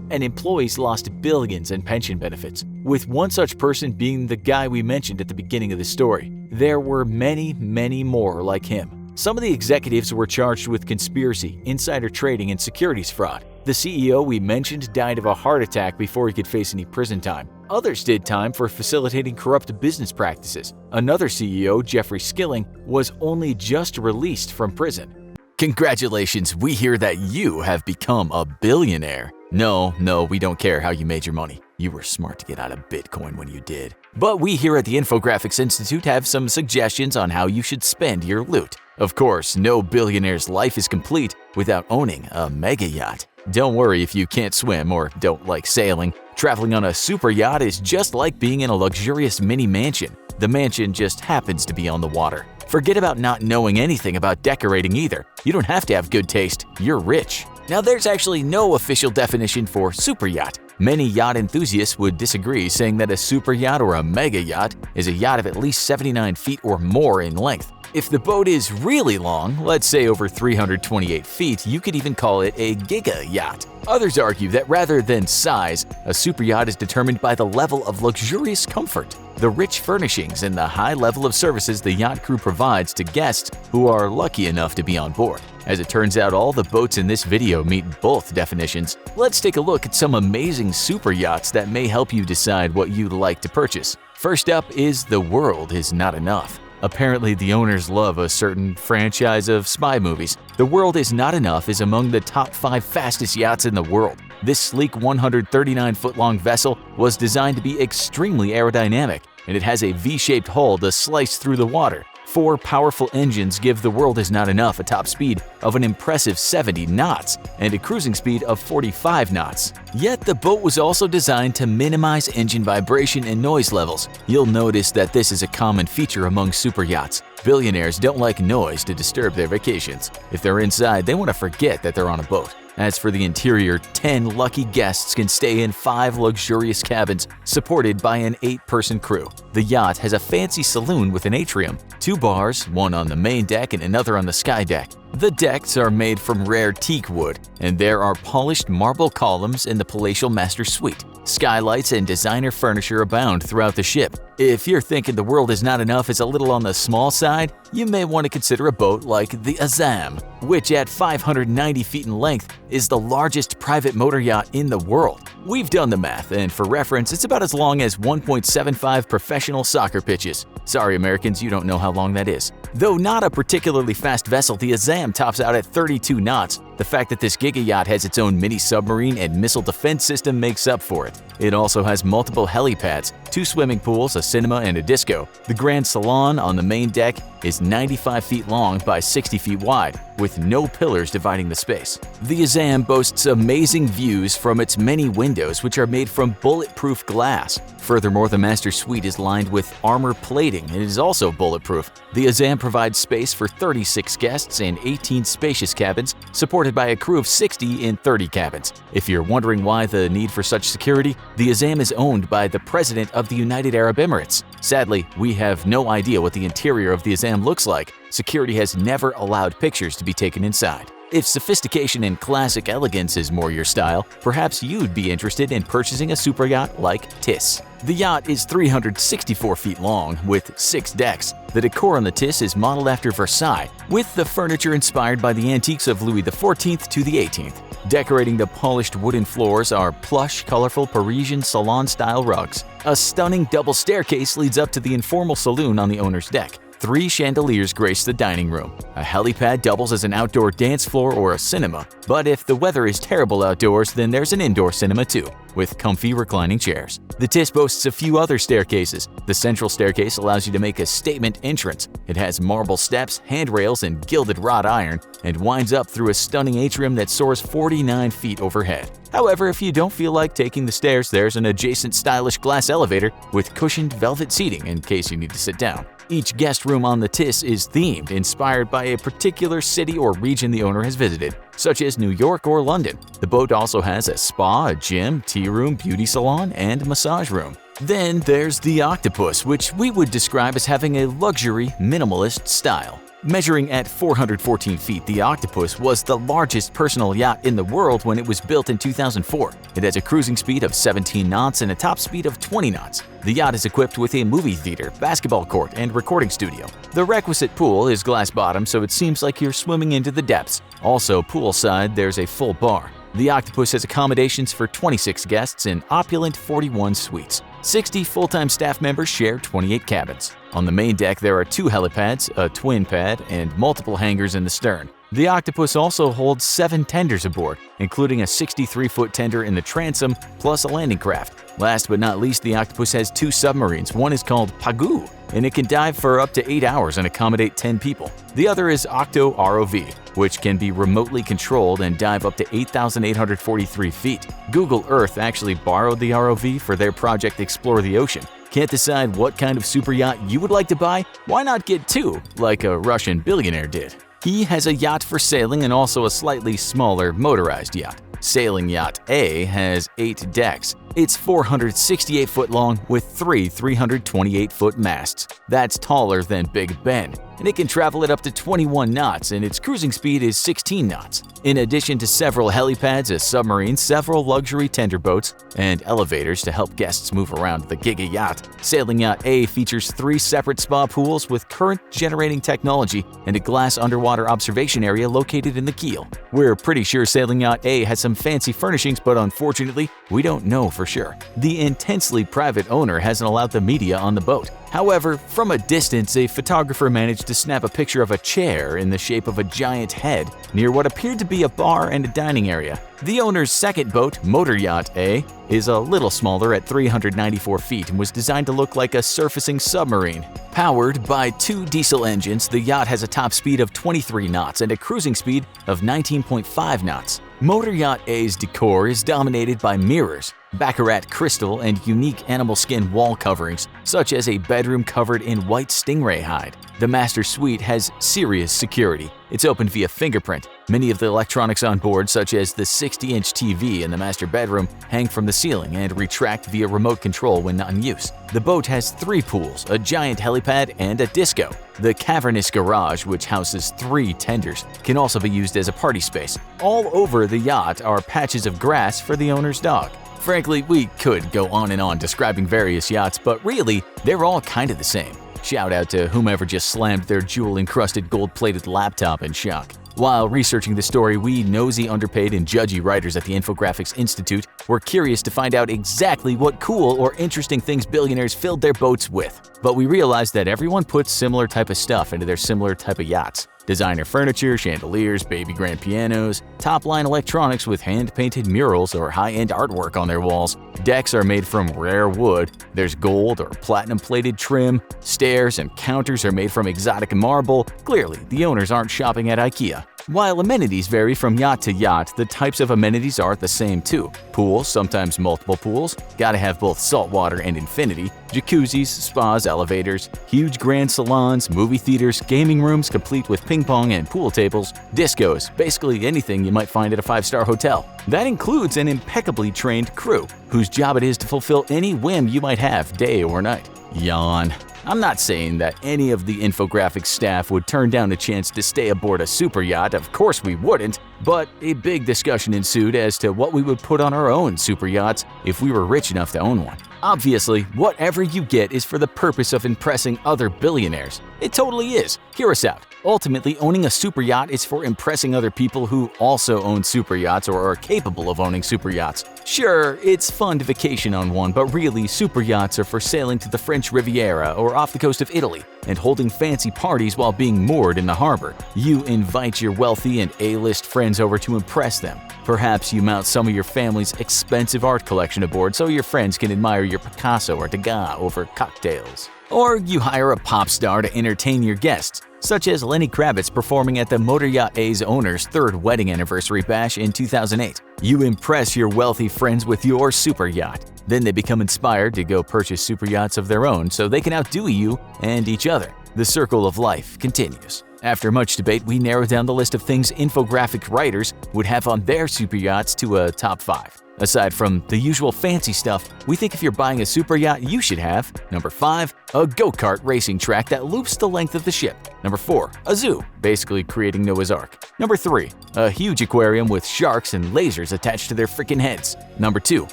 and employees lost billions in pension benefits, with one such person being the guy we mentioned at the beginning of the story. There were many, many more like him. Some of the executives were charged with conspiracy, insider trading, and securities fraud. The CEO we mentioned died of a heart attack before he could face any prison time. Others did time for facilitating corrupt business practices. Another CEO, Jeffrey Skilling, was only just released from prison. Congratulations, we hear that you have become a billionaire. No, we don't care how you made your money. You were smart to get out of Bitcoin when you did. But we here at the Infographics Institute have some suggestions on how you should spend your loot. Of course, no billionaire's life is complete without owning a mega yacht. Don't worry if you can't swim or don't like sailing. Traveling on a super yacht is just like being in a luxurious mini mansion. The mansion just happens to be on the water. Forget about not knowing anything about decorating either. You don't have to have good taste, you're rich. Now there's actually no official definition for super yacht. Many yacht enthusiasts would disagree, saying that a super yacht or a mega yacht is a yacht of at least 79 feet or more in length. If the boat is really long, let's say over 328 feet, you could even call it a giga yacht. Others argue that rather than size, a super yacht is determined by the level of luxurious comfort, the rich furnishings, and the high level of services the yacht crew provides to guests who are lucky enough to be on board. As it turns out, all the boats in this video meet both definitions. Let's take a look at some amazing super yachts that may help you decide what you'd like to purchase. First up is The World Is Not Enough. Apparently, the owners love a certain franchise of spy movies. The World Is Not Enough is among the top 5 fastest yachts in the world. This sleek 139-foot-long vessel was designed to be extremely aerodynamic, and it has a V-shaped hull to slice through the water. 4 powerful engines give The World Is Not Enough a top speed of an impressive 70 knots and a cruising speed of 45 knots. Yet the boat was also designed to minimize engine vibration and noise levels. You'll notice that this is a common feature among super yachts. Billionaires don't like noise to disturb their vacations. If they're inside, they want to forget that they're on a boat. As for the interior, 10 lucky guests can stay in 5 luxurious cabins supported by an 8-person crew. The yacht has a fancy saloon with an atrium, 2 bars, one on the main deck and another on the sky deck. The decks are made from rare teak wood, and there are polished marble columns in the palatial master suite. Skylights and designer furniture abound throughout the ship. If you're thinking The World Is Not Enough is a little on the small side, you may want to consider a boat like the Amaze, which at 590 feet in length is the largest private motor yacht in the world. We've done the math, and for reference, it's about as long as 1.75 professional soccer pitches. Sorry Americans, you don't know how long that is. Though not a particularly fast vessel, the Amaze tops out at 32 knots. The fact that this giga yacht has its own mini submarine and missile defense system makes up for it. It also has multiple helipads, 2 swimming pools, a cinema, and a disco. The grand salon on the main deck is 95 feet long by 60 feet wide, with no pillars dividing the space. The Amaze boasts amazing views from its many windows, which are made from bulletproof glass. Furthermore, the master suite is lined with armor plating and is also bulletproof. The Amaze provides space for 36 guests and 18 spacious cabins, supported by a crew of 60 in 30 cabins. If you're wondering why the need for such security, the Amaze is owned by the President of the United Arab Emirates. Sadly, we have no idea what the interior of the Amaze looks like. Security has never allowed pictures to be taken inside. If sophistication and classic elegance is more your style, perhaps you'd be interested in purchasing a super yacht like Tis. The yacht is 364 feet long with 6 decks. The decor on the Tis is modeled after Versailles, with the furniture inspired by the antiques of Louis XIV to the XVIII. Decorating the polished wooden floors are plush, colorful Parisian salon-style rugs. A stunning double staircase leads up to the informal saloon on the owner's deck. 3 chandeliers grace the dining room. A helipad doubles as an outdoor dance floor or a cinema, but if the weather is terrible outdoors, then there's an indoor cinema too, with comfy reclining chairs. The Tis boasts a few other staircases. The central staircase allows you to make a statement entrance. It has marble steps, handrails, and gilded wrought iron, and winds up through a stunning atrium that soars 49 feet overhead. However, if you don't feel like taking the stairs, there's an adjacent stylish glass elevator with cushioned velvet seating in case you need to sit down. Each guest room on the Tis is themed, inspired by a particular city or region the owner has visited, such as New York or London. The boat also has a spa, a gym, tea room, beauty salon, and massage room. Then there's the octopus, which we would describe as having a luxury, minimalist style. Measuring at 414 feet, the Octopus was the largest personal yacht in the world when it was built in 2004. It has a cruising speed of 17 knots and a top speed of 20 knots. The yacht is equipped with a movie theater, basketball court, and recording studio. The requisite pool is glass bottom, so it seems like you're swimming into the depths. Also, poolside, there's a full bar. The Octopus has accommodations for 26 guests in opulent 41 suites. 60 full-time staff members share 28 cabins. On the main deck, there are 2 helipads, a twin pad, and multiple hangars in the stern. The Octopus also holds 7 tenders aboard, including a 63-foot tender in the transom, plus a landing craft. Last but not least, the Octopus has 2 submarines. One is called Pagoo, and it can dive for up to 8 hours and accommodate 10 people. The other is Octo ROV, which can be remotely controlled and dive up to 8,843 feet. Google Earth actually borrowed the ROV for their project Explore the Ocean. Can't decide what kind of super yacht you would like to buy? Why not get 2, like a Russian billionaire did? He has a yacht for sailing and also a slightly smaller motorized yacht. Sailing Yacht A has 8 decks. It's 468 foot long with 3 328-foot masts. That's taller than Big Ben, and it can travel at up to 21 knots, and its cruising speed is 16 knots. In addition to several helipads, a submarine, several luxury tender boats, and elevators to help guests move around the Giga Yacht, Sailing Yacht A features 3 separate spa pools with current-generating technology and a glass underwater observation area located in the keel. We're pretty sure Sailing Yacht A has some fancy furnishings, but unfortunately, we don't know for sure. The intensely private owner hasn't allowed the media on the boat. However, from a distance, a photographer managed to snap a picture of a chair in the shape of a giant head near what appeared to be a bar and a dining area. The owner's second boat, Motor Yacht A, is a little smaller at 394 feet and was designed to look like a surfacing submarine. Powered by 2 diesel engines, the yacht has a top speed of 23 knots and a cruising speed of 19.5 knots. Motor Yacht A's decor is dominated by mirrors, baccarat crystal, and unique animal skin wall coverings, such as a bedroom covered in white stingray hide. The master suite has serious security. It's opened via fingerprint. Many of the electronics on board, such as the 60-inch TV in the master bedroom, hang from the ceiling and retract via remote control when not in use. The boat has 3 pools, a giant helipad, and a disco. The cavernous garage, which houses 3 tenders, can also be used as a party space. All over the yacht are patches of grass for the owner's dog. Frankly, we could go on and on describing various yachts, but really, they're all kind of the same. Shout out to whomever just slammed their jewel-encrusted gold-plated laptop in shock. While researching the story, we nosy, underpaid, and judgy writers at the Infographics Institute were curious to find out exactly what cool or interesting things billionaires filled their boats with. But we realized that everyone puts similar type of stuff into their similar type of yachts. Designer furniture, chandeliers, baby grand pianos, top-line electronics with hand-painted murals or high-end artwork on their walls. Decks are made from rare wood. There's gold or platinum-plated trim. Stairs and counters are made from exotic marble. Clearly, the owners aren't shopping at IKEA. While amenities vary from yacht to yacht, the types of amenities are the same too. Pools, sometimes multiple pools, gotta have both saltwater and infinity, jacuzzis, spas, elevators, huge grand salons, movie theaters, gaming rooms complete with ping pong and pool tables, discos, basically anything you might find at a 5-star hotel. That includes an impeccably trained crew, whose job it is to fulfill any whim you might have, day or night. Yawn. I'm not saying that any of the infographics staff would turn down a chance to stay aboard a super yacht, of course we wouldn't, but a big discussion ensued as to what we would put on our own super yachts if we were rich enough to own one. Obviously, whatever you get is for the purpose of impressing other billionaires. It totally is. Hear us out. Ultimately, owning a super yacht is for impressing other people who also own super yachts or are capable of owning super yachts. Sure, it's fun to vacation on one, but really, super yachts are for sailing to the French Riviera or off the coast of Italy and holding fancy parties while being moored in the harbor. You invite your wealthy and A-list friends over to impress them. Perhaps you mount some of your family's expensive art collection aboard so your friends can admire your Picasso or Degas over cocktails. Or you hire a pop star to entertain your guests, such as Lenny Kravitz performing at the Motor Yacht A's owner's 3rd wedding anniversary bash in 2008. You impress your wealthy friends with your super yacht. Then they become inspired to go purchase super yachts of their own so they can outdo you and each other. The circle of life continues. After much debate, we narrowed down the list of things infographic writers would have on their super yachts to a top 5. Aside from the usual fancy stuff, we think if you're buying a super yacht, you should have number 5, a go-kart racing track that loops the length of the ship. Number 4, a zoo, basically creating Noah's Ark. Number 3, a huge aquarium with sharks and lasers attached to their freaking heads. Number 2,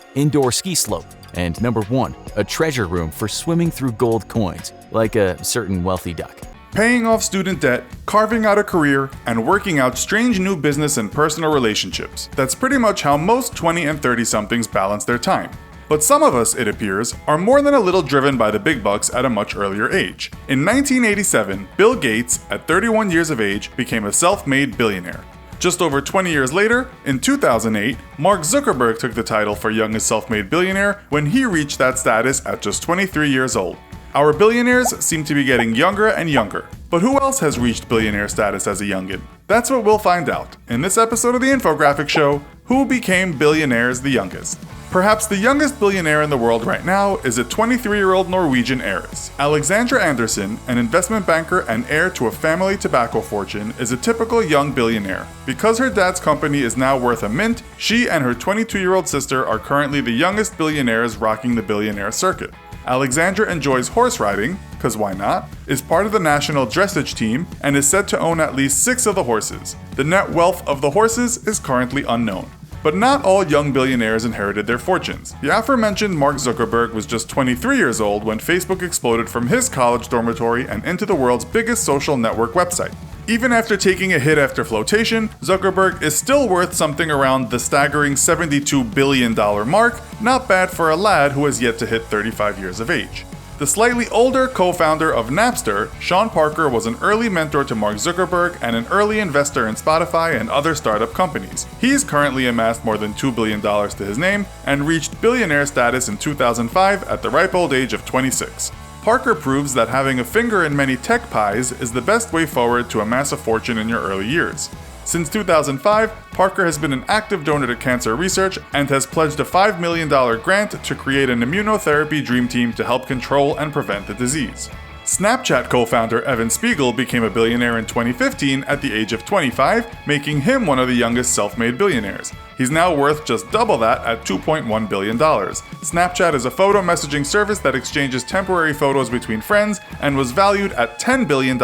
indoor ski slope. And number 1, a treasure room for swimming through gold coins, like a certain wealthy duck. Paying off student debt, carving out a career, and working out strange new business and personal relationships. That's pretty much how most 20 and 30-somethings balance their time. But some of us, it appears, are more than a little driven by the big bucks at a much earlier age. In 1987, Bill Gates, at 31 years of age, became a self-made billionaire. Just over 20 years later, in 2008, Mark Zuckerberg took the title for youngest self-made billionaire when he reached that status at just 23 years old. Our billionaires seem to be getting younger and younger. But who else has reached billionaire status as a youngin'? That's what we'll find out in this episode of the Infographic Show, Who Became Billionaires the Youngest? Perhaps the youngest billionaire in the world right now is a 23-year-old Norwegian heiress. Alexandra Anderson, an investment banker and heir to a family tobacco fortune, is a typical young billionaire. Because her dad's company is now worth a mint, she and her 22-year-old sister are currently the youngest billionaires rocking the billionaire circuit. Alexandra enjoys horse riding, cause why not, is part of the national dressage team, and is said to own at least 6 of the horses. The net wealth of the horses is currently unknown. But not all young billionaires inherited their fortunes. The aforementioned Mark Zuckerberg was just 23 years old when Facebook exploded from his college dormitory and into the world's biggest social network website. Even after taking a hit after flotation, Zuckerberg is still worth something around the staggering $72 billion mark, not bad for a lad who has yet to hit 35 years of age. The slightly older co-founder of Napster, Sean Parker, was an early mentor to Mark Zuckerberg and an early investor in Spotify and other startup companies. He's currently amassed more than $2 billion to his name and reached billionaire status in 2005 at the ripe old age of 26. Parker proves that having a finger in many tech pies is the best way forward to amass a fortune in your early years. Since 2005, Parker has been an active donor to cancer research and has pledged a $5 million grant to create an immunotherapy dream team to help control and prevent the disease. Snapchat co-founder Evan Spiegel became a billionaire in 2015 at the age of 25, making him one of the youngest self-made billionaires. He's now worth just double that at $2.1 billion. Snapchat is a photo messaging service that exchanges temporary photos between friends and was valued at $10 billion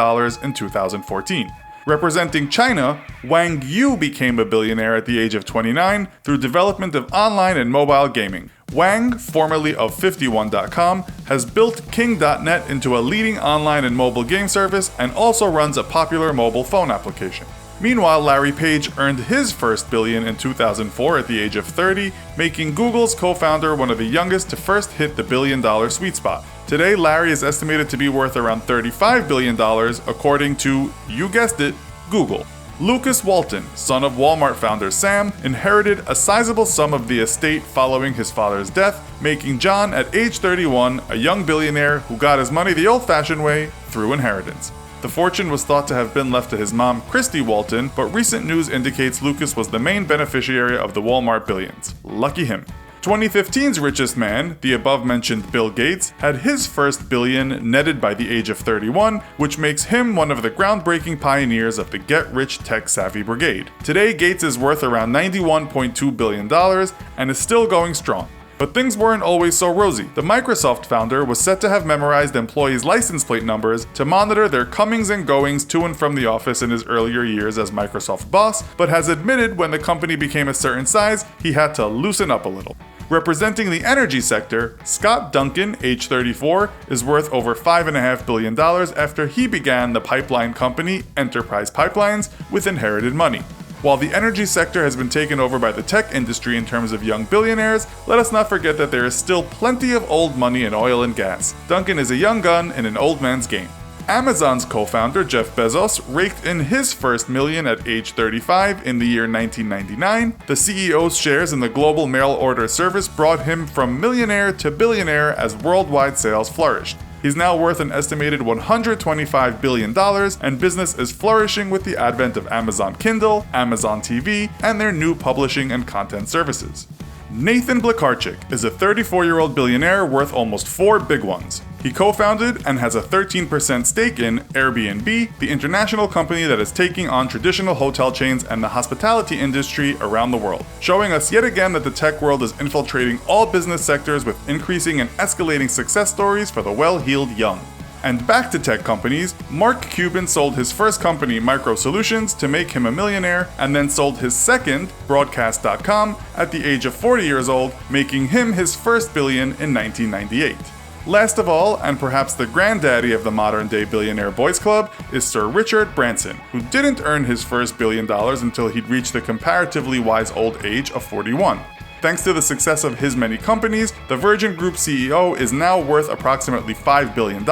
in 2014. Representing China, Wang Yu became a billionaire at the age of 29 through development of online and mobile gaming. Wang, formerly of 51.com, has built King.net into a leading online and mobile game service and also runs a popular mobile phone application. Meanwhile, Larry Page earned his first billion in 2004 at the age of 30, making Google's co-founder one of the youngest to first hit the billion-dollar sweet spot. Today, Larry is estimated to be worth around $35 billion, according to, you guessed it, Google. Lucas Walton, son of Walmart founder Sam, inherited a sizable sum of the estate following his father's death, making John, at age 31, a young billionaire who got his money the old-fashioned way, through inheritance. The fortune was thought to have been left to his mom, Christy Walton, but recent news indicates Lucas was the main beneficiary of the Walmart billions. Lucky him. 2015's richest man, the above-mentioned Bill Gates, had his first billion netted by the age of 31, which makes him one of the groundbreaking pioneers of the get-rich tech-savvy brigade. Today, Gates is worth around $91.2 billion and is still going strong. But things weren't always so rosy. The Microsoft founder was said to have memorized employees' license plate numbers to monitor their comings and goings to and from the office in his earlier years as Microsoft boss, but has admitted when the company became a certain size, he had to loosen up a little. Representing the energy sector, Scott Duncan, age 34, is worth over $5.5 billion after he began the pipeline company Enterprise Pipelines with inherited money. While the energy sector has been taken over by the tech industry in terms of young billionaires, let us not forget that there is still plenty of old money in oil and gas. Duncan is a young gun in an old man's game. Amazon's co-founder Jeff Bezos raked in his first million at age 35 in the year 1999. The CEO's shares in the global mail order service brought him from millionaire to billionaire as worldwide sales flourished. He's now worth an estimated $125 billion, and business is flourishing with the advent of Amazon Kindle, Amazon TV, and their new publishing and content services. Nathan Blekarczyk is a 34-year-old billionaire worth almost 4 big ones. He co-founded and has a 13% stake in Airbnb, the international company that is taking on traditional hotel chains and the hospitality industry around the world, showing us yet again that the tech world is infiltrating all business sectors with increasing and escalating success stories for the well-heeled young. And back to tech companies, Mark Cuban sold his first company, Micro Solutions, to make him a millionaire, and then sold his second, Broadcast.com, at the age of 40 years old, making him his first billion in 1998. Last of all, and perhaps the granddaddy of the modern-day billionaire boys club, is Sir Richard Branson, who didn't earn his first $1 billion until he'd reached the comparatively wise old age of 41. Thanks to the success of his many companies, the Virgin Group CEO is now worth approximately $5 billion,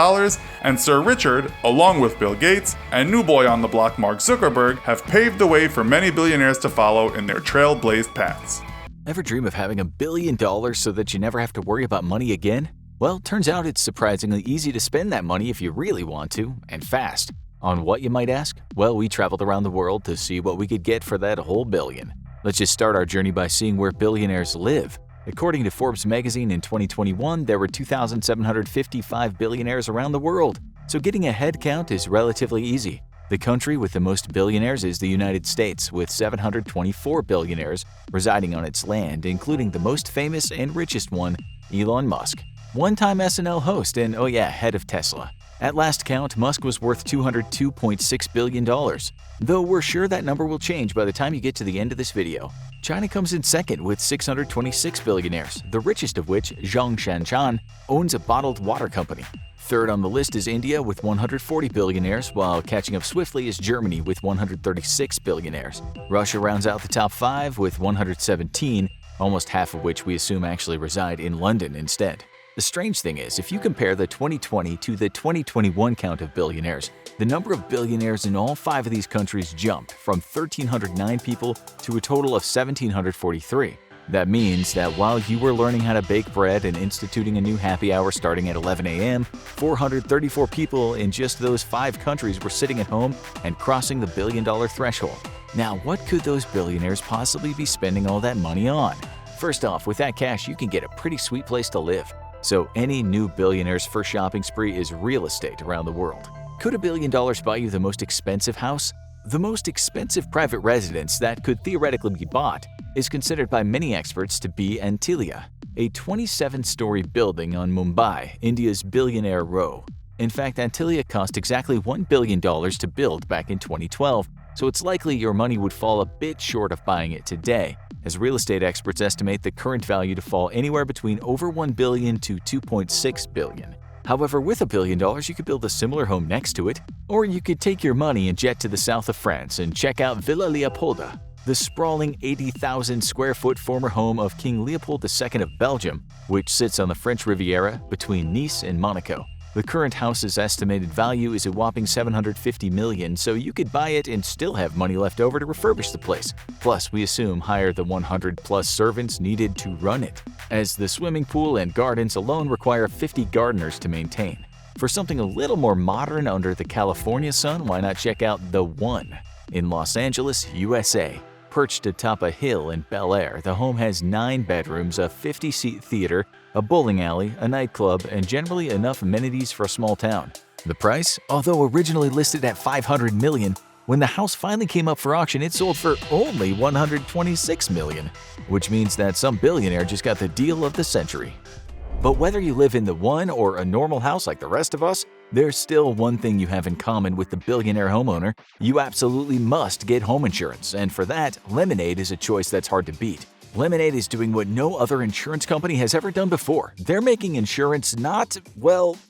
and Sir Richard, along with Bill Gates and new boy on the block Mark Zuckerberg, have paved the way for many billionaires to follow in their trailblazed paths. Ever dream of having $1 billion so that you never have to worry about money again? Well, turns out it's surprisingly easy to spend that money if you really want to, and fast. On what, you might ask? Well, we traveled around the world to see what we could get for that whole billion. Let's just start our journey by seeing where billionaires live. According to Forbes magazine in 2021, there were 2,755 billionaires around the world, so getting a head count is relatively easy. The country with the most billionaires is the United States, with 724 billionaires residing on its land, including the most famous and richest one, Elon Musk. One-time SNL host and, head of Tesla. At last count, Musk was worth $202.6 billion. Though we're sure that number will change by the time you get to the end of this video. China comes in second with 626 billionaires, the richest of which, Zhang Shanchan, owns a bottled water company. Third on the list is India with 140 billionaires, while catching up swiftly is Germany with 136 billionaires. Russia rounds out the top 5 with 117, almost half of which we assume actually reside in London instead. The strange thing is, if you compare the 2020 to the 2021 count of billionaires, the number of billionaires in all 5 of these countries jumped from 1,309 people to a total of 1,743. That means that while you were learning how to bake bread and instituting a new happy hour starting at 11 a.m., 434 people in just those 5 countries were sitting at home and crossing the $1 billion threshold. Now, what could those billionaires possibly be spending all that money on? First off, with that cash, you can get a pretty sweet place to live. So any new billionaire's first shopping spree is real estate around the world. Could $1 billion buy you the most expensive house? The most expensive private residence that could theoretically be bought is considered by many experts to be Antilia, a 27-story building on Mumbai, India's Billionaire Row. In fact, Antilia cost exactly $1 billion to build back in 2012, so it's likely your money would fall a bit short of buying it today, as real estate experts estimate the current value to fall anywhere between over $1 billion to $2.6 billion. However, with $1 billion, you could build a similar home next to it, or you could take your money and jet to the south of France and check out Villa Leopolda, the sprawling 80,000 square foot former home of King Leopold II of Belgium, which sits on the French Riviera between Nice and Monaco. The current house's estimated value is a whopping $750 million, so you could buy it and still have money left over to refurbish the place. Plus, we assume hire the 100-plus servants needed to run it, as the swimming pool and gardens alone require 50 gardeners to maintain. For something a little more modern under the California sun, why not check out The One in Los Angeles, USA. Perched atop a hill in Bel Air, the home has 9 bedrooms, a 50-seat theater, a bowling alley, a nightclub, and generally enough amenities for a small town. The price? Although originally listed at $500 million, when the house finally came up for auction, it sold for only $126 million, which means that some billionaire just got the deal of the century. But whether you live in The One or a normal house like the rest of us, there's still one thing you have in common with the billionaire homeowner. You absolutely must get home insurance, and for that, Lemonade is a choice that's hard to beat. Lemonade is doing what no other insurance company has ever done before. They're making insurance not,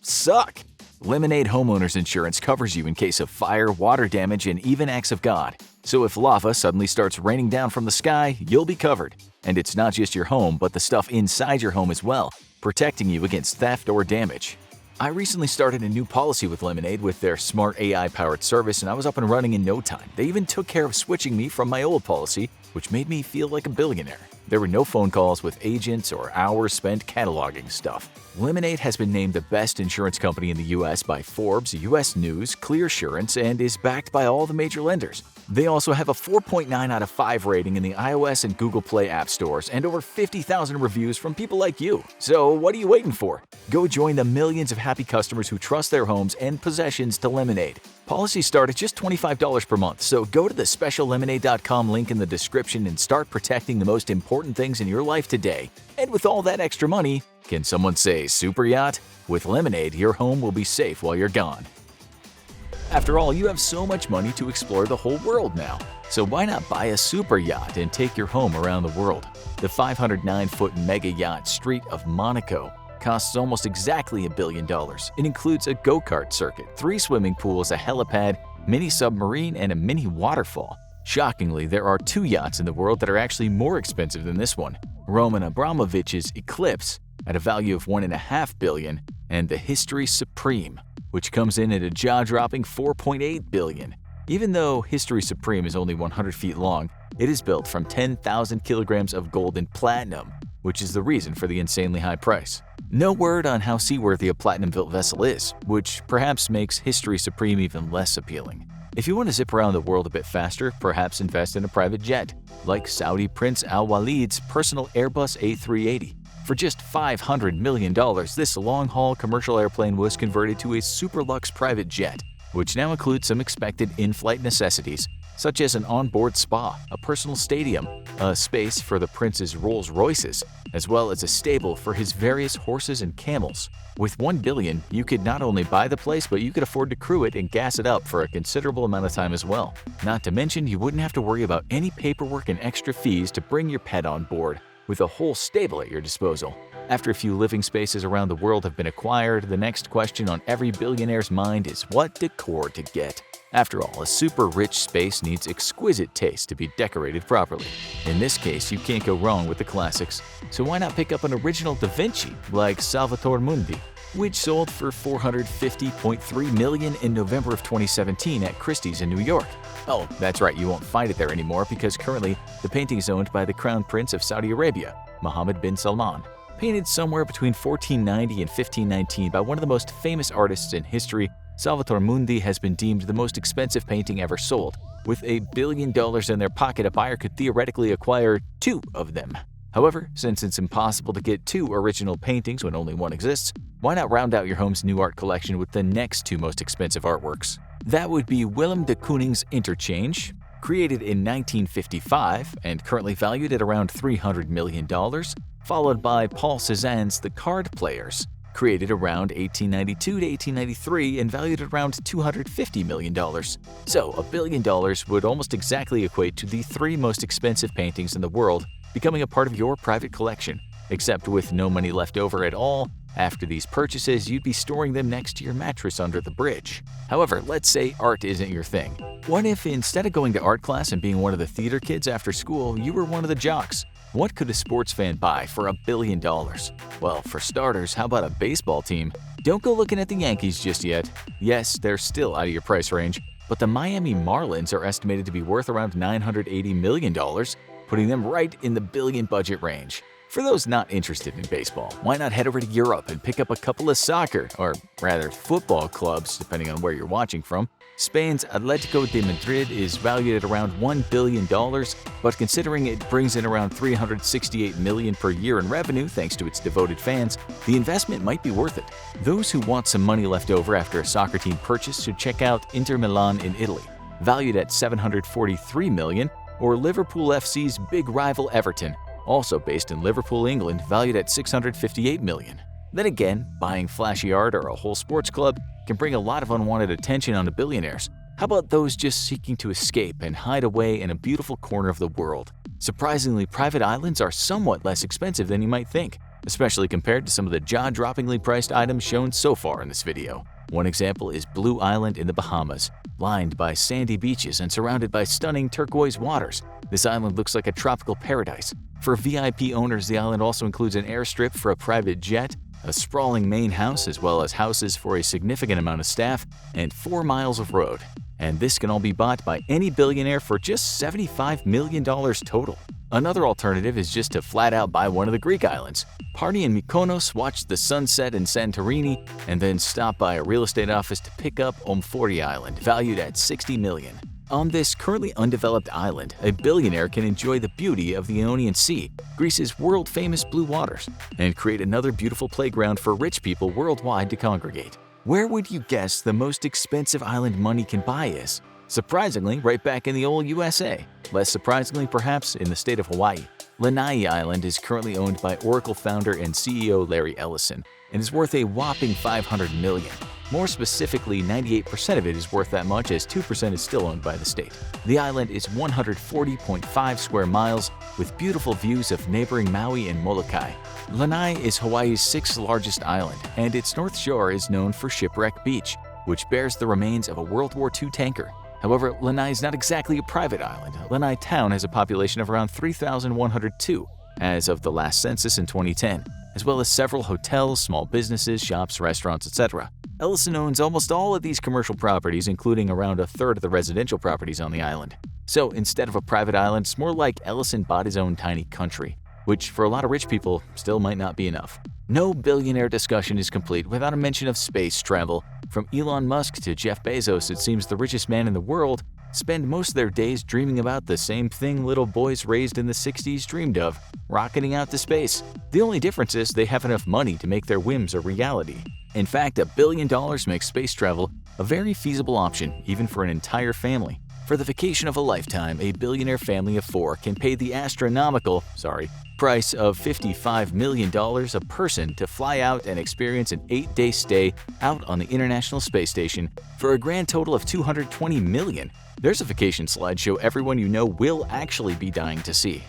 suck. Lemonade Homeowners Insurance covers you in case of fire, water damage, and even acts of God. So if lava suddenly starts raining down from the sky, you'll be covered. And it's not just your home, but the stuff inside your home as well, protecting you against theft or damage. I recently started a new policy with Lemonade with their smart AI-powered service, and I was up and running in no time. They even took care of switching me from my old policy, which made me feel like a billionaire. There were no phone calls with agents or hours spent cataloging stuff. Lemonade has been named the best insurance company in the US by Forbes, US News, ClearSurance, and is backed by all the major lenders. They also have a 4.9 out of 5 rating in the iOS and Google Play app stores and over 50,000 reviews from people like you. So what are you waiting for? Go join the millions of happy customers who trust their homes and possessions to Lemonade. Policies start at just $25 per month, so go to the speciallemonade.com link in the description and start protecting the most important things in your life today. And with all that extra money, can someone say super yacht? With Lemonade, your home will be safe while you're gone. After all, you have so much money to explore the whole world now. So why not buy a super yacht and take your home around the world? The 509-foot mega yacht Street of Monaco costs almost exactly $1 billion. It includes a go-kart circuit, 3 swimming pools, a helipad, mini submarine, and a mini waterfall. Shockingly, there are 2 yachts in the world that are actually more expensive than this one. Roman Abramovich's Eclipse at a value of $1.5 billion, and the History Supreme, which comes in at a jaw-dropping $4.8 billion. Even though History Supreme is only 100 feet long, it is built from 10,000 kilograms of gold and platinum, which is the reason for the insanely high price. No word on how seaworthy a platinum-built vessel is, which perhaps makes History Supreme even less appealing. If you want to zip around the world a bit faster, perhaps invest in a private jet, like Saudi Prince Al Walid's personal Airbus A380. For just $500 million, this long-haul commercial airplane was converted to a super-luxe private jet, which now includes some expected in-flight necessities, such as an onboard spa, a personal stadium, a space for the prince's Rolls Royces, as well as a stable for his various horses and camels. With $1 billion, you could not only buy the place, but you could afford to crew it and gas it up for a considerable amount of time as well. Not to mention, you wouldn't have to worry about any paperwork and extra fees to bring your pet on board, with a whole stable at your disposal. After a few living spaces around the world have been acquired, the next question on every billionaire's mind is what decor to get. After all, a super rich space needs exquisite taste to be decorated properly. In this case, you can't go wrong with the classics, so why not pick up an original Da Vinci like Salvator Mundi, which sold for $450.3 million in November of 2017 at Christie's in New York. Oh, that's right, you won't find it there anymore because currently the painting is owned by the Crown Prince of Saudi Arabia, Mohammed bin Salman. Painted somewhere between 1490 and 1519 by one of the most famous artists in history, Salvator Mundi has been deemed the most expensive painting ever sold. With $1 billion in their pocket, a buyer could theoretically acquire 2 of them. However, since it's impossible to get 2 original paintings when only one exists, why not round out your home's new art collection with the next 2 most expensive artworks? That would be Willem de Kooning's Interchange, created in 1955 and currently valued at around $300 million, followed by Paul Cézanne's The Card Players, created around 1892 to 1893 and valued at around $250 million. So $1 billion would almost exactly equate to the 3 most expensive paintings in the world becoming a part of your private collection, except with no money left over at all. After these purchases, you'd be storing them next to your mattress under the bridge. However, let's say art isn't your thing. What if instead of going to art class and being one of the theater kids after school, you were one of the jocks? What could a sports fan buy for $1 billion? Well, for starters, how about a baseball team? Don't go looking at the Yankees just yet. Yes, they're still out of your price range, but the Miami Marlins are estimated to be worth around $980 million, putting them right in the billion budget range. For those not interested in baseball, why not head over to Europe and pick up a couple of soccer, or rather football clubs, depending on where you're watching from. Spain's Atletico de Madrid is valued at around $1 billion, but considering it brings in around $368 million per year in revenue thanks to its devoted fans, the investment might be worth it. Those who want some money left over after a soccer team purchase should check out Inter Milan in Italy, valued at $743 million, or Liverpool FC's big rival Everton, also based in Liverpool, England, valued at $658 million. Then again, buying flashy art or a whole sports club can bring a lot of unwanted attention onto billionaires. How about those just seeking to escape and hide away in a beautiful corner of the world? Surprisingly, private islands are somewhat less expensive than you might think, especially compared to some of the jaw-droppingly priced items shown so far in this video. One example is Blue Island in the Bahamas, lined by sandy beaches and surrounded by stunning turquoise waters. This island looks like a tropical paradise. For VIP owners, the island also includes an airstrip for a private jet, a sprawling main house as well as houses for a significant amount of staff, and 4 miles of road. And this can all be bought by any billionaire for just $75 million total. Another alternative is just to flat out buy one of the Greek islands, party in Mykonos, watch the sunset in Santorini, and then stop by a real estate office to pick up Omphori Island, valued at $60 million. On this currently undeveloped island, a billionaire can enjoy the beauty of the Ionian Sea, Greece's world-famous blue waters, and create another beautiful playground for rich people worldwide to congregate. Where would you guess the most expensive island money can buy is? Surprisingly, right back in the old USA. Less surprisingly, perhaps, in the state of Hawaii. Lanai Island is currently owned by Oracle founder and CEO Larry Ellison and is worth a whopping $500 million. More specifically, 98% of it is worth that much, as 2% is still owned by the state. The island is 140.5 square miles with beautiful views of neighboring Maui and Molokai. Lanai is Hawaii's 6th largest island, and its north shore is known for Shipwreck Beach, which bears the remains of a World War II tanker. However, Lanai is not exactly a private island. Lanai town has a population of around 3,102 as of the last census in 2010, as well as several hotels, small businesses, shops, restaurants, etc. Ellison owns almost all of these commercial properties, including around a third of the residential properties on the island. So instead of a private island, it's more like Ellison bought his own tiny country, which for a lot of rich people still might not be enough. No billionaire discussion is complete without a mention of space travel. From Elon Musk to Jeff Bezos, it seems the richest man in the world spend most of their days dreaming about the same thing little boys raised in the 60s dreamed of, rocketing out to space. The only difference is they have enough money to make their whims a reality. In fact, $1 billion makes space travel a very feasible option, even for an entire family. For the vacation of a lifetime, a billionaire family of 4 can pay the astronomical, price of $55 million a person to fly out and experience an 8-day stay out on the International Space Station for a grand total of $220 million. There's a vacation slideshow everyone you know will actually be dying to see.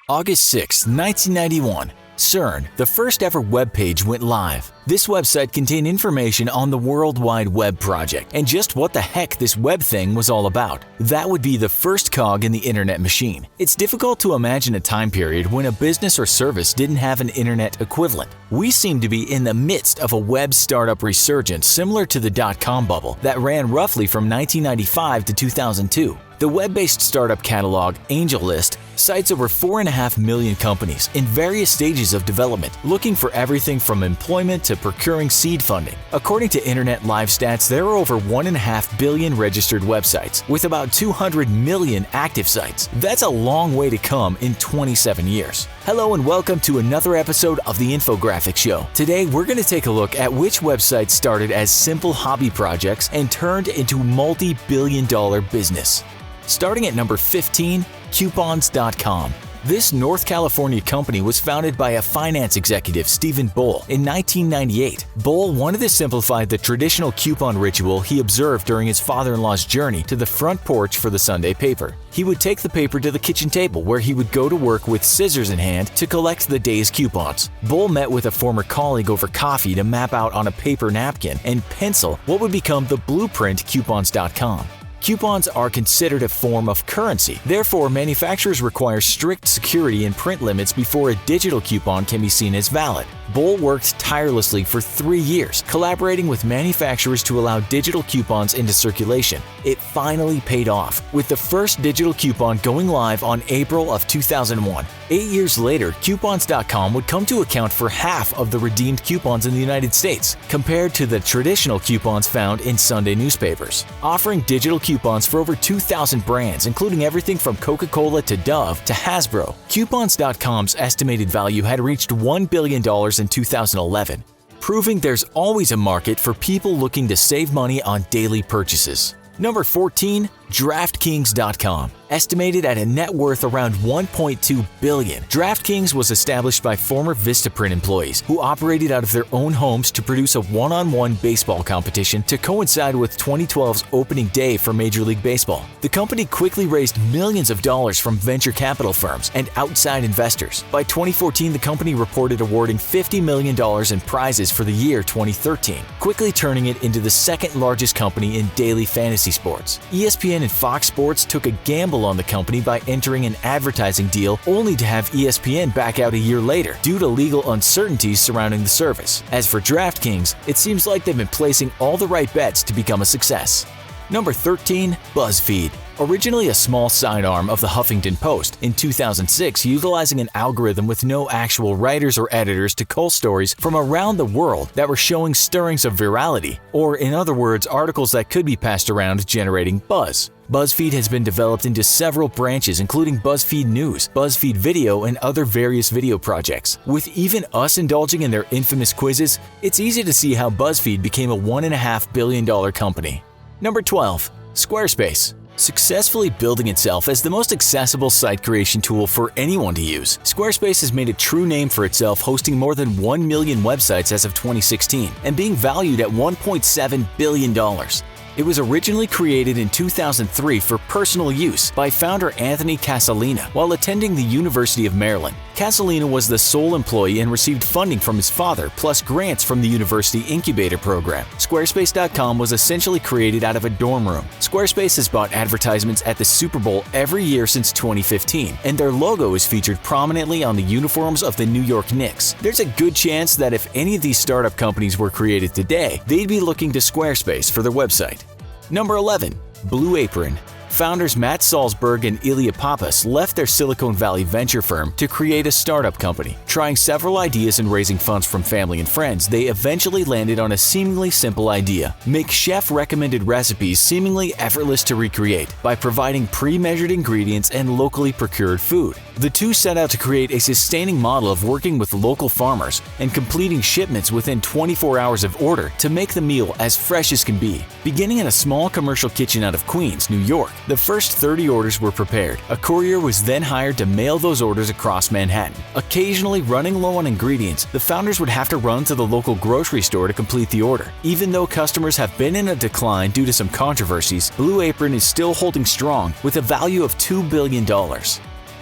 August 6, 1991. CERN, the first ever web page, went live. This website contained information on the World Wide Web project and just what the heck this web thing was all about. That would be the first cog in the internet machine. It's difficult to imagine a time period when a business or service didn't have an internet equivalent. We seem to be in the midst of a web startup resurgence similar to the dot-com bubble that ran roughly from 1995 to 2002. The web-based startup catalog, AngelList, cites over 4.5 million companies in various stages of development, looking for everything from employment to procuring seed funding. According to Internet Live Stats, there are over 1.5 billion registered websites, with about 200 million active sites. That's a long way to come in 27 years. Hello and welcome to another episode of the Infographics Show. Today, we're going to take a look at which websites started as simple hobby projects and turned into multi-billion-dollar business. Starting at number 15, Coupons.com. This North California company was founded by a finance executive, Stephen Boll, in 1998. Boll wanted to simplify the traditional coupon ritual he observed during his father-in-law's journey to the front porch for the Sunday paper. He would take the paper to the kitchen table where he would go to work with scissors in hand to collect the day's coupons. Boll met with a former colleague over coffee to map out on a paper napkin and pencil what would become the blueprint Coupons.com. Coupons are considered a form of currency. Therefore, manufacturers require strict security and print limits before a digital coupon can be seen as valid. Boll worked tirelessly for 3 years, collaborating with manufacturers to allow digital coupons into circulation. It finally paid off, with the first digital coupon going live on April of 2001. 8 years later, Coupons.com would come to account for half of the redeemed coupons in the United States, compared to the traditional coupons found in Sunday newspapers. Offering digital coupons for over 2,000 brands, including everything from Coca-Cola to Dove to Hasbro, Coupons.com's estimated value had reached $1 billion in 2011, proving there's always a market for people looking to save money on daily purchases. Number 14, DraftKings.com. Estimated at a net worth around $1.2 billion, DraftKings was established by former Vistaprint employees who operated out of their own homes to produce a one-on-one baseball competition to coincide with 2012's opening day for Major League Baseball. The company quickly raised millions of dollars from venture capital firms and outside investors. By 2014, the company reported awarding $50 million in prizes for the year 2013, quickly turning it into the second largest company in daily fantasy sports. ESPN and Fox Sports took a gamble on the company by entering an advertising deal only to have ESPN back out a year later due to legal uncertainties surrounding the service. As for DraftKings, it seems like they've been placing all the right bets to become a success. Number 13. BuzzFeed. Originally a small sidearm of the Huffington Post, in 2006 utilizing an algorithm with no actual writers or editors to cull stories from around the world that were showing stirrings of virality, or in other words, articles that could be passed around generating buzz. BuzzFeed has been developed into several branches including BuzzFeed News, BuzzFeed Video, and other various video projects. With even us indulging in their infamous quizzes, it's easy to see how BuzzFeed became a $1.5 billion company. Number 12. Squarespace. Successfully building itself as the most accessible site creation tool for anyone to use, Squarespace has made a true name for itself, hosting more than 1 million websites as of 2016 and being valued at $1.7 billion. It was originally created in 2003 for personal use by founder Anthony Casalina while attending the University of Maryland. Casalina was the sole employee and received funding from his father, plus grants from the university incubator program. Squarespace.com was essentially created out of a dorm room. Squarespace has bought advertisements at the Super Bowl every year since 2015, and their logo is featured prominently on the uniforms of the New York Knicks. There's a good chance that if any of these startup companies were created today, they'd be looking to Squarespace for their website. Number 11. Blue Apron. Founders Matt Salzberg and Ilya Pappas left their Silicon Valley venture firm to create a startup company. Trying several ideas and raising funds from family and friends, they eventually landed on a seemingly simple idea: make chef-recommended recipes seemingly effortless to recreate by providing pre-measured ingredients and locally procured food. The two set out to create a sustaining model of working with local farmers and completing shipments within 24 hours of order to make the meal as fresh as can be. Beginning in a small commercial kitchen out of Queens, New York, the first 30 orders were prepared. A courier was then hired to mail those orders across Manhattan. Occasionally running low on ingredients, the founders would have to run to the local grocery store to complete the order. Even though customers have been in a decline due to some controversies, Blue Apron is still holding strong with a value of $2 billion.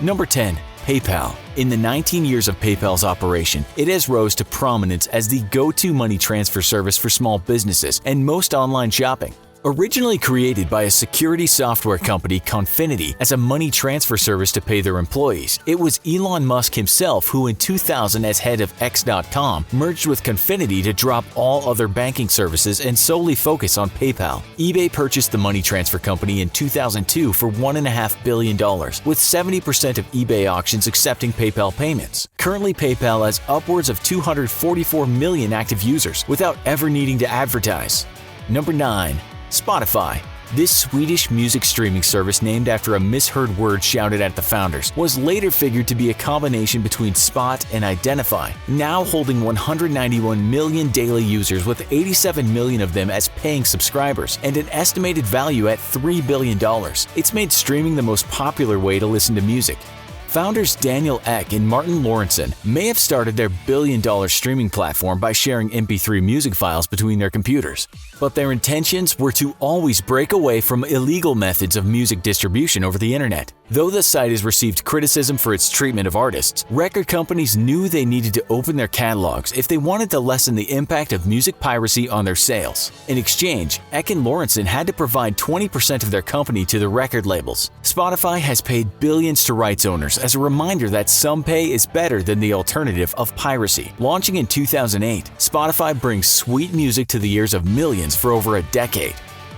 Number 10. PayPal. In the 19 years of PayPal's operation, it has rose to prominence as the go-to money transfer service for small businesses and most online shopping. Originally created by a security software company, Confinity, as a money transfer service to pay their employees, it was Elon Musk himself who in 2000, as head of X.com, merged with Confinity to drop all other banking services and solely focus on PayPal. eBay purchased the money transfer company in 2002 for $1.5 billion, with 70% of eBay auctions accepting PayPal payments. Currently, PayPal has upwards of 244 million active users without ever needing to advertise. Number 9. Spotify. This Swedish music streaming service, named after a misheard word shouted at the founders, was later figured to be a combination between Spot and Identify, now holding 191 million daily users with 87 million of them as paying subscribers and an estimated value at $3 billion. It's made streaming the most popular way to listen to music. Founders Daniel Ek and Martin Lawrenson may have started their billion-dollar streaming platform by sharing MP3 music files between their computers, but their intentions were to always break away from illegal methods of music distribution over the internet. Though the site has received criticism for its treatment of artists, record companies knew they needed to open their catalogs if they wanted to lessen the impact of music piracy on their sales. In exchange, Ek and Lawrenson had to provide 20% of their company to the record labels. Spotify has paid billions to rights owners as a reminder that some pay is better than the alternative of piracy. Launching in 2008, Spotify brings sweet music to the ears of millions for over a decade.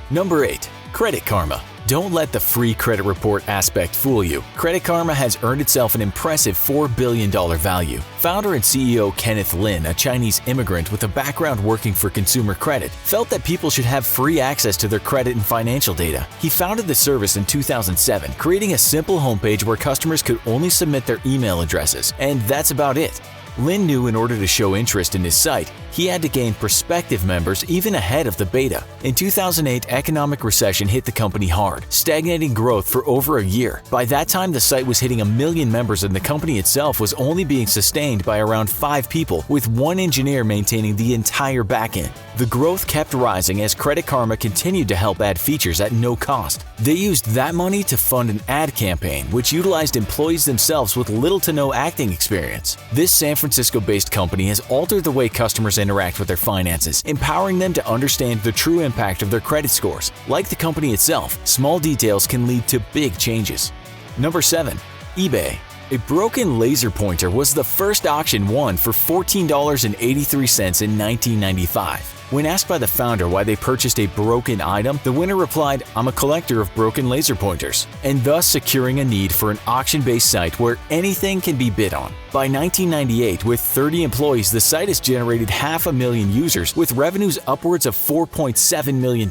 Number 8. Credit Karma. Don't let the free credit report aspect fool you. Credit Karma has earned itself an impressive $4 billion value. Founder and CEO Kenneth Lin, a Chinese immigrant with a background working for consumer credit, felt that people should have free access to their credit and financial data. He founded the service in 2007, creating a simple homepage where customers could only submit their email addresses, and that's about it. Lin knew in order to show interest in his site, he had to gain prospective members even ahead of the beta. In 2008, economic recession hit the company hard, stagnating growth for over a year. By that time, the site was hitting 1 million members and the company itself was only being sustained by around 5 people, with 1 engineer maintaining the entire backend. The growth kept rising as Credit Karma continued to help add features at no cost. They used that money to fund an ad campaign, which utilized employees themselves with little to no acting experience. This San Francisco-based company has altered the way customers interact with their finances, empowering them to understand the true impact of their credit scores. Like the company itself, small details can lead to big changes. Number 7. eBay. A broken laser pointer was the first auction won for $14.83 in 1995. When asked by the founder why they purchased a broken item, the winner replied, "I'm a collector of broken laser pointers," and thus securing a need for an auction-based site where anything can be bid on. By 1998, with 30 employees, the site has generated 500,000 users with revenues upwards of $4.7 million.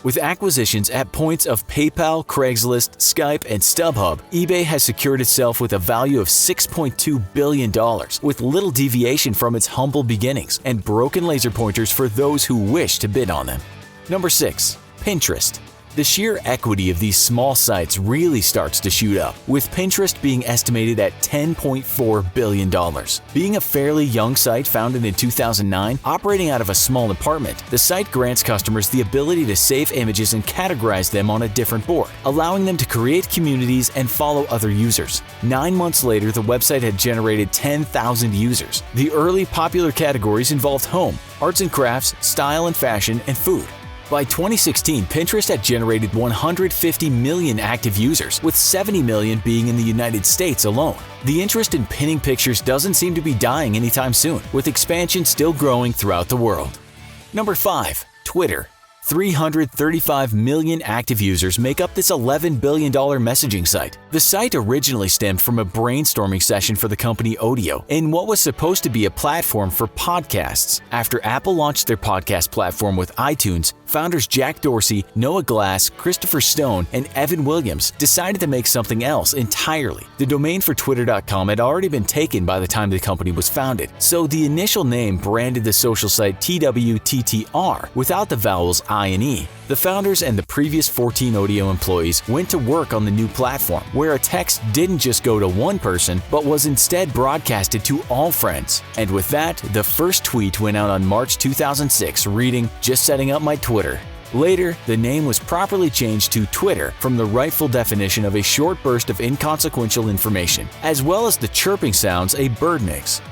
With acquisitions at points of PayPal, Craigslist, Skype, and StubHub, eBay has secured itself with a value of $6.2 billion, with little deviation from its humble beginnings, and broken laser pointers for those who wish to bid on them. Number 6. Pinterest. The sheer equity of these small sites really starts to shoot up, with Pinterest being estimated at $10.4 billion. Being a fairly young site founded in 2009, operating out of a small apartment, the site grants customers the ability to save images and categorize them on a different board, allowing them to create communities and follow other users. 9 months later, the website had generated 10,000 users. The early popular categories involved home, arts and crafts, style and fashion, and food. By 2016, Pinterest had generated 150 million active users, with 70 million being in the United States alone. The interest in pinning pictures doesn't seem to be dying anytime soon, with expansion still growing throughout the world. Number 5. Twitter. 335 million active users make up this $11 billion messaging site. The site originally stemmed from a brainstorming session for the company Odeo in what was supposed to be a platform for podcasts. After Apple launched their podcast platform with iTunes, founders Jack Dorsey, Noah Glass, Christopher Stone, and Evan Williams decided to make something else entirely. The domain for Twitter.com had already been taken by the time the company was founded, so the initial name branded the social site TWTTR without the vowels I and E. The founders and the previous 14 Odeo employees went to work on the new platform, where a text didn't just go to one person, but was instead broadcasted to all friends. And with that, the first tweet went out on March 2006 reading, "Just setting up my Twitter." Later, the name was properly changed to Twitter from the rightful definition of a short burst of inconsequential information, as well as the chirping sounds a bird makes.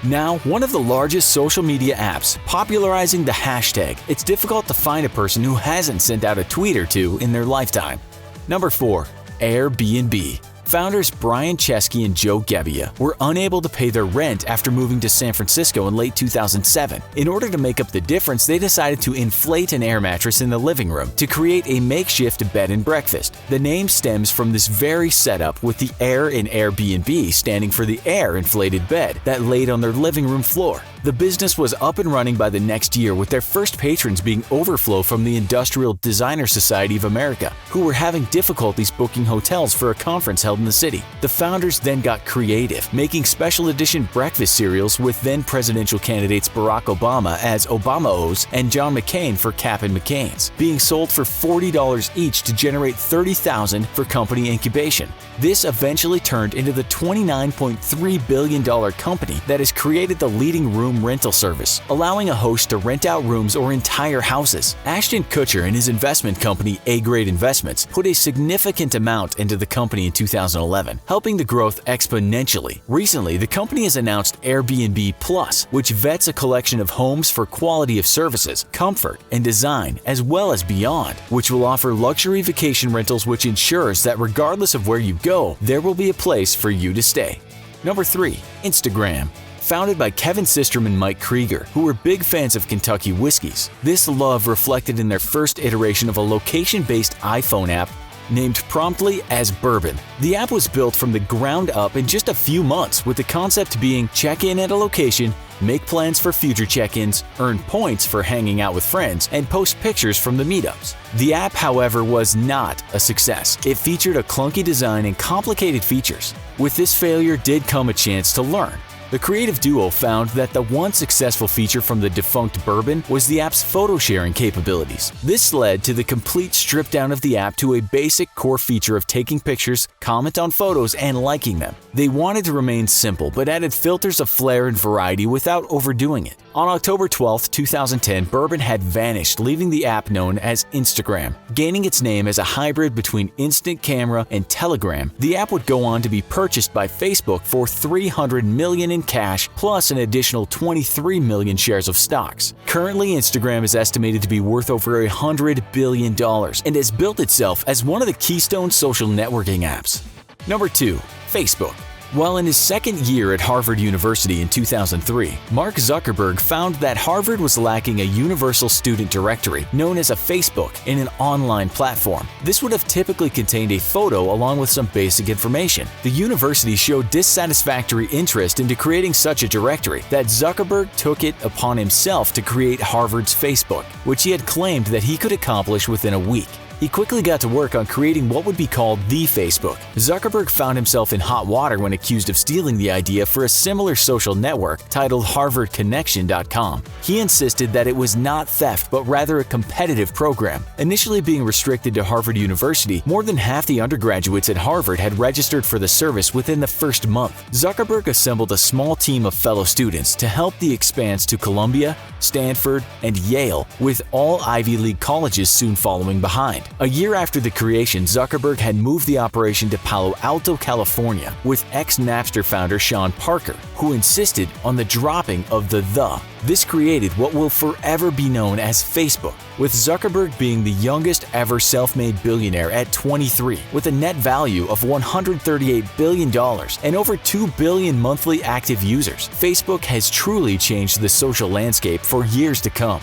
Now, one of the largest social media apps, popularizing the hashtag, it's difficult to find a person who hasn't sent out a tweet or two in their lifetime. Number 4. Airbnb. Founders Brian Chesky and Joe Gebbia were unable to pay their rent after moving to San Francisco in late 2007. In order to make up the difference, they decided to inflate an air mattress in the living room to create a makeshift bed and breakfast. The name stems from this very setup, with the air in Airbnb standing for the air inflated bed that laid on their living room floor. The business was up and running by the next year, with their first patrons being overflow from the Industrial Designer Society of America, who were having difficulties booking hotels for a conference held in the city. The founders then got creative, making special edition breakfast cereals with then presidential candidates Barack Obama as Obama-O's and John McCain for Cap and McCain's, being sold for $40 each to generate $30,000 for company incubation. This eventually turned into the $29.3 billion company that has created the leading room rental service, allowing a host to rent out rooms or entire houses. Ashton Kutcher and his investment company A-Grade Investments put a significant amount into the company in 2011, helping the growth exponentially. Recently, the company has announced Airbnb Plus, which vets a collection of homes for quality of services, comfort, and design, as well as beyond, which will offer luxury vacation rentals, which ensures that regardless of where you go, there will be a place for you to stay. Number 3. Instagram. Founded by Kevin Systrom and Mike Krieger, who were big fans of Kentucky whiskeys. This love reflected in their first iteration of a location-based iPhone app named promptly as Bourbon. The app was built from the ground up in just a few months, with the concept being check in at a location, make plans for future check-ins, earn points for hanging out with friends, and post pictures from the meetups. The app, however, was not a success. It featured a clunky design and complicated features. With this failure did come a chance to learn. The creative duo found that the one successful feature from the defunct Bourbon was the app's photo sharing capabilities. This led to the complete strip down of the app to a basic core feature of taking pictures, comment on photos, and liking them. They wanted to remain simple, but added filters of flair and variety without overdoing it. On October 12, 2010, Bourbon had vanished, leaving the app known as Instagram. Gaining its name as a hybrid between Instant Camera and Telegram, the app would go on to be purchased by Facebook for $300 million in cash, plus an additional 23 million shares of stocks. Currently, Instagram is estimated to be worth over $100 billion and has built itself as one of the keystone social networking apps. Number 2. Facebook. While in his second year at Harvard University in 2003, Mark Zuckerberg found that Harvard was lacking a universal student directory known as a Facebook in an online platform. This would have typically contained a photo along with some basic information. The university showed dissatisfactory interest into creating such a directory that Zuckerberg took it upon himself to create Harvard's Facebook, which he had claimed that he could accomplish within a week. He quickly got to work on creating what would be called the Facebook. Zuckerberg found himself in hot water when accused of stealing the idea for a similar social network titled HarvardConnection.com. He insisted that it was not theft but rather a competitive program. Initially being restricted to Harvard University, more than half the undergraduates at Harvard had registered for the service within the first month. Zuckerberg assembled a small team of fellow students to help the expanse to Columbia, Stanford, and Yale, with all Ivy League colleges soon following behind. A year after the creation, Zuckerberg had moved the operation to Palo Alto, California, with ex-Napster founder Sean Parker, who insisted on the dropping of the "the." This created what will forever be known as Facebook, with Zuckerberg being the youngest ever self-made billionaire at 23, with a net value of $138 billion and over 2 billion monthly active users. Facebook has truly changed the social landscape for years to come.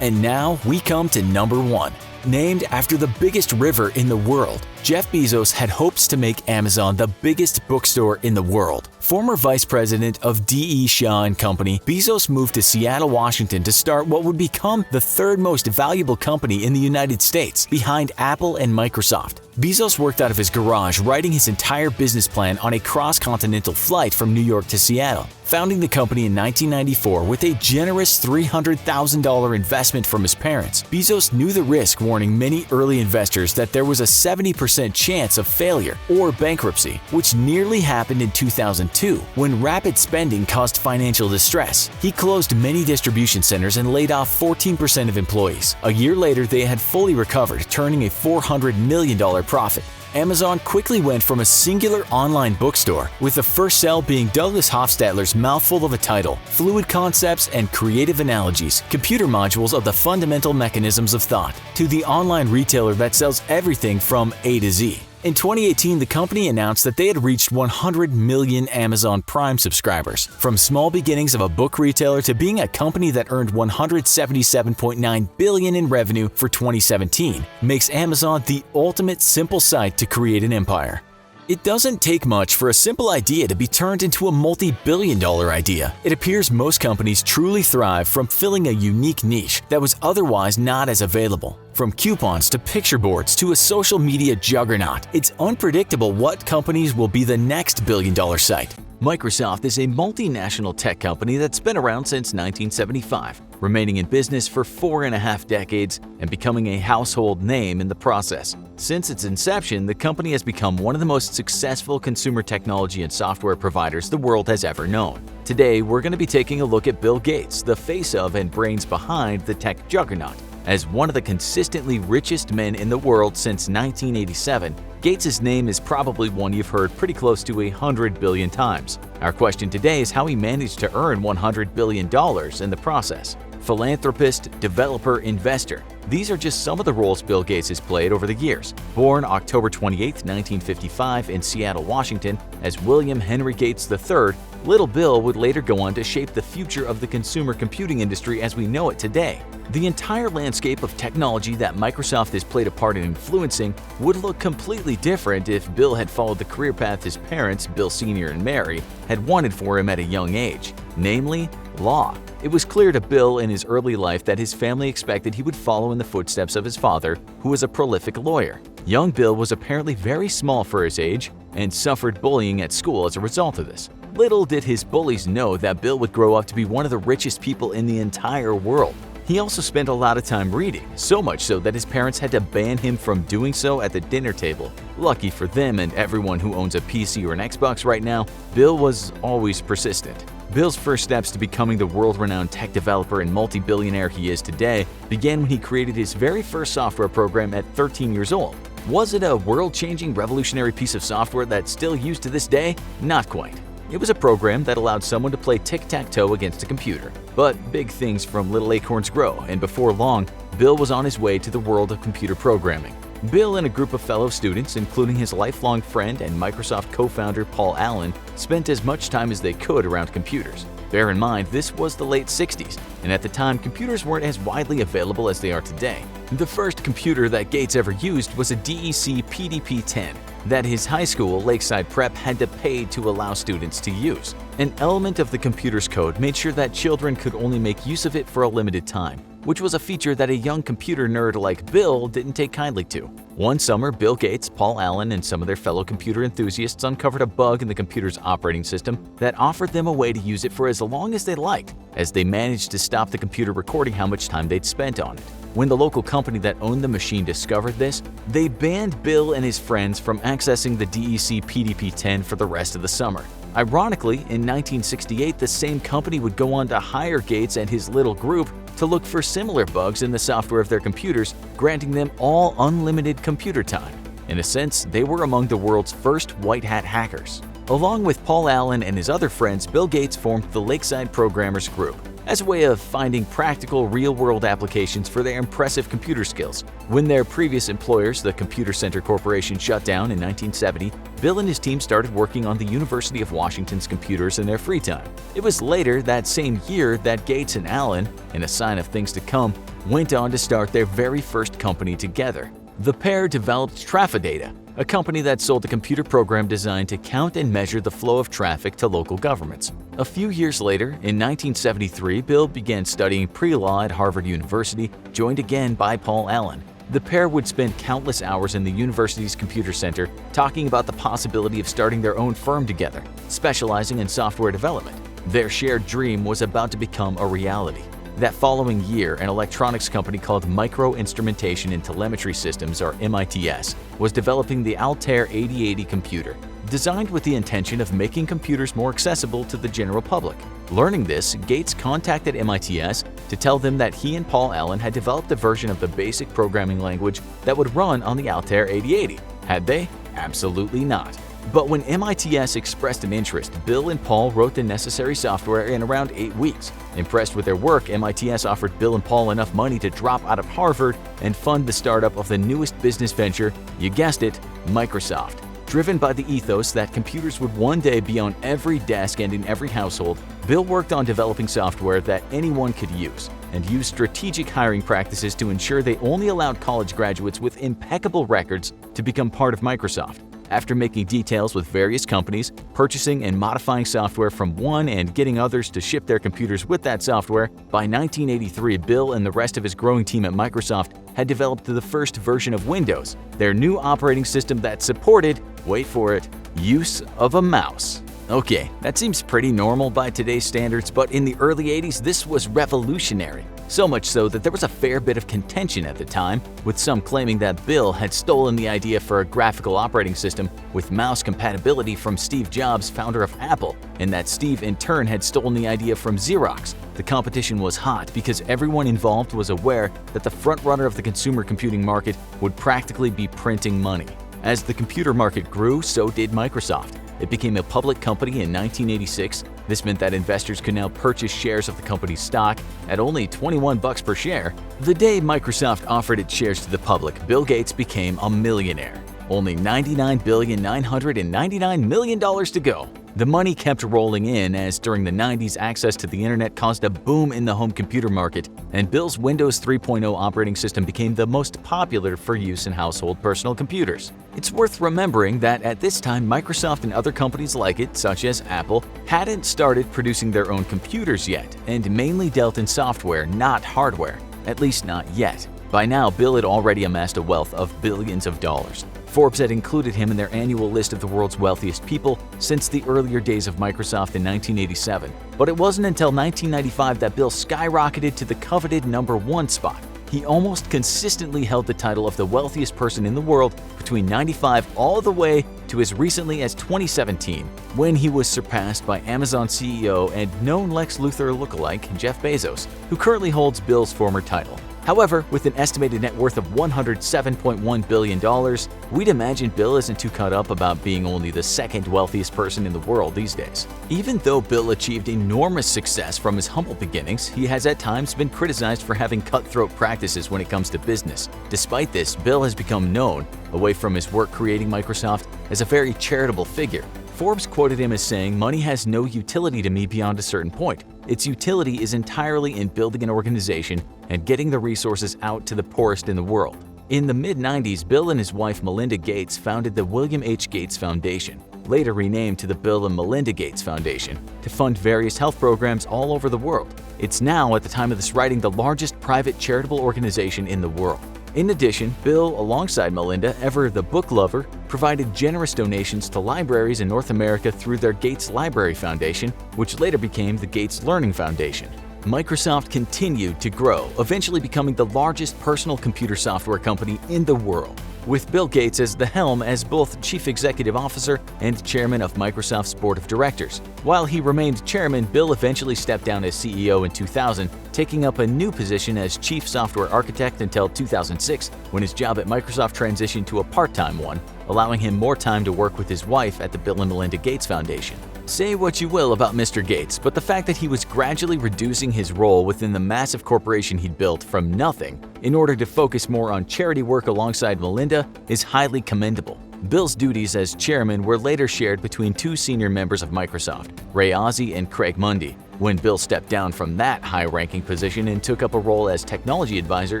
And now we come to number 1. Named after the biggest river in the world, Jeff Bezos had hopes to make Amazon the biggest bookstore in the world. Former vice president of D.E. Shaw & Company, Bezos moved to Seattle, Washington to start what would become the third most valuable company in the United States, behind Apple and Microsoft. Bezos worked out of his garage, writing his entire business plan on a cross-continental flight from New York to Seattle. Founding the company in 1994 with a generous $300,000 investment from his parents, Bezos knew the risk, warning many early investors that there was a 70% chance of failure or bankruptcy, which nearly happened in 2002 when rapid spending caused financial distress. He closed many distribution centers and laid off 14% of employees. A year later, they had fully recovered, turning a $400 million profit. Amazon quickly went from a singular online bookstore, with the first sale being Douglas Hofstadter's mouthful of a title, Fluid Concepts and Creative Analogies, Computer Modules of the Fundamental Mechanisms of Thought, to the online retailer that sells everything from A to Z. In 2018, the company announced that they had reached 100 million Amazon Prime subscribers. From small beginnings of a book retailer to being a company that earned $177.9 billion in revenue for 2017, makes Amazon the ultimate simple site to create an empire. It doesn't take much for a simple idea to be turned into a multi-billion-dollar idea. It appears most companies truly thrive from filling a unique niche that was otherwise not as available. From coupons to picture boards to a social media juggernaut, it's unpredictable what companies will be the next billion-dollar site. Microsoft is a multinational tech company that's been around since 1975, remaining in business for 4.5 decades and becoming a household name in the process. Since its inception, the company has become one of the most successful consumer technology and software providers the world has ever known. Today, we're going to be taking a look at Bill Gates, the face of and brains behind the tech juggernaut. As one of the consistently richest men in the world since 1987, Gates' name is probably one you've heard pretty close to 100 billion times. Our question today is how he managed to earn $100 billion in the process. Philanthropist, developer, investor. These are just some of the roles Bill Gates has played over the years. Born October 28, 1955 in Seattle, Washington, as William Henry Gates III, Little Bill would later go on to shape the future of the consumer computing industry as we know it today. The entire landscape of technology that Microsoft has played a part in influencing would look completely different if Bill had followed the career path his parents, Bill Sr. and Mary, had wanted for him at a young age, namely law. It was clear to Bill in his early life that his family expected he would follow in the footsteps of his father, who was a prolific lawyer. Young Bill was apparently very small for his age and suffered bullying at school as a result of this. Little did his bullies know that Bill would grow up to be one of the richest people in the entire world. He also spent a lot of time reading, so much so that his parents had to ban him from doing so at the dinner table. Lucky for them and everyone who owns a PC or an Xbox right now, Bill was always persistent. Bill's first steps to becoming the world-renowned tech developer and multi-billionaire he is today began when he created his very first software program at 13 years old. Was it a world-changing, revolutionary piece of software that's still used to this day? Not quite. It was a program that allowed someone to play tic-tac-toe against a computer. But big things from little acorns grow, and before long, Bill was on his way to the world of computer programming. Bill and a group of fellow students, including his lifelong friend and Microsoft co-founder Paul Allen, spent as much time as they could around computers. Bear in mind, this was the late 60s, and at the time, computers weren't as widely available as they are today. The first computer that Gates ever used was a DEC PDP-10 that his high school, Lakeside Prep, had to pay to allow students to use. An element of the computer's code made sure that children could only make use of it for a limited time, which was a feature that a young computer nerd like Bill didn't take kindly to. One summer, Bill Gates, Paul Allen, and some of their fellow computer enthusiasts uncovered a bug in the computer's operating system that offered them a way to use it for as long as they liked, as they managed to stop the computer recording how much time they'd spent on it. When the local company that owned the machine discovered this, they banned Bill and his friends from accessing the DEC PDP-10 for the rest of the summer. Ironically, in 1968, the same company would go on to hire Gates and his little group to look for similar bugs in the software of their computers, granting them all unlimited computer time. In a sense, they were among the world's first white hat hackers. Along with Paul Allen and his other friends, Bill Gates formed the Lakeside Programmers Group as a way of finding practical, real-world applications for their impressive computer skills. When their previous employers, the Computer Center Corporation, shut down in 1970, Bill and his team started working on the University of Washington's computers in their free time. It was later that same year that Gates and Allen, in a sign of things to come, went on to start their very first company together. The pair developed Trafodata, a company that sold a computer program designed to count and measure the flow of traffic to local governments. A few years later, in 1973, Bill began studying pre-law at Harvard University, joined again by Paul Allen. The pair would spend countless hours in the university's computer center talking about the possibility of starting their own firm together, specializing in software development. Their shared dream was about to become a reality. That following year, an electronics company called Micro Instrumentation and Telemetry Systems, or MITS, was developing the Altair 8080 computer, designed with the intention of making computers more accessible to the general public. Learning this, Gates contacted MITS to tell them that he and Paul Allen had developed a version of the basic programming language that would run on the Altair 8080. Had they? Absolutely not. But when MITS expressed an interest, Bill and Paul wrote the necessary software in around 8 weeks. Impressed with their work, MITS offered Bill and Paul enough money to drop out of Harvard and fund the startup of the newest business venture, you guessed it, Microsoft. Driven by the ethos that computers would one day be on every desk and in every household, Bill worked on developing software that anyone could use, and used strategic hiring practices to ensure they only allowed college graduates with impeccable records to become part of Microsoft. After making details with various companies, purchasing and modifying software from one and getting others to ship their computers with that software, by 1983, Bill and the rest of his growing team at Microsoft had developed the first version of Windows, their new operating system that supported, wait for it, use of a mouse. Okay, that seems pretty normal by today's standards, but in the early 80s, this was revolutionary. So much so that there was a fair bit of contention at the time, with some claiming that Bill had stolen the idea for a graphical operating system with mouse compatibility from Steve Jobs, founder of Apple, and that Steve in turn had stolen the idea from Xerox. The competition was hot because everyone involved was aware that the frontrunner of the consumer computing market would practically be printing money. As the computer market grew, so did Microsoft. It became a public company in 1986. This meant that investors could now purchase shares of the company's stock at only $21 per share. The day Microsoft offered its shares to the public, Bill Gates became a millionaire. Only $99,999,000,000 to go. The money kept rolling in as during the 90s access to the internet caused a boom in the home computer market, and Bill's Windows 3.0 operating system became the most popular for use in household personal computers. It's worth remembering that at this time Microsoft and other companies like it, such as Apple, hadn't started producing their own computers yet and mainly dealt in software, not hardware, at least not yet. By now, Bill had already amassed a wealth of billions of dollars. Forbes had included him in their annual list of the world's wealthiest people since the earlier days of Microsoft in 1987. But it wasn't until 1995 that Bill skyrocketed to the coveted #1 spot. He almost consistently held the title of the wealthiest person in the world between 95 all the way to as recently as 2017, when he was surpassed by Amazon CEO and known Lex Luthor lookalike Jeff Bezos, who currently holds Bill's former title. However, with an estimated net worth of $107.1 billion, we'd imagine Bill isn't too caught up about being only the second wealthiest person in the world these days. Even though Bill achieved enormous success from his humble beginnings, he has at times been criticized for having cutthroat practices when it comes to business. Despite this, Bill has become known, away from his work creating Microsoft, as a very charitable figure. Forbes quoted him as saying, "Money has no utility to me beyond a certain point. Its utility is entirely in building an organization and getting the resources out to the poorest in the world." In the mid-90s, Bill and his wife Melinda Gates founded the William H. Gates Foundation, later renamed to the Bill and Melinda Gates Foundation, to fund various health programs all over the world. It's now, at the time of this writing, the largest private charitable organization in the world. In addition, Bill, alongside Melinda, ever the book lover, provided generous donations to libraries in North America through their Gates Library Foundation, which later became the Gates Learning Foundation. Microsoft continued to grow, eventually becoming the largest personal computer software company in the world, with Bill Gates as the helm as both Chief Executive Officer and Chairman of Microsoft's Board of Directors. While he remained Chairman, Bill eventually stepped down as CEO in 2000, taking up a new position as Chief Software Architect until 2006, when his job at Microsoft transitioned to a part-time one, allowing him more time to work with his wife at the Bill and Melinda Gates Foundation. Say what you will about Mr. Gates, but the fact that he was gradually reducing his role within the massive corporation he'd built from nothing in order to focus more on charity work alongside Melinda is highly commendable. Bill's duties as chairman were later shared between two senior members of Microsoft, Ray Ozzie and Craig Mundy, when Bill stepped down from that high-ranking position and took up a role as technology advisor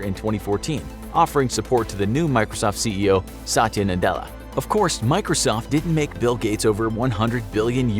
in 2014, offering support to the new Microsoft CEO, Satya Nadella. Of course, Microsoft didn't make Bill Gates over $100 billion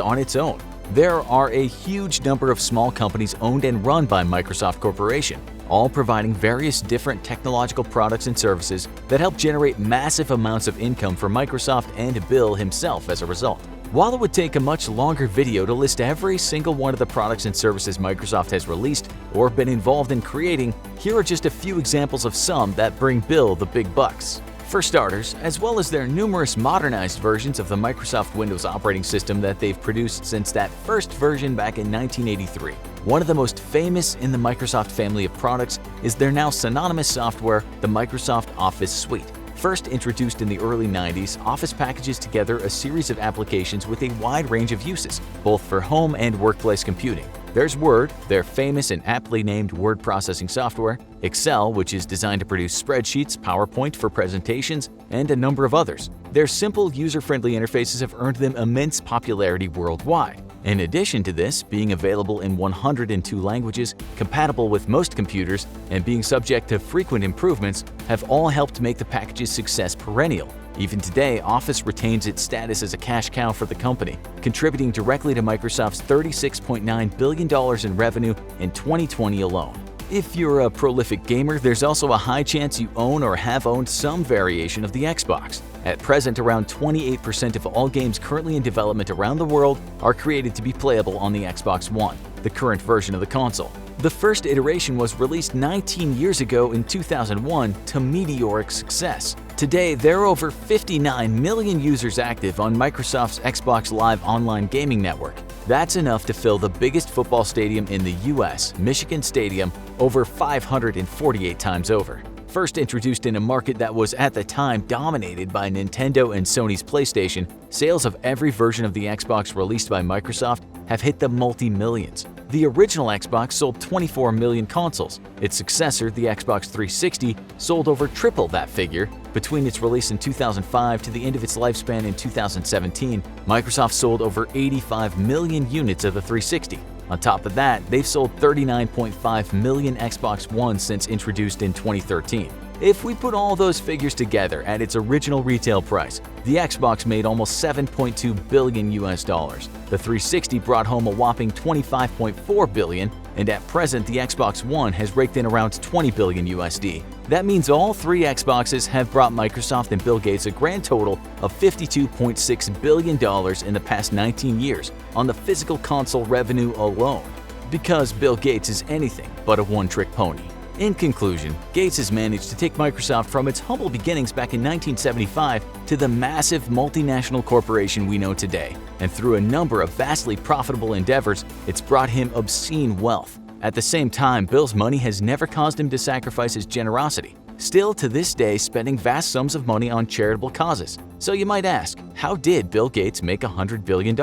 on its own. There are a huge number of small companies owned and run by Microsoft Corporation, all providing various different technological products and services that help generate massive amounts of income for Microsoft and Bill himself as a result. While it would take a much longer video to list every single one of the products and services Microsoft has released or been involved in creating, here are just a few examples of some that bring Bill the big bucks. For starters, as well as their numerous modernized versions of the Microsoft Windows operating system that they've produced since that first version back in 1983. One of the most famous in the Microsoft family of products is their now synonymous software, the Microsoft Office Suite. First introduced in the early 90s, Office packages together a series of applications with a wide range of uses, both for home and workplace computing. There's Word, their famous and aptly named word processing software, Excel, which is designed to produce spreadsheets, PowerPoint for presentations, and a number of others. Their simple, user-friendly interfaces have earned them immense popularity worldwide. In addition to this, being available in 102 languages, compatible with most computers, and being subject to frequent improvements have all helped make the package's success perennial. Even today, Office retains its status as a cash cow for the company, contributing directly to Microsoft's $36.9 billion in revenue in 2020 alone. If you're a prolific gamer, there's also a high chance you own or have owned some variation of the Xbox. At present, around 28% of all games currently in development around the world are created to be playable on the Xbox One, the current version of the console. The first iteration was released 19 years ago in 2001 to meteoric success. Today, there are over 59 million users active on Microsoft's Xbox Live online gaming network. That's enough to fill the biggest football stadium in the US, Michigan Stadium, over 548 times over. First introduced in a market that was at the time dominated by Nintendo and Sony's PlayStation, sales of every version of the Xbox released by Microsoft have hit the multi-millions. The original Xbox sold 24 million consoles. Its successor, the Xbox 360, sold over triple that figure. Between its release in 2005 to the end of its lifespan in 2017, Microsoft sold over 85 million units of the 360. On top of that, they've sold 39.5 million Xbox One since introduced in 2013. If we put all those figures together at its original retail price, the Xbox made almost $7.2 billion. The 360 brought home a whopping $25.4 billion, and at present the Xbox One has raked in around $20 billion USD. That means all three Xboxes have brought Microsoft and Bill Gates a grand total of $52.6 billion in the past 19 years on the physical console revenue alone. Because Bill Gates is anything but a one-trick pony. In conclusion, Gates has managed to take Microsoft from its humble beginnings back in 1975 to the massive multinational corporation we know today, and through a number of vastly profitable endeavors, it's brought him obscene wealth. At the same time, Bill's money has never caused him to sacrifice his generosity, still to this day spending vast sums of money on charitable causes. So you might ask, how did Bill Gates make $100 billion?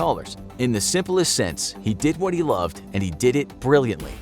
In the simplest sense, he did what he loved and he did it brilliantly.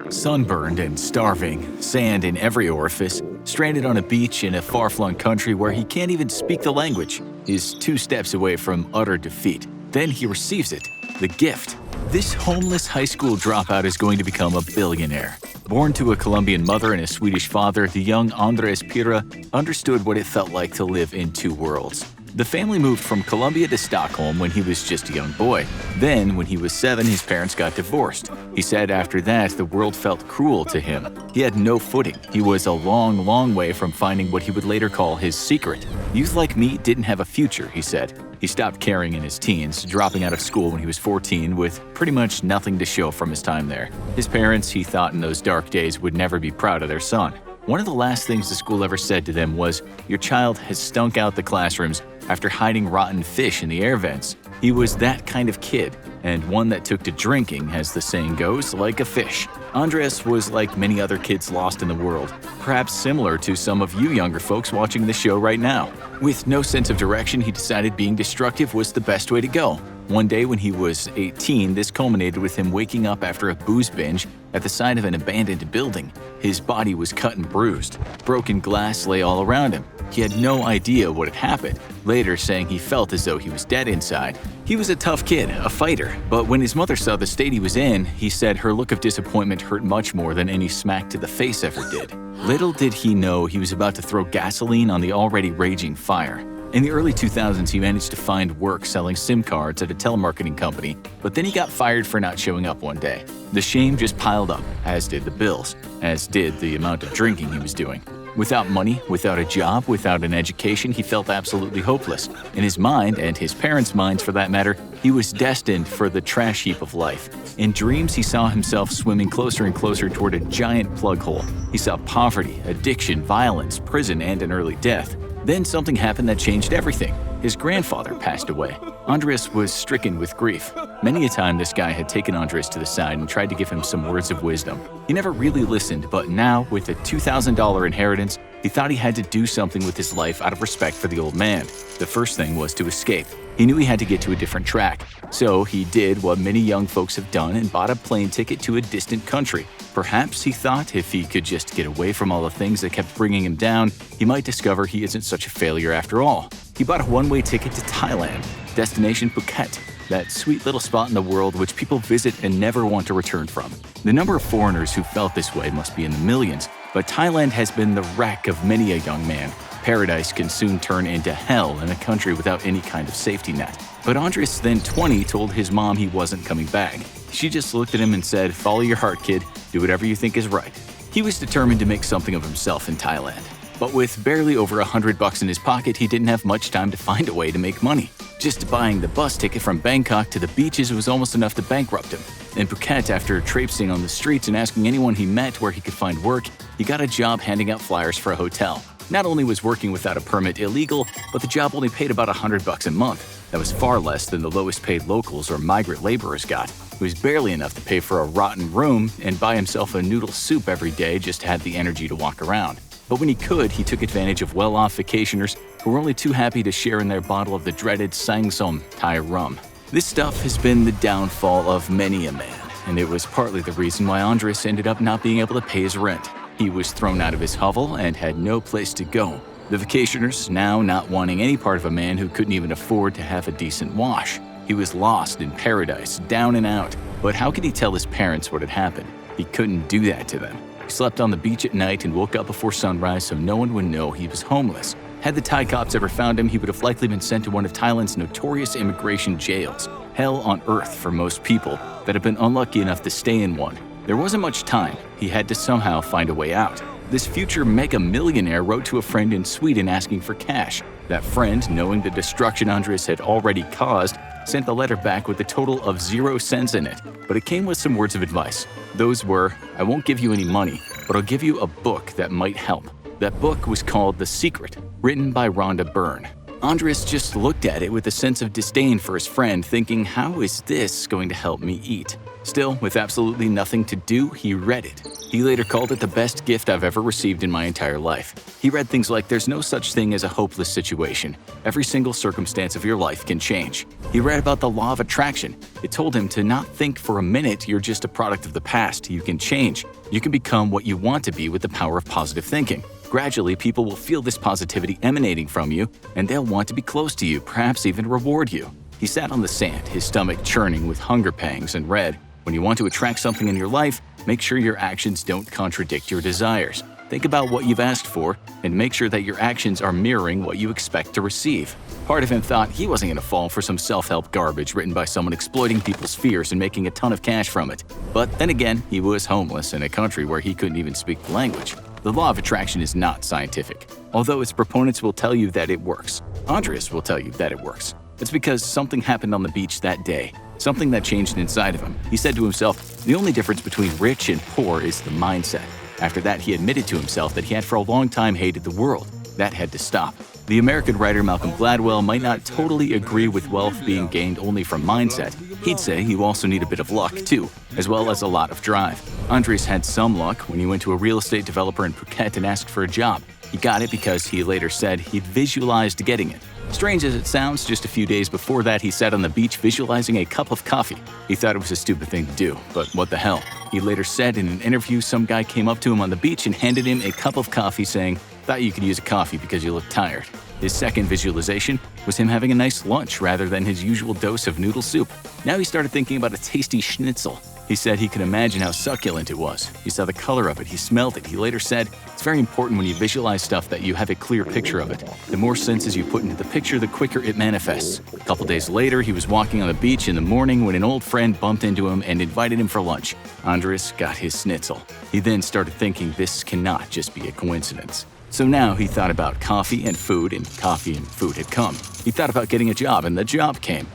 Sunburned and starving, sand in every orifice, stranded on a beach in a far-flung country where he can't even speak the language, is 2 steps away from utter defeat. Then he receives it, the gift. This homeless high school dropout is going to become a billionaire. Born to a Colombian mother and a Swedish father, the young Andres Pira understood what it felt like to live in 2 worlds. The family moved from Colombia to Stockholm when he was just a young boy. Then, when he was 7, his parents got divorced. He said after that, the world felt cruel to him. He had no footing. He was a long, long way from finding what he would later call his secret. Youth like me didn't have a future, he said. He stopped caring in his teens, dropping out of school when he was 14 with pretty much nothing to show from his time there. His parents, he thought in those dark days, would never be proud of their son. One of the last things the school ever said to them was, "Your child has stunk out the classrooms after hiding rotten fish in the air vents." He was that kind of kid, and one that took to drinking, as the saying goes, like a fish. Andres was like many other kids lost in the world, perhaps similar to some of you younger folks watching the show right now. With no sense of direction, he decided being destructive was the best way to go. One day when he was 18, this culminated with him waking up after a booze binge at the side of an abandoned building. His body was cut and bruised. Broken glass lay all around him. He had no idea what had happened, later saying he felt as though he was dead inside. He was a tough kid, a fighter, but when his mother saw the state he was in, he said her look of disappointment hurt much more than any smack to the face ever did. Little did he know he was about to throw gasoline on the already raging fire. In the early 2000s, he managed to find work selling SIM cards at a telemarketing company, but then he got fired for not showing up one day. The shame just piled up, as did the bills, as did the amount of drinking he was doing. Without money, without a job, without an education, he felt absolutely hopeless. In his mind, and his parents' minds for that matter, he was destined for the trash heap of life. In dreams, he saw himself swimming closer and closer toward a giant plug hole. He saw poverty, addiction, violence, prison, and an early death. Then something happened that changed everything. His grandfather passed away. Andres was stricken with grief. Many a time this guy had taken Andres to the side and tried to give him some words of wisdom. He never really listened, but now, with a $2,000 inheritance, he thought he had to do something with his life out of respect for the old man. The first thing was to escape. He knew he had to get to a different track. So he did what many young folks have done and bought a plane ticket to a distant country. Perhaps, he thought, if he could just get away from all the things that kept bringing him down, he might discover he isn't such a failure after all. He bought a one-way ticket to Thailand, destination Phuket, that sweet little spot in the world which people visit and never want to return from. The number of foreigners who felt this way must be in the millions, but Thailand has been the wreck of many a young man. Paradise can soon turn into hell in a country without any kind of safety net. But Andres, then 20, told his mom he wasn't coming back. She just looked at him and said, "Follow your heart, kid. Do whatever you think is right." He was determined to make something of himself in Thailand. But with barely over $100 in his pocket, he didn't have much time to find a way to make money. Just buying the bus ticket from Bangkok to the beaches was almost enough to bankrupt him. In Phuket, after traipsing on the streets and asking anyone he met where he could find work, he got a job handing out flyers for a hotel. Not only was working without a permit illegal, but the job only paid about $100 a month. That was far less than the lowest paid locals or migrant laborers got. It was barely enough to pay for a rotten room and buy himself a noodle soup every day just to have the energy to walk around. But when he could, he took advantage of well-off vacationers who were only too happy to share in their bottle of the dreaded Sangsom Thai rum. This stuff has been the downfall of many a man, and it was partly the reason why Andres ended up not being able to pay his rent. He was thrown out of his hovel and had no place to go. The vacationers now not wanting any part of a man who couldn't even afford to have a decent wash. He was lost in paradise, down and out. But how could he tell his parents what had happened? He couldn't do that to them. He slept on the beach at night and woke up before sunrise so no one would know he was homeless. Had the Thai cops ever found him, he would have likely been sent to one of Thailand's notorious immigration jails. Hell on earth for most people that have been unlucky enough to stay in one. There wasn't much time. He had to somehow find a way out. This future mega millionaire wrote to a friend in Sweden asking for cash. That friend, knowing the destruction Andres had already caused, sent the letter back with a total of 0 cents in it. But it came with some words of advice. Those were, "I won't give you any money, but I'll give you a book that might help." That book was called The Secret, written by Rhonda Byrne. Andres just looked at it with a sense of disdain for his friend, thinking, how is this going to help me eat? Still, with absolutely nothing to do, he read it. He later called it the best gift I've ever received in my entire life. He read things like, there's no such thing as a hopeless situation. Every single circumstance of your life can change. He read about the law of attraction. It told him to not think for a minute you're just a product of the past. You can change. You can become what you want to be with the power of positive thinking. Gradually, people will feel this positivity emanating from you, and they'll want to be close to you, perhaps even reward you. He sat on the sand, his stomach churning with hunger pangs, and read, when you want to attract something in your life, make sure your actions don't contradict your desires. Think about what you've asked for, and make sure that your actions are mirroring what you expect to receive. Part of him thought he wasn't going to fall for some self-help garbage written by someone exploiting people's fears and making a ton of cash from it. But then again, he was homeless in a country where he couldn't even speak the language. The law of attraction is not scientific, although its proponents will tell you that it works. Andres will tell you that it works. It's because something happened on the beach that day, something that changed inside of him. He said to himself, the only difference between rich and poor is the mindset. After that, he admitted to himself that he had for a long time hated the world. That had to stop. The American writer Malcolm Gladwell might not totally agree with wealth being gained only from mindset. He'd say you also need a bit of luck, too, as well as a lot of drive. Andres had some luck when he went to a real estate developer in Phuket and asked for a job. He got it because he later said he'd visualized getting it. Strange as it sounds, just a few days before that, he sat on the beach visualizing a cup of coffee. He thought it was a stupid thing to do, but what the hell? He later said in an interview some guy came up to him on the beach and handed him a cup of coffee saying, thought you could use a coffee because you look tired. His second visualization was him having a nice lunch rather than his usual dose of noodle soup. Now he started thinking about a tasty schnitzel. He said he could imagine how succulent it was. He saw the color of it, he smelled it. He later said, it's very important when you visualize stuff that you have a clear picture of it. The more senses you put into the picture, the quicker it manifests. A couple days later, he was walking on the beach in the morning when an old friend bumped into him and invited him for lunch. Andres got his schnitzel. He then started thinking this cannot just be a coincidence. So now he thought about coffee and food had come. He thought about getting a job, and the job came.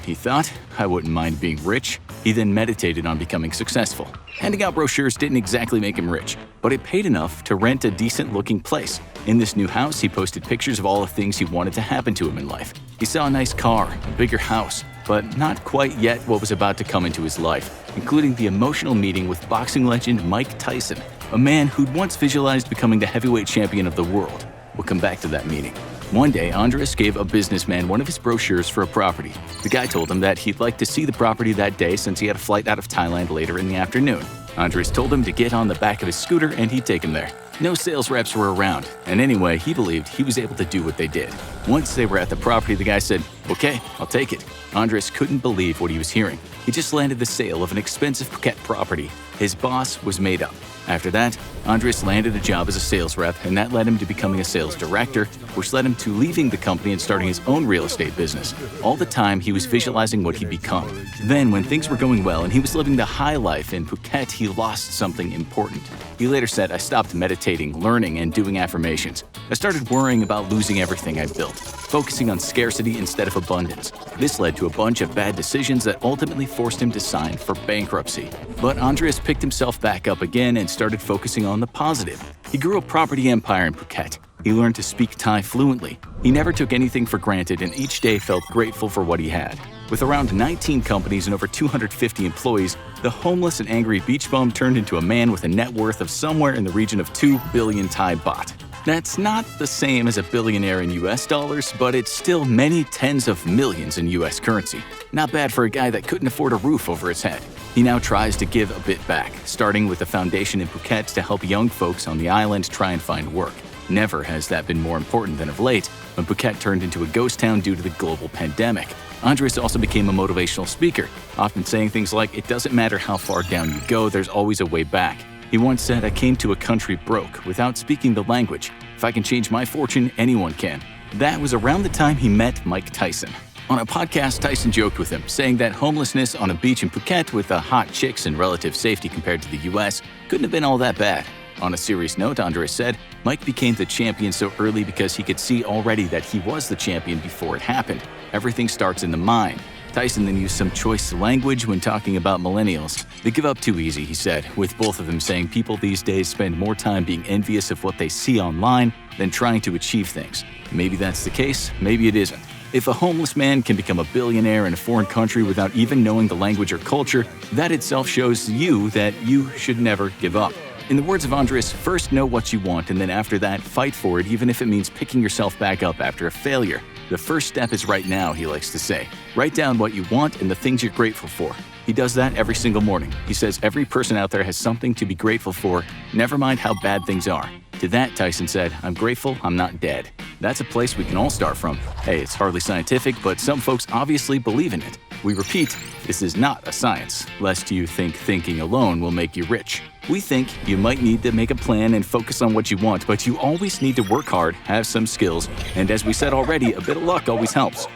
He thought, I wouldn't mind being rich. He then meditated on becoming successful. Handing out brochures didn't exactly make him rich, but it paid enough to rent a decent-looking place. In this new house, he posted pictures of all the things he wanted to happen to him in life. He saw a nice car, a bigger house, but not quite yet what was about to come into his life, including the emotional meeting with boxing legend Mike Tyson, a man who'd once visualized becoming the heavyweight champion of the world. We'll come back to that meeting. One day, Andres gave a businessman one of his brochures for a property. The guy told him that he'd like to see the property that day since he had a flight out of Thailand later in the afternoon. Andres told him to get on the back of his scooter and he'd take him there. No sales reps were around, and anyway, he believed he was able to do what they did. Once they were at the property, the guy said, okay, I'll take it. Andres couldn't believe what he was hearing. He just landed the sale of an expensive Phuket property. His boss was made up. After that, Andres landed a job as a sales rep, and that led him to becoming a sales director, which led him to leaving the company and starting his own real estate business. All the time, he was visualizing what he'd become. Then, when things were going well and he was living the high life in Phuket, he lost something important. He later said, I stopped meditating, learning, and doing affirmations. I started worrying about losing everything I built, focusing on scarcity instead of abundance. This led to a bunch of bad decisions that ultimately forced him to sign for bankruptcy. But Andres picked himself back up again and started focusing on the positive. He grew a property empire in Phuket. He learned to speak Thai fluently. He never took anything for granted and each day felt grateful for what he had. With around 19 companies and over 250 employees, the homeless and angry beach bum turned into a man with a net worth of somewhere in the region of 2 billion Thai baht. That's not the same as a billionaire in US dollars, but it's still many tens of millions in US currency. Not bad for a guy that couldn't afford a roof over his head. He now tries to give a bit back, starting with a foundation in Phuket to help young folks on the island try and find work. Never has that been more important than of late, when Phuket turned into a ghost town due to the global pandemic. Andres also became a motivational speaker, often saying things like, it doesn't matter how far down you go, there's always a way back. He once said, I came to a country broke, without speaking the language. If I can change my fortune, anyone can. That was around the time he met Mike Tyson. On a podcast, Tyson joked with him, saying that homelessness on a beach in Phuket with hot chicks and relative safety compared to the US couldn't have been all that bad. On a serious note, Andres said, Mike became the champion so early because he could see already that he was the champion before it happened. Everything starts in the mind. Tyson then used some choice language when talking about millennials. They give up too easy, he said, with both of them saying people these days spend more time being envious of what they see online than trying to achieve things. Maybe that's the case, maybe it isn't. If a homeless man can become a billionaire in a foreign country without even knowing the language or culture, that itself shows you that you should never give up. In the words of Andres, first know what you want and then after that, fight for it even if it means picking yourself back up after a failure. The first step is right now, he likes to say. Write down what you want and the things you're grateful for. He does that every single morning. He says every person out there has something to be grateful for, never mind how bad things are. To that, Tyson said, I'm grateful I'm not dead. That's a place we can all start from. Hey, it's hardly scientific, but some folks obviously believe in it. We repeat, this is not a science, lest you think thinking alone will make you rich. We think you might need to make a plan and focus on what you want, but you always need to work hard, have some skills, and as we said already, a bit of luck always helps.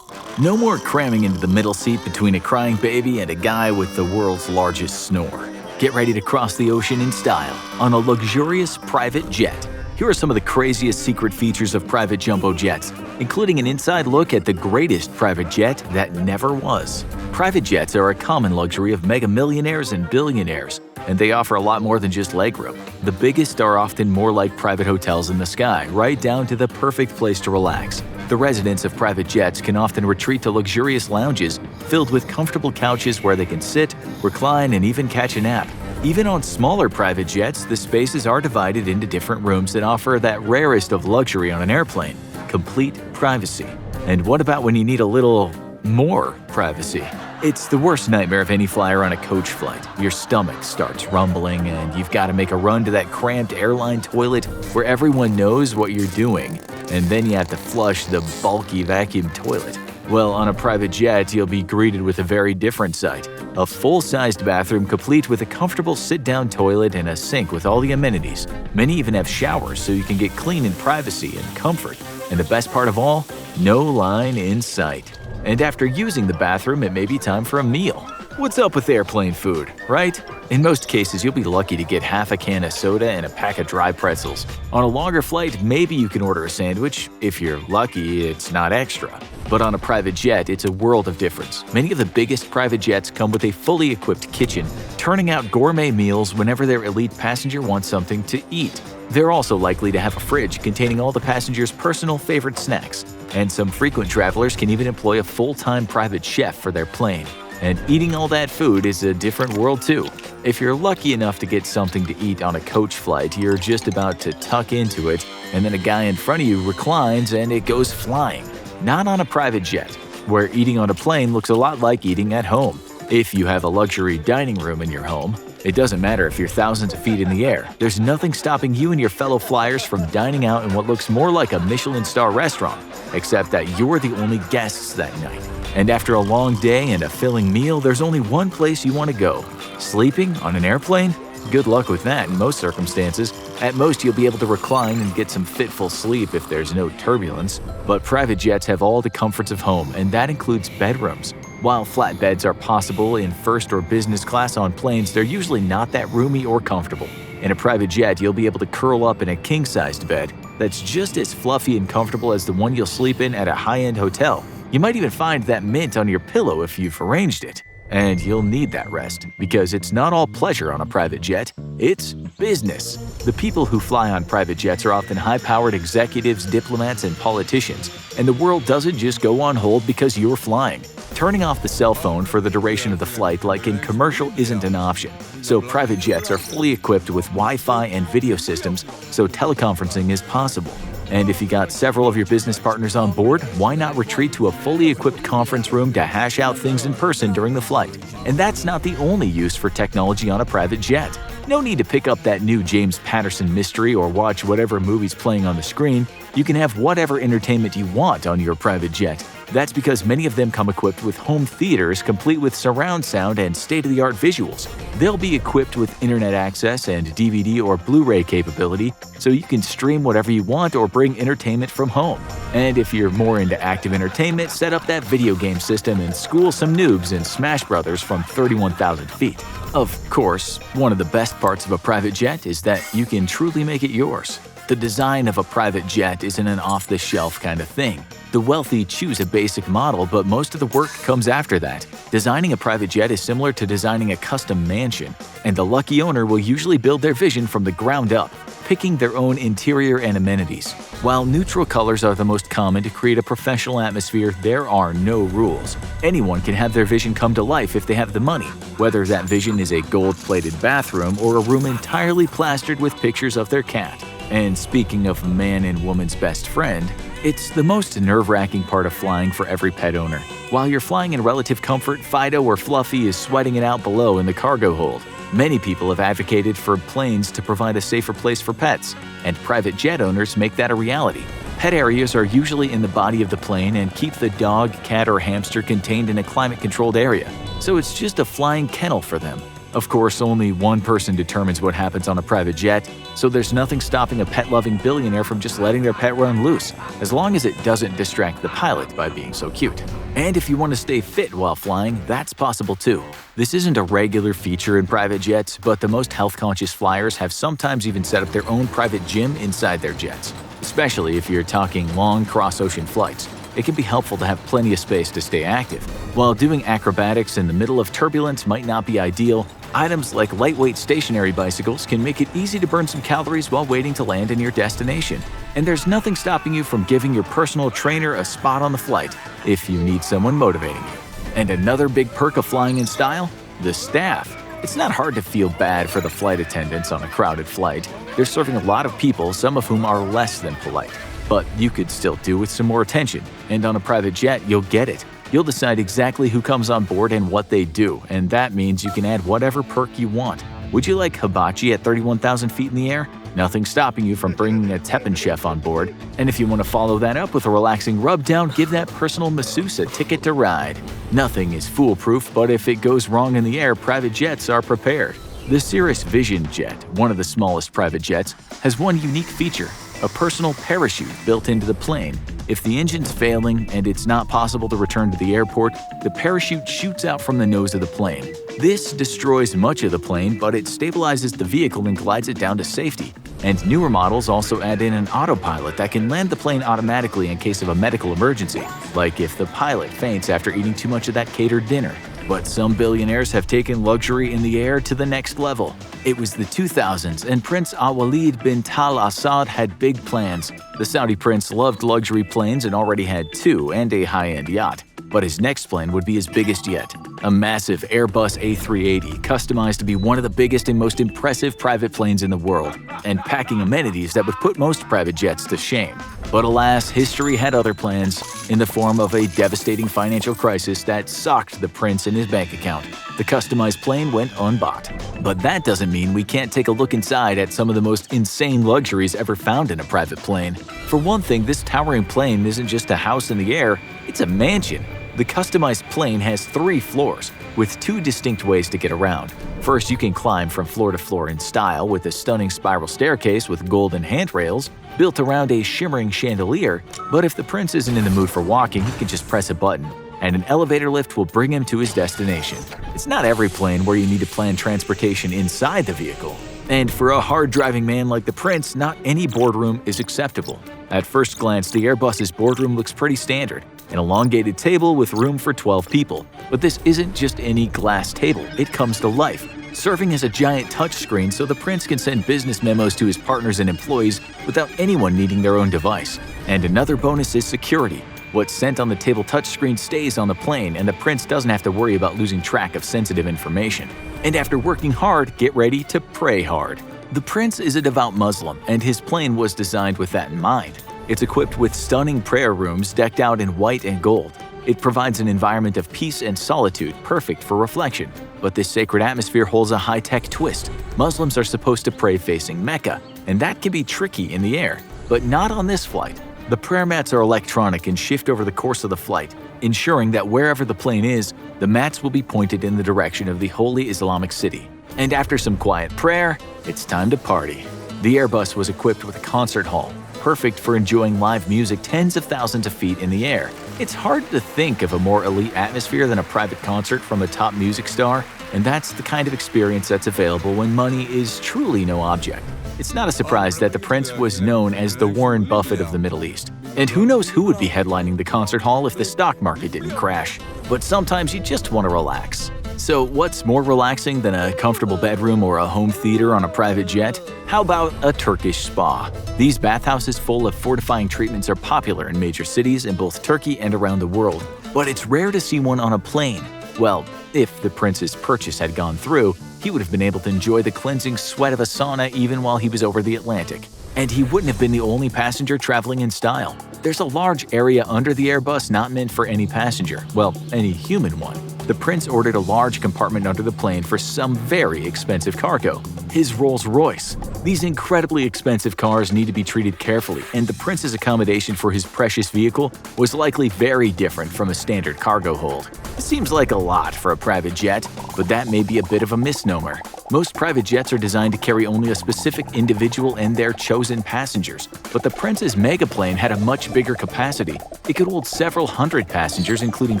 No more cramming into the middle seat between a crying baby and a guy with the world's largest snore. Get ready to cross the ocean in style on a luxurious private jet. Here are some of the craziest secret features of private jumbo jets, including an inside look at the greatest private jet that never was. Private jets are a common luxury of mega millionaires and billionaires, and they offer a lot more than just legroom. The biggest are often more like private hotels in the sky, right down to the perfect place to relax. The residents of private jets can often retreat to luxurious lounges filled with comfortable couches where they can sit, recline, and even catch a nap. Even on smaller private jets, the spaces are divided into different rooms that offer that rarest of luxury on an airplane: complete privacy. And what about when you need a little more privacy? It's the worst nightmare of any flyer on a coach flight. Your stomach starts rumbling and you've got to make a run to that cramped airline toilet where everyone knows what you're doing, and then you have to flush the bulky vacuum toilet. Well, on a private jet, you'll be greeted with a very different sight. A full-sized bathroom complete with a comfortable sit-down toilet and a sink with all the amenities. Many even have showers so you can get clean in privacy and comfort. And the best part of all, no line in sight. And after using the bathroom, it may be time for a meal. What's up with airplane food, right? In most cases, you'll be lucky to get half a can of soda and a pack of dry pretzels. On a longer flight, maybe you can order a sandwich. If you're lucky, it's not extra. But on a private jet, it's a world of difference. Many of the biggest private jets come with a fully equipped kitchen, turning out gourmet meals whenever their elite passenger wants something to eat. They're also likely to have a fridge containing all the passengers' personal favorite snacks. And some frequent travelers can even employ a full-time private chef for their plane. And eating all that food is a different world too. If you're lucky enough to get something to eat on a coach flight, you're just about to tuck into it, and then a guy in front of you reclines and it goes flying. Not on a private jet, where eating on a plane looks a lot like eating at home. If you have a luxury dining room in your home, it doesn't matter if you're thousands of feet in the air. There's nothing stopping you and your fellow flyers from dining out in what looks more like a Michelin star restaurant, except that you're the only guests that night. And after a long day and a filling meal, there's only one place you want to go. Sleeping on an airplane? Good luck with that in most circumstances. At most, you'll be able to recline and get some fitful sleep if there's no turbulence. But private jets have all the comforts of home, and that includes bedrooms. While flat beds are possible in first or business class on planes, they're usually not that roomy or comfortable. In a private jet, you'll be able to curl up in a king-sized bed that's just as fluffy and comfortable as the one you'll sleep in at a high-end hotel. You might even find that mint on your pillow if you've arranged it. And you'll need that rest, because it's not all pleasure on a private jet, it's business. The people who fly on private jets are often high-powered executives, diplomats, and politicians, and the world doesn't just go on hold because you're flying. Turning off the cell phone for the duration of the flight, like in commercial, isn't an option. So private jets are fully equipped with Wi-Fi and video systems, so teleconferencing is possible. And if you got several of your business partners on board, why not retreat to a fully equipped conference room to hash out things in person during the flight? And that's not the only use for technology on a private jet. No need to pick up that new James Patterson mystery or watch whatever movie's playing on the screen. You can have whatever entertainment you want on your private jet. That's because many of them come equipped with home theaters complete with surround sound and state-of-the-art visuals. They'll be equipped with internet access and DVD or Blu-ray capability, so you can stream whatever you want or bring entertainment from home. And if you're more into active entertainment, set up that video game system and school some noobs in Smash Brothers from 31,000 feet. Of course, one of the best parts of a private jet is that you can truly make it yours. the design of a private jet isn't an off-the-shelf kind of thing. The wealthy choose a basic model, but most of the work comes after that. Designing a private jet is similar to designing a custom mansion, and the lucky owner will usually build their vision from the ground up, picking their own interior and amenities. While neutral colors are the most common to create a professional atmosphere, there are no rules. Anyone can have their vision come to life if they have the money, whether that vision is a gold-plated bathroom or a room entirely plastered with pictures of their cat. And speaking of man and woman's best friend, it's the most nerve-wracking part of flying for every pet owner. While you're flying in relative comfort, Fido or Fluffy is sweating it out below in the cargo hold. Many people have advocated for planes to provide a safer place for pets, and private jet owners make that a reality. Pet areas are usually in the body of the plane and keep the dog, cat, or hamster contained in a climate-controlled area, so it's just a flying kennel for them. Of course, only one person determines what happens on a private jet, so there's nothing stopping a pet-loving billionaire from just letting their pet run loose, as long as it doesn't distract the pilot by being so cute. And if you want to stay fit while flying, that's possible too. This isn't a regular feature in private jets, but the most health-conscious flyers have sometimes even set up their own private gym inside their jets. Especially if you're talking long cross-ocean flights, it can be helpful to have plenty of space to stay active. While doing acrobatics in the middle of turbulence might not be ideal, items like lightweight stationary bicycles can make it easy to burn some calories while waiting to land in your destination. And there's nothing stopping you from giving your personal trainer a spot on the flight if you need someone motivating you. And another big perk of flying in style? The staff. It's not hard to feel bad for the flight attendants on a crowded flight. They're serving a lot of people, some of whom are less than polite. But you could still do with some more attention, and on a private jet, you'll get it. You'll decide exactly who comes on board and what they do, and that means you can add whatever perk you want. Would you like hibachi at 31,000 feet in the air? Nothing stopping you from bringing a Teppan chef on board. And if you want to follow that up with a relaxing rub-down, give that personal masseuse a ticket to ride. Nothing is foolproof, but if it goes wrong in the air, private jets are prepared. The Cirrus Vision jet, one of the smallest private jets, has one unique feature: a personal parachute built into the plane. If the engine's failing and it's not possible to return to the airport, the parachute shoots out from the nose of the plane. This destroys much of the plane, but it stabilizes the vehicle and glides it down to safety. And newer models also add in an autopilot that can land the plane automatically in case of a medical emergency, like if the pilot faints after eating too much of that catered dinner. But some billionaires have taken luxury in the air to the next level. It was the 2000s, and Prince Al-Walid bin Tal Assad had big plans. The Saudi prince loved luxury planes and already had two and a high-end yacht. But his next plane would be his biggest yet, a massive Airbus A380, customized to be one of the biggest and most impressive private planes in the world, and packing amenities that would put most private jets to shame. But alas, history had other plans, in the form of a devastating financial crisis that socked the prince in his bank account. The customized plane went unbought. But that doesn't mean we can't take a look inside at some of the most insane luxuries ever found in a private plane. For one thing, this towering plane isn't just a house in the air, it's a mansion. The customized plane has 3 floors, with 2 distinct ways to get around. First, you can climb from floor to floor in style with a stunning spiral staircase with golden handrails built around a shimmering chandelier, but if the prince isn't in the mood for walking, he can just press a button, and an elevator lift will bring him to his destination. It's not every plane where you need to plan transportation inside the vehicle. And for a hard-driving man like the prince, not any boardroom is acceptable. At first glance, the Airbus's boardroom looks pretty standard, an elongated table with room for 12 people. But this isn't just any glass table, it comes to life, serving as a giant touchscreen so the prince can send business memos to his partners and employees without anyone needing their own device. And another bonus is security. What's sent on the table touchscreen stays on the plane, and the prince doesn't have to worry about losing track of sensitive information. And after working hard, get ready to pray hard. The prince is a devout Muslim, and his plane was designed with that in mind. It's equipped with stunning prayer rooms decked out in white and gold. It provides an environment of peace and solitude perfect for reflection. But this sacred atmosphere holds a high-tech twist. Muslims are supposed to pray facing Mecca, and that can be tricky in the air. But not on this flight. The prayer mats are electronic and shift over the course of the flight, ensuring that wherever the plane is, the mats will be pointed in the direction of the holy Islamic city. And after some quiet prayer, it's time to party. The Airbus was equipped with a concert hall, perfect for enjoying live music tens of thousands of feet in the air. It's hard to think of a more elite atmosphere than a private concert from a top music star, and that's the kind of experience that's available when money is truly no object. It's not a surprise that the prince was known as the Warren Buffett of the Middle East. And who knows who would be headlining the concert hall if the stock market didn't crash. But sometimes you just want to relax. So what's more relaxing than a comfortable bedroom or a home theater on a private jet? How about a Turkish spa? These bathhouses full of fortifying treatments are popular in major cities in both Turkey and around the world. But it's rare to see one on a plane. Well, if the prince's purchase had gone through, he would have been able to enjoy the cleansing sweat of a sauna even while he was over the Atlantic. And he wouldn't have been the only passenger traveling in style. There's a large area under the Airbus not meant for any passenger, well, any human one. The prince ordered a large compartment under the plane for some very expensive cargo, his Rolls-Royce. These incredibly expensive cars need to be treated carefully, and the prince's accommodation for his precious vehicle was likely very different from a standard cargo hold. It seems like a lot for a private jet, but that may be a bit of a misnomer. Most private jets are designed to carry only a specific individual and their chosen passengers, but the prince's megaplane had a much bigger capacity. It could hold several hundred passengers, including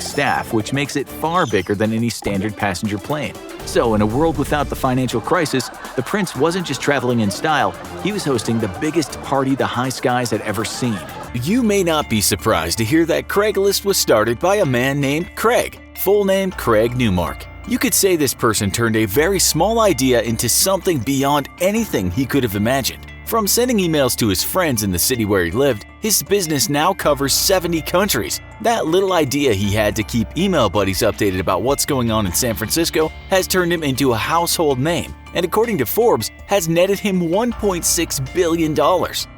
staff, which makes it far bigger than any standard passenger plane. So, in a world without the financial crisis, the prince wasn't just traveling in style, he was hosting the biggest party the high skies had ever seen. You may not be surprised to hear that Craigslist was started by a man named Craig, full name Craig Newmark. You could say this person turned a very small idea into something beyond anything he could have imagined. From sending emails to his friends in the city where he lived, his business now covers 70 countries. That little idea he had to keep email buddies updated about what's going on in San Francisco has turned him into a household name, and according to Forbes, has netted him $1.6 billion.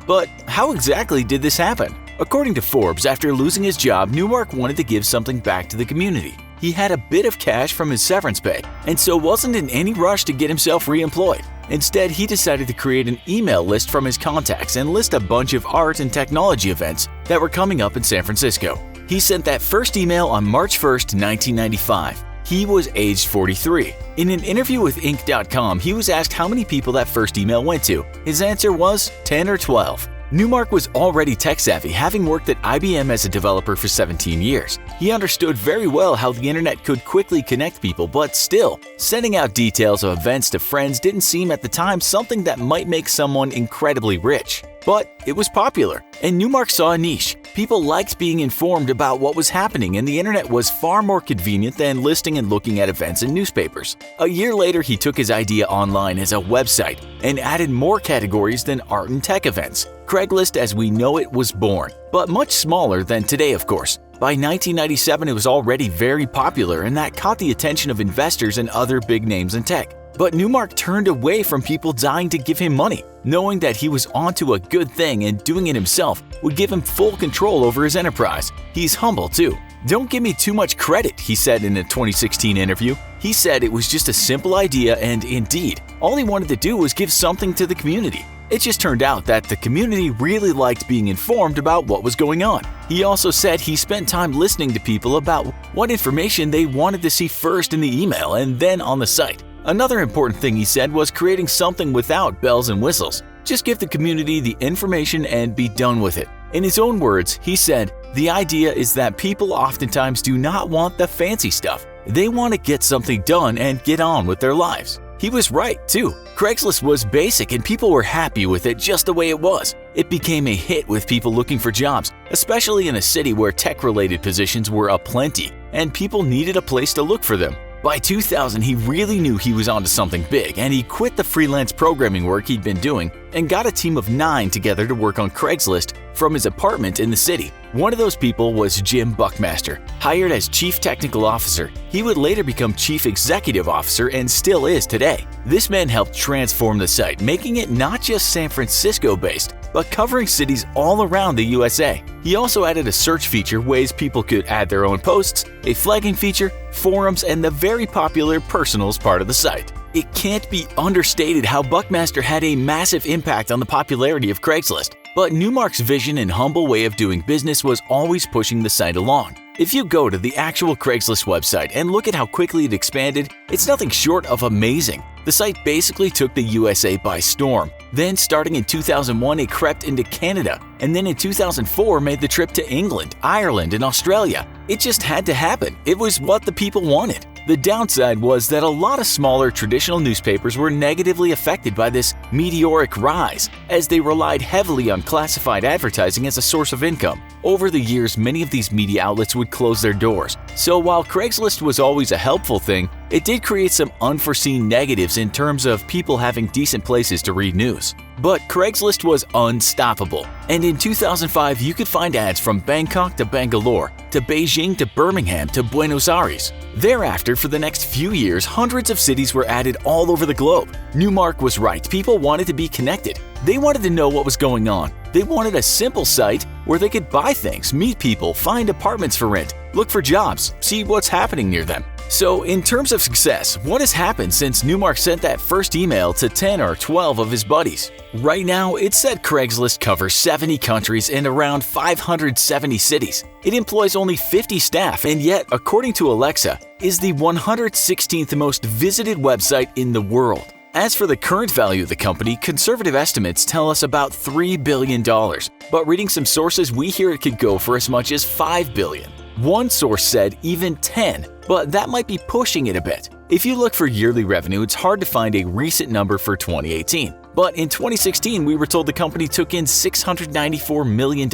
But how exactly did this happen? According to Forbes, after losing his job, Newmark wanted to give something back to the community. He had a bit of cash from his severance pay, and so wasn't in any rush to get himself re-employed. Instead, he decided to create an email list from his contacts and list a bunch of art and technology events that were coming up in San Francisco. He sent that first email on March 1st, 1995. He was aged 43. In an interview with Inc.com, he was asked how many people that first email went to. His answer was 10 or 12. Newmark was already tech-savvy, having worked at IBM as a developer for 17 years. He understood very well how the internet could quickly connect people, but still, sending out details of events to friends didn't seem at the time something that might make someone incredibly rich. But it was popular, and Newmark saw a niche. People liked being informed about what was happening, and the internet was far more convenient than listing and looking at events in newspapers. A year later, he took his idea online as a website and added more categories than art and tech events. Craigslist as we know it was born, but much smaller than today, of course. By 1997, it was already very popular, and that caught the attention of investors and other big names in tech. But Newmark turned away from people dying to give him money, knowing that he was onto a good thing and doing it himself would give him full control over his enterprise. He's humble too. "Don't give me too much credit," he said in a 2016 interview. He said it was just a simple idea, and indeed, all he wanted to do was give something to the community. It just turned out that the community really liked being informed about what was going on. He also said he spent time listening to people about what information they wanted to see first in the email and then on the site. Another important thing he said was creating something without bells and whistles. Just give the community the information and be done with it. In his own words, he said, "The idea is that people oftentimes do not want the fancy stuff. They want to get something done and get on with their lives." He was right, too. Craigslist was basic and people were happy with it just the way it was. It became a hit with people looking for jobs, especially in a city where tech-related positions were aplenty and people needed a place to look for them. By 2000, he really knew he was onto something big, and he quit the freelance programming work he'd been doing and got a team of 9 together to work on Craigslist from his apartment in the city. One of those people was Jim Buckmaster. Hired as Chief Technical Officer, he would later become Chief Executive Officer and still is today. This man helped transform the site, making it not just San Francisco-based, but covering cities all around the USA. He also added a search feature, ways people could add their own posts, a flagging feature, forums, and the very popular personals part of the site. It can't be understated how Buckmaster had a massive impact on the popularity of Craigslist. But Newmark's vision and humble way of doing business was always pushing the site along. If you go to the actual Craigslist website and look at how quickly it expanded, it's nothing short of amazing. The site basically took the USA by storm. Then starting in 2001, it crept into Canada, and then in 2004 made the trip to England, Ireland, and Australia. It just had to happen. It was what the people wanted. The downside was that a lot of smaller traditional newspapers were negatively affected by this meteoric rise, as they relied heavily on classified advertising as a source of income. Over the years, many of these media outlets would close their doors. So while Craigslist was always a helpful thing, it did create some unforeseen negatives in terms of people having decent places to read news. But Craigslist was unstoppable, and in 2005 you could find ads from Bangkok to Bangalore, to Beijing to Birmingham to Buenos Aires. Thereafter, for the next few years, hundreds of cities were added all over the globe. Newmark was right. People wanted to be connected. They wanted to know what was going on. They wanted a simple site where they could buy things, meet people, find apartments for rent, look for jobs, see what's happening near them. So in terms of success, what has happened since Newmark sent that first email to 10 or 12 of his buddies? Right now, it's said Craigslist covers 70 countries and around 570 cities. It employs only 50 staff, and yet, according to Alexa, is the 116th most visited website in the world. As for the current value of the company, conservative estimates tell us about $3 billion, but reading some sources, we hear it could go for as much as $5 billion. One source said even 10, but that might be pushing it a bit. If you look for yearly revenue, it's hard to find a recent number for 2018. But in 2016, we were told the company took in $694 million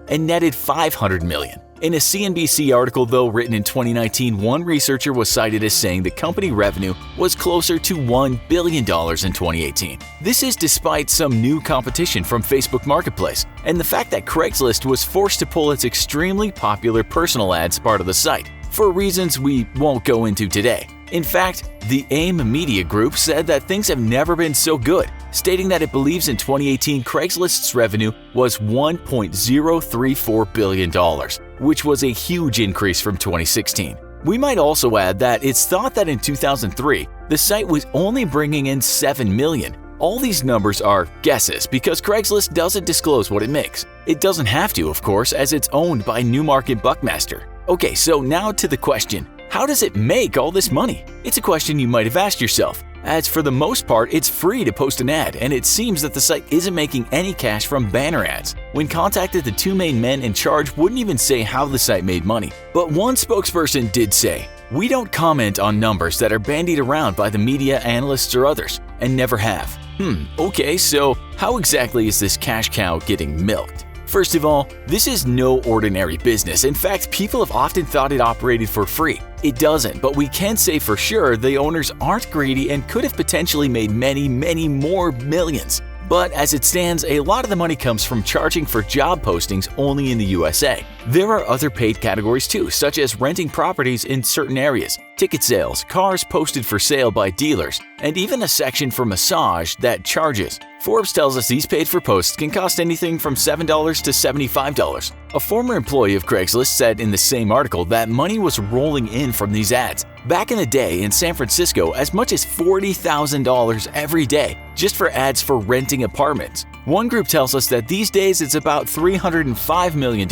and netted $500 million. In a CNBC article, though, written in 2019, one researcher was cited as saying the company revenue was closer to $1 billion in 2018. This is despite some new competition from Facebook Marketplace and the fact that Craigslist was forced to pull its extremely popular personal ads part of the site, for reasons we won't go into today. In fact, the AIM Media Group said that things have never been so good, stating that it believes in 2018 Craigslist's revenue was $1.034 billion, which was a huge increase from 2016. We might also add that it's thought that in 2003, the site was only bringing in $7 million. All these numbers are guesses because Craigslist doesn't disclose what it makes. It doesn't have to, of course, as it's owned by Newmark and Buckmaster. Okay, so now to the question. How does it make all this money? It's a question you might have asked yourself, as for the most part, it's free to post an ad, and it seems that the site isn't making any cash from banner ads. When contacted, the two main men in charge wouldn't even say how the site made money. But one spokesperson did say, "We don't comment on numbers that are bandied around by the media, analysts, or others, and never have." Okay, so how exactly is this cash cow getting milked? First of all, this is no ordinary business. In fact, people have often thought it operated for free. It doesn't, but we can say for sure the owners aren't greedy and could have potentially made many, many more millions. But as it stands, a lot of the money comes from charging for job postings only in the USA. There are other paid categories too, such as renting properties in certain areas, ticket sales, cars posted for sale by dealers, and even a section for massage that charges. Forbes tells us these paid-for posts can cost anything from $7 to $75. A former employee of Craigslist said in the same article that money was rolling in from these ads. Back in the day in San Francisco, as much as $40,000 every day just for ads for renting apartments. One group tells us that these days it's about $305 million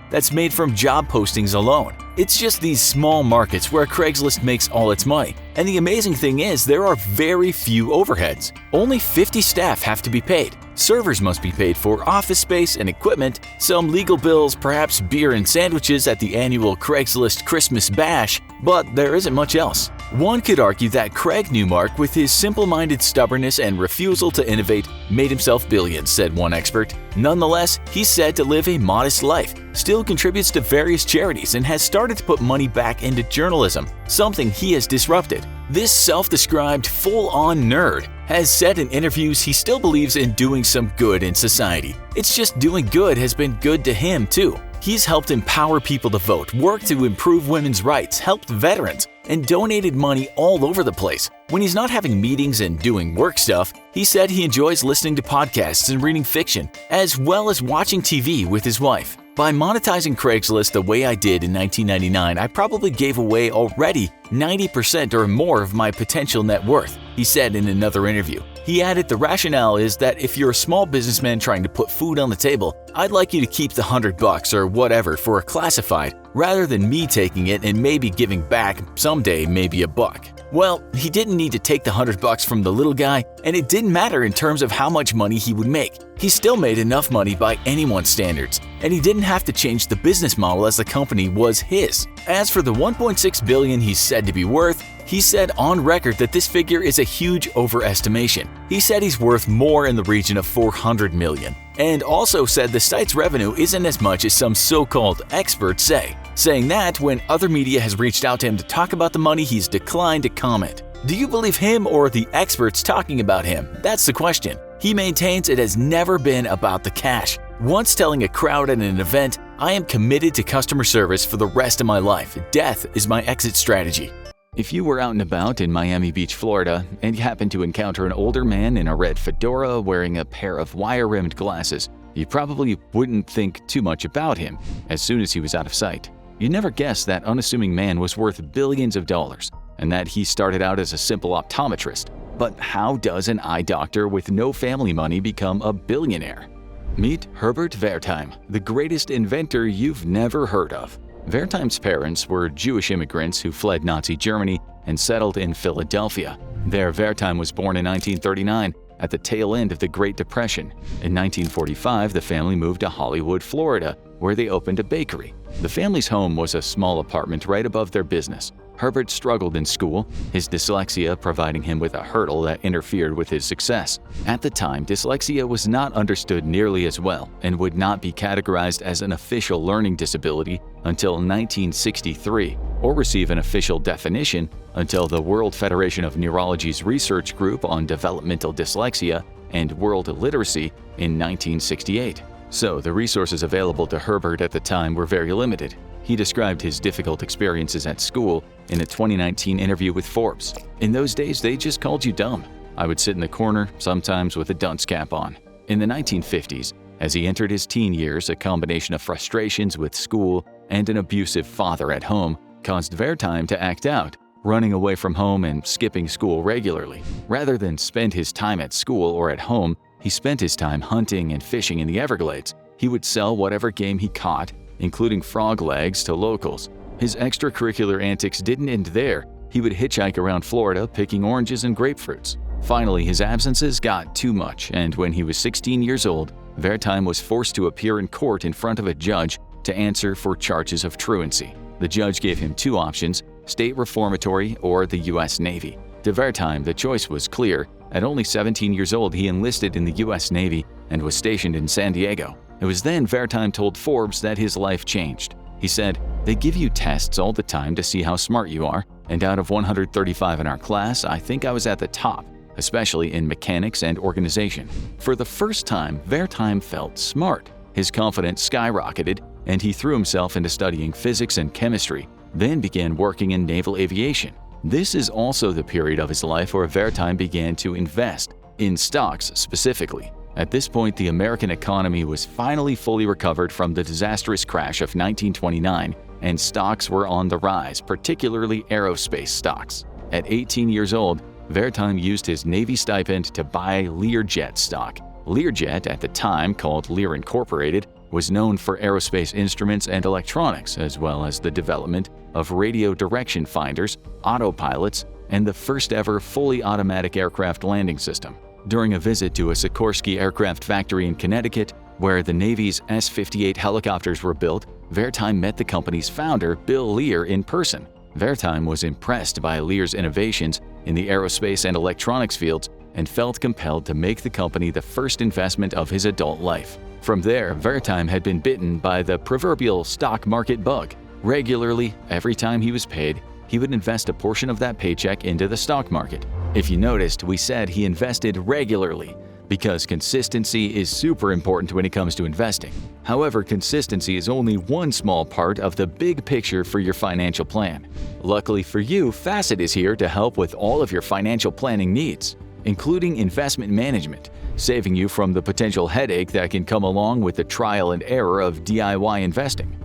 that's made from job postings alone. It's just these small markets where Craigslist makes all its money. And the amazing thing is there are very few overheads. Only 50 staff have to be paid. Servers must be paid for, office space and equipment, some legal bills, perhaps beer and sandwiches at the annual Craigslist Christmas Bash, but there isn't much else. One could argue that Craig Newmark, with his simple-minded stubbornness and refusal to innovate, made himself billions, said one expert. Nonetheless, he's said to live a modest life, still contributes to various charities, and has started to put money back into journalism, something he has disrupted. This self-described full-on nerd has said in interviews he still believes in doing some good in society. It's just doing good has been good to him too. He's helped empower people to vote, worked to improve women's rights, helped veterans, and donated money all over the place. When he's not having meetings and doing work stuff, he said he enjoys listening to podcasts and reading fiction, as well as watching TV with his wife. By monetizing Craigslist the way I did in 1999, I probably gave away already 90% or more of my potential net worth, he said in another interview. He added the rationale is that if you're a small businessman trying to put food on the table, I'd like you to keep the $100 or whatever for a classified rather than me taking it and maybe giving back someday maybe a buck. Well, he didn't need to take the $100 from the little guy, and it didn't matter in terms of how much money he would make. He still made enough money by anyone's standards, and he didn't have to change the business model as the company was his. As for the $1.6 billion he's said to be worth, he said on record that this figure is a huge overestimation. He said he's worth more in the region of $400 million, and also said the site's revenue isn't as much as some so-called experts say, saying that when other media has reached out to him to talk about the money, he's declined to comment. Do you believe him or the experts talking about him? That's the question. He maintains it has never been about the cash. Once telling a crowd at an event, I am committed to customer service for the rest of my life. Death is my exit strategy. If you were out and about in Miami Beach, Florida, and you happened to encounter an older man in a red fedora wearing a pair of wire-rimmed glasses, you probably wouldn't think too much about him as soon as he was out of sight. You'd never guess that unassuming man was worth billions of dollars and that he started out as a simple optometrist. But how does an eye doctor with no family money become a billionaire? Meet Herbert Wertheim, the greatest inventor you've never heard of. Wertheim's parents were Jewish immigrants who fled Nazi Germany and settled in Philadelphia. There, Wertheim was born in 1939 at the tail end of the Great Depression. In 1945, the family moved to Hollywood, Florida, where they opened a bakery. The family's home was a small apartment right above their business. Herbert struggled in school, his dyslexia providing him with a hurdle that interfered with his success. At the time, dyslexia was not understood nearly as well and would not be categorized as an official learning disability until 1963, or receive an official definition until the World Federation of Neurology's Research Group on Developmental Dyslexia and World Literacy in 1968. So the resources available to Herbert at the time were very limited. He described his difficult experiences at school in a 2019 interview with Forbes. In those days, they just called you dumb. I would sit in the corner, sometimes with a dunce cap on. In the 1950s, as he entered his teen years, a combination of frustrations with school and an abusive father at home caused Wertheim to act out, running away from home and skipping school regularly. Rather than spend his time at school or at home, he spent his time hunting and fishing in the Everglades. He would sell whatever game he caught, including frog legs, to locals. His extracurricular antics didn't end there. He would hitchhike around Florida picking oranges and grapefruits. Finally, his absences got too much, and when he was 16 years old, Wertheim was forced to appear in court in front of a judge to answer for charges of truancy. The judge gave him two options: state reformatory or the U.S. Navy. To Wertheim, the choice was clear. At only 17 years old, he enlisted in the U.S. Navy and was stationed in San Diego. It was then Wertheim told Forbes that his life changed. He said, "They give you tests all the time to see how smart you are, and out of 135 in our class, I think I was at the top, especially in mechanics and organization." For the first time, Wertheim felt smart. His confidence skyrocketed, and he threw himself into studying physics and chemistry, then began working in naval aviation. This is also the period of his life where Wertheim began to invest, in stocks specifically. At this point, the American economy was finally fully recovered from the disastrous crash of 1929, and stocks were on the rise, particularly aerospace stocks. At 18 years old, Wertheim used his Navy stipend to buy Learjet stock. Learjet, at the time called Lear Incorporated, was known for aerospace instruments and electronics, as well as the development of radio direction finders, autopilots, and the first-ever fully automatic aircraft landing system. During a visit to a Sikorsky aircraft factory in Connecticut, where the Navy's S-58 helicopters were built, Wertheim met the company's founder, Bill Lear, in person. Wertheim was impressed by Lear's innovations in the aerospace and electronics fields and felt compelled to make the company the first investment of his adult life. From there, Wertheim had been bitten by the proverbial stock market bug. Regularly, every time he was paid, he would invest a portion of that paycheck into the stock market. If you noticed, we said he invested regularly, because consistency is super important when it comes to investing. However, consistency is only one small part of the big picture for your financial plan. Luckily for you, Facet is here to help with all of your financial planning needs, including investment management, saving you from the potential headache that can come along with the trial and error of DIY investing.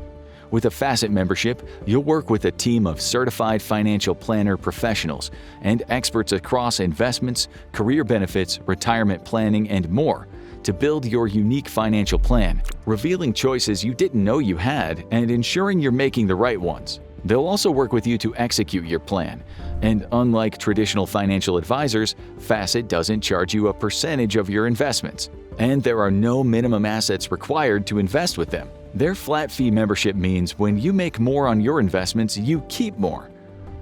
With a Facet membership, you'll work with a team of certified financial planner professionals and experts across investments, career benefits, retirement planning, and more to build your unique financial plan, revealing choices you didn't know you had and ensuring you're making the right ones. They'll also work with you to execute your plan. And unlike traditional financial advisors, Facet doesn't charge you a percentage of your investments. And there are no minimum assets required to invest with them. Their flat-fee membership means when you make more on your investments, you keep more.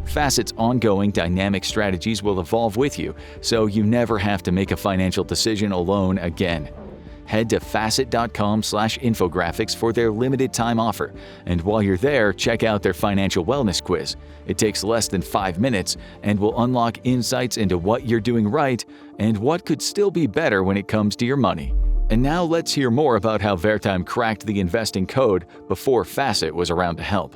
Facet's ongoing dynamic strategies will evolve with you, so you never have to make a financial decision alone again. Head to facet.com/infographics for their limited time offer. And while you're there, check out their financial wellness quiz. It takes less than 5 minutes and will unlock insights into what you're doing right and what could still be better when it comes to your money. And now let's hear more about how Vertime cracked the investing code before Facet was around to help.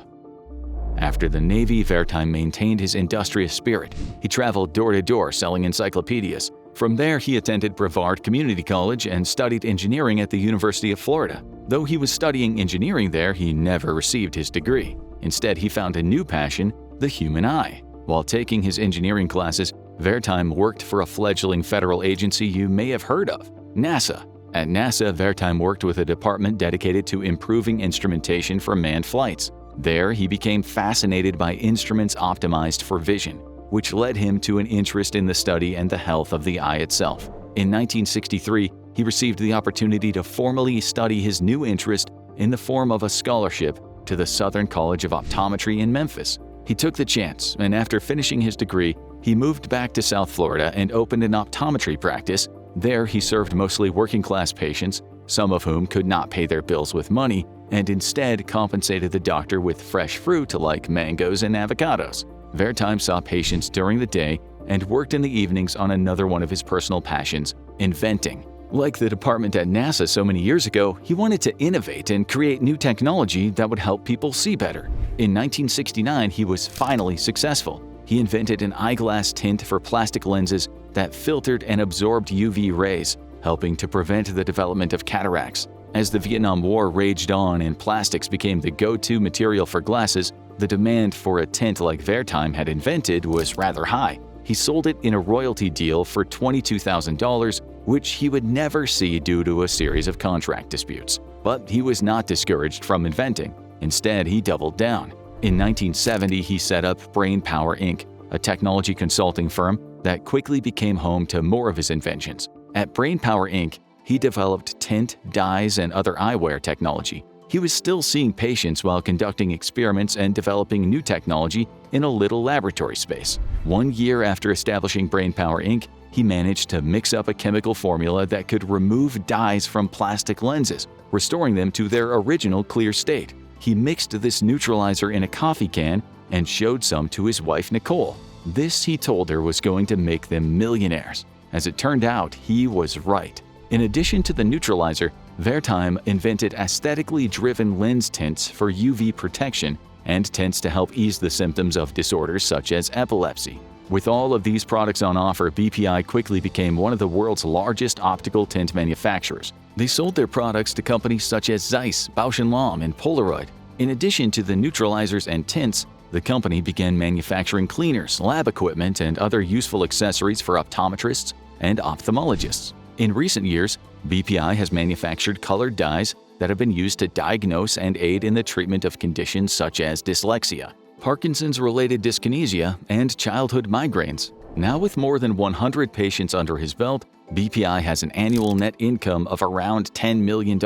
After the Navy, Vertime maintained his industrious spirit. He traveled door to door selling encyclopedias. From there, he attended Brevard Community College and studied engineering at the University of Florida. Though he was studying engineering there, he never received his degree. Instead, he found a new passion, the human eye. While taking his engineering classes, Vertime worked for a fledgling federal agency you may have heard of, NASA. At NASA, Vertime worked with a department dedicated to improving instrumentation for manned flights. There, he became fascinated by instruments optimized for vision, which led him to an interest in the study and the health of the eye itself. In 1963, he received the opportunity to formally study his new interest in the form of a scholarship to the Southern College of Optometry in Memphis. He took the chance, and after finishing his degree, he moved back to South Florida and opened an optometry practice. There, he served mostly working-class patients, some of whom could not pay their bills with money, and instead compensated the doctor with fresh fruit like mangoes and avocados. Vertime saw patients during the day and worked in the evenings on another one of his personal passions, inventing. Like the department at NASA so many years ago, he wanted to innovate and create new technology that would help people see better. In 1969, he was finally successful. He invented an eyeglass tint for plastic lenses that filtered and absorbed UV rays, helping to prevent the development of cataracts. As the Vietnam War raged on and plastics became the go-to material for glasses, the demand for a tint like Vertime had invented was rather high. He sold it in a royalty deal for $22,000, which he would never see due to a series of contract disputes. But he was not discouraged from inventing. Instead, he doubled down. In 1970, he set up Brainpower Inc., a technology consulting firm that quickly became home to more of his inventions. At Brainpower Inc., he developed tint, dyes, and other eyewear technology. He was still seeing patients while conducting experiments and developing new technology in a little laboratory space. 1 year after establishing Brainpower Inc., he managed to mix up a chemical formula that could remove dyes from plastic lenses, restoring them to their original clear state. He mixed this neutralizer in a coffee can and showed some to his wife Nicole. This, he told her, was going to make them millionaires. As it turned out, he was right. In addition to the neutralizer, Vertime invented aesthetically driven lens tints for UV protection and tints to help ease the symptoms of disorders such as epilepsy. With all of these products on offer, BPI quickly became one of the world's largest optical tint manufacturers. They sold their products to companies such as Zeiss, Bausch & Lomb, and Polaroid. In addition to the neutralizers and tints, the company began manufacturing cleaners, lab equipment, and other useful accessories for optometrists and ophthalmologists. In recent years, BPI has manufactured colored dyes that have been used to diagnose and aid in the treatment of conditions such as dyslexia, Parkinson's-related dyskinesia, and childhood migraines. Now with more than 100 patients under his belt, BPI has an annual net income of around $10 million.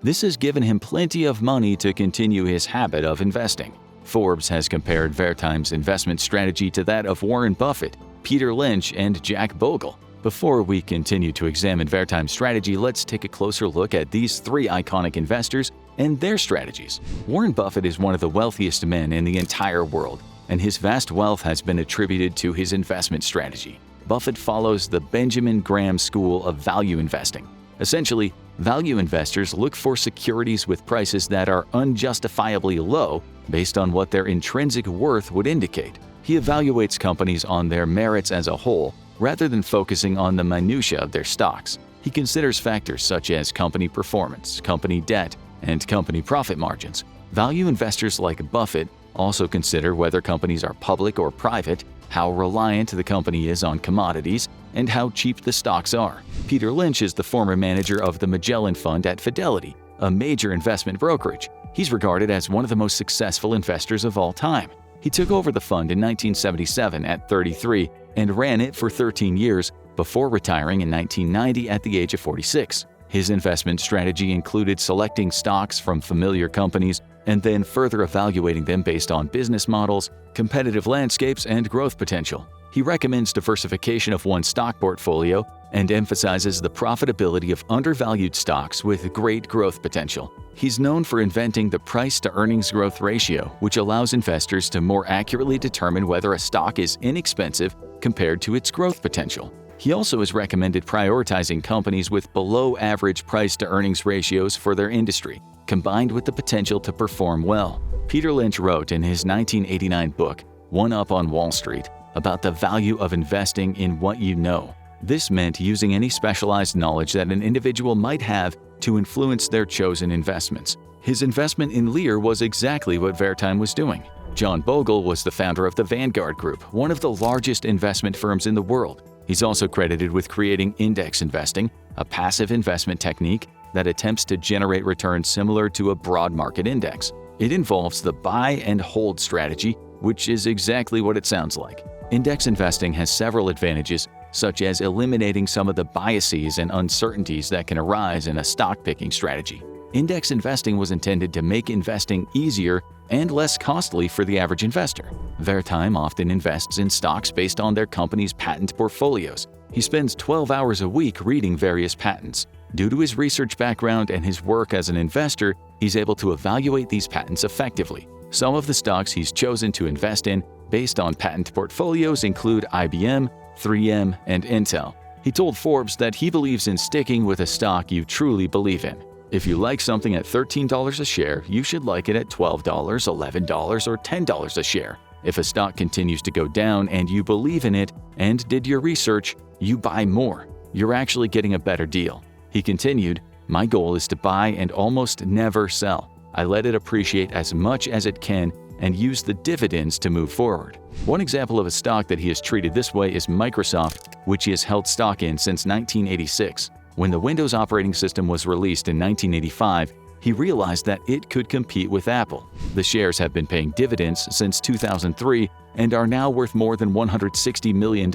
This has given him plenty of money to continue his habit of investing. Forbes has compared Vertime's investment strategy to that of Warren Buffett, Peter Lynch, and Jack Bogle. Before we continue to examine Vertime's strategy, let's take a closer look at these three iconic investors and their strategies. Warren Buffett is one of the wealthiest men in the entire world, and his vast wealth has been attributed to his investment strategy. Buffett follows the Benjamin Graham school of value investing. Essentially, value investors look for securities with prices that are unjustifiably low based on what their intrinsic worth would indicate. He evaluates companies on their merits as a whole, rather than focusing on the minutiae of their stocks. He considers factors such as company performance, company debt, and company profit margins. Value investors like Buffett also consider whether companies are public or private, how reliant the company is on commodities, and how cheap the stocks are. Peter Lynch is the former manager of the Magellan Fund at Fidelity, a major investment brokerage. He's regarded as one of the most successful investors of all time. He took over the fund in 1977 at 33 and ran it for 13 years before retiring in 1990 at the age of 46. His investment strategy included selecting stocks from familiar companies and then further evaluating them based on business models, competitive landscapes, and growth potential. He recommends diversification of one's stock portfolio and emphasizes the profitability of undervalued stocks with great growth potential. He's known for inventing the price-to-earnings growth ratio, which allows investors to more accurately determine whether a stock is inexpensive compared to its growth potential. He also has recommended prioritizing companies with below-average price-to-earnings ratios for their industry, combined with the potential to perform well. Peter Lynch wrote in his 1989 book, One Up on Wall Street, about the value of investing in what you know. This meant using any specialized knowledge that an individual might have to influence their chosen investments. His investment in Lear was exactly what Wertheim was doing. John Bogle was the founder of the Vanguard Group, one of the largest investment firms in the world. He's also credited with creating index investing, a passive investment technique that attempts to generate returns similar to a broad market index. It involves the buy and hold strategy, which is exactly what it sounds like. Index investing has several advantages, such as eliminating some of the biases and uncertainties that can arise in a stock-picking strategy. Index investing was intended to make investing easier and less costly for the average investor. Wertheim often invests in stocks based on their company's patent portfolios. He spends 12 hours a week reading various patents. Due to his research background and his work as an investor, he's able to evaluate these patents effectively. Some of the stocks he's chosen to invest in based on patent portfolios include IBM, 3M, and Intel. He told Forbes that he believes in sticking with a stock you truly believe in. If you like something at $13 a share, you should like it at $12, $11, or $10 a share. If a stock continues to go down and you believe in it and did your research, you buy more. You're actually getting a better deal. He continued, "My goal is to buy and almost never sell. I let it appreciate as much as it can and use the dividends to move forward." One example of a stock that he has treated this way is Microsoft, which he has held stock in since 1986. When the Windows operating system was released in 1985, he realized that it could compete with Apple. The shares have been paying dividends since 2003 and are now worth more than $160 million.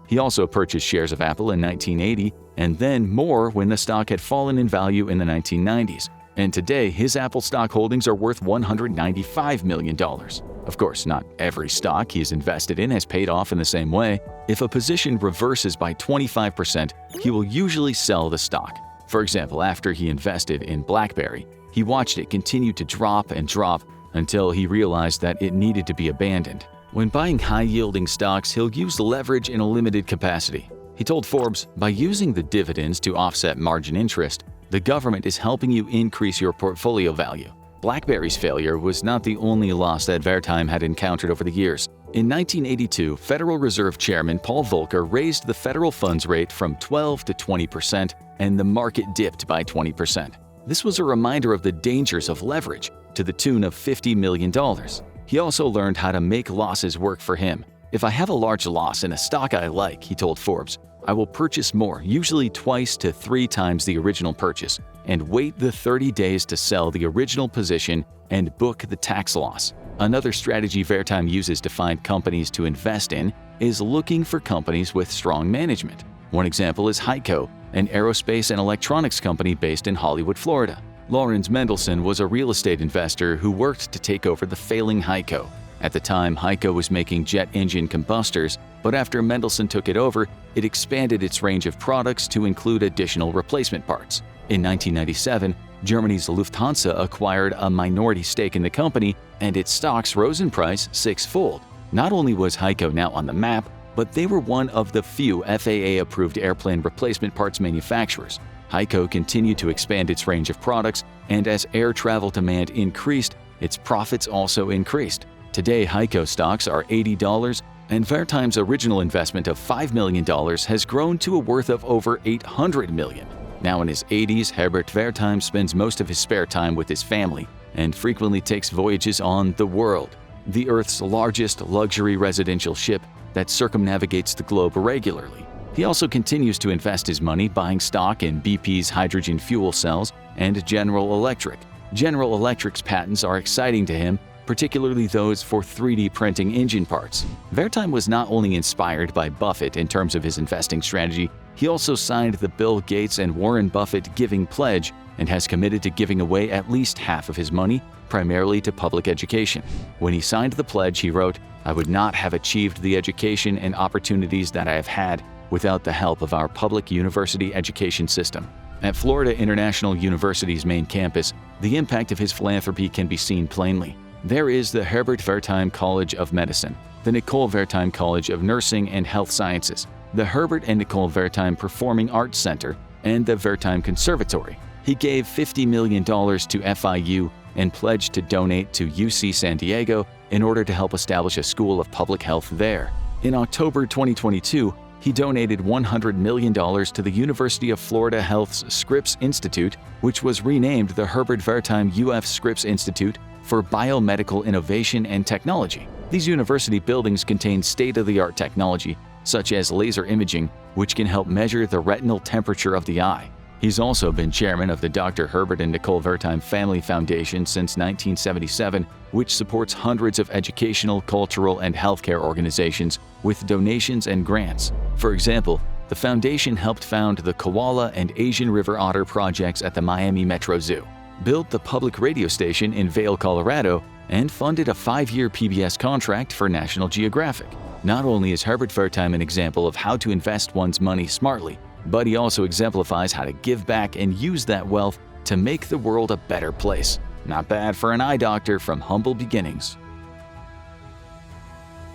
He also purchased shares of Apple in 1980 and then more when the stock had fallen in value in the 1990s. And today, his Apple stock holdings are worth $195 million. Of course, not every stock he has invested in has paid off in the same way. If a position reverses by 25%, he will usually sell the stock. For example, after he invested in BlackBerry, he watched it continue to drop and drop until he realized that it needed to be abandoned. When buying high-yielding stocks, he'll use leverage in a limited capacity. He told Forbes, "By using the dividends to offset margin interest, the government is helping you increase your portfolio value." BlackBerry's failure was not the only loss that Wertheim had encountered over the years. In 1982, Federal Reserve Chairman Paul Volcker raised the federal funds rate from 12 to 20%, and the market dipped by 20%. This was a reminder of the dangers of leverage, to the tune of $50 million. He also learned how to make losses work for him. "If I have a large loss in a stock I like," he told Forbes, "I will purchase more, usually twice to 3 times the original purchase, and wait the 30 days to sell the original position and book the tax loss." Another strategy Wertheim uses to find companies to invest in is looking for companies with strong management. One example is Heiko, an aerospace and electronics company based in Hollywood, Florida. Lawrence Mendelsohn was a real estate investor who worked to take over the failing Heiko. At the time, Heiko was making jet engine combustors, but after Mendelsohn took it over, it expanded its range of products to include additional replacement parts. In 1997, Germany's Lufthansa acquired a minority stake in the company, and its stocks rose in price 6-fold. Not only was Heiko now on the map, but they were one of the few FAA-approved airplane replacement parts manufacturers. Heiko continued to expand its range of products, and as air travel demand increased, its profits also increased. Today, Heiko stocks are $80, and Wertheim's original investment of $5 million has grown to a worth of over $800 million. Now in his 80s, Herbert Wertheim spends most of his spare time with his family, and frequently takes voyages on the World, the Earth's largest luxury residential ship that circumnavigates the globe regularly. He also continues to invest his money buying stock in BP's hydrogen fuel cells and General Electric. General Electric's patents are exciting to him, particularly those for 3D printing engine parts. Vertime was not only inspired by Buffett in terms of his investing strategy, he also signed the Bill Gates and Warren Buffett Giving Pledge and has committed to giving away at least half of his money, primarily to public education. When he signed the pledge, he wrote, "I would not have achieved the education and opportunities that I have had without the help of our public university education system." At Florida International University's main campus, the impact of his philanthropy can be seen plainly. There is the Herbert Vertime College of Medicine, the Nicole Vertime College of Nursing and Health Sciences, the Herbert and Nicole Vertime Performing Arts Center, and the Vertime Conservatory. He gave $50 million to FIU and pledged to donate to UC San Diego in order to help establish a school of public health there. In October 2022, he donated $100 million to the University of Florida Health's Scripps Institute, which was renamed the Herbert Vertime UF Scripps Institute for Biomedical Innovation and Technology. These university buildings contain state-of-the-art technology, such as laser imaging, which can help measure the retinal temperature of the eye. He's also been chairman of the Dr. Herbert and Nicole Vertime Family Foundation since 1977, which supports hundreds of educational, cultural, and healthcare organizations with donations and grants. For example, the foundation helped found the koala and Asian river otter projects at the Miami Metro Zoo, built the public radio station in Vail, Colorado, and funded a 5-year PBS contract for National Geographic. Not only is Herbert Vertime an example of how to invest one's money smartly, but he also exemplifies how to give back and use that wealth to make the world a better place. Not bad for an eye doctor from humble beginnings.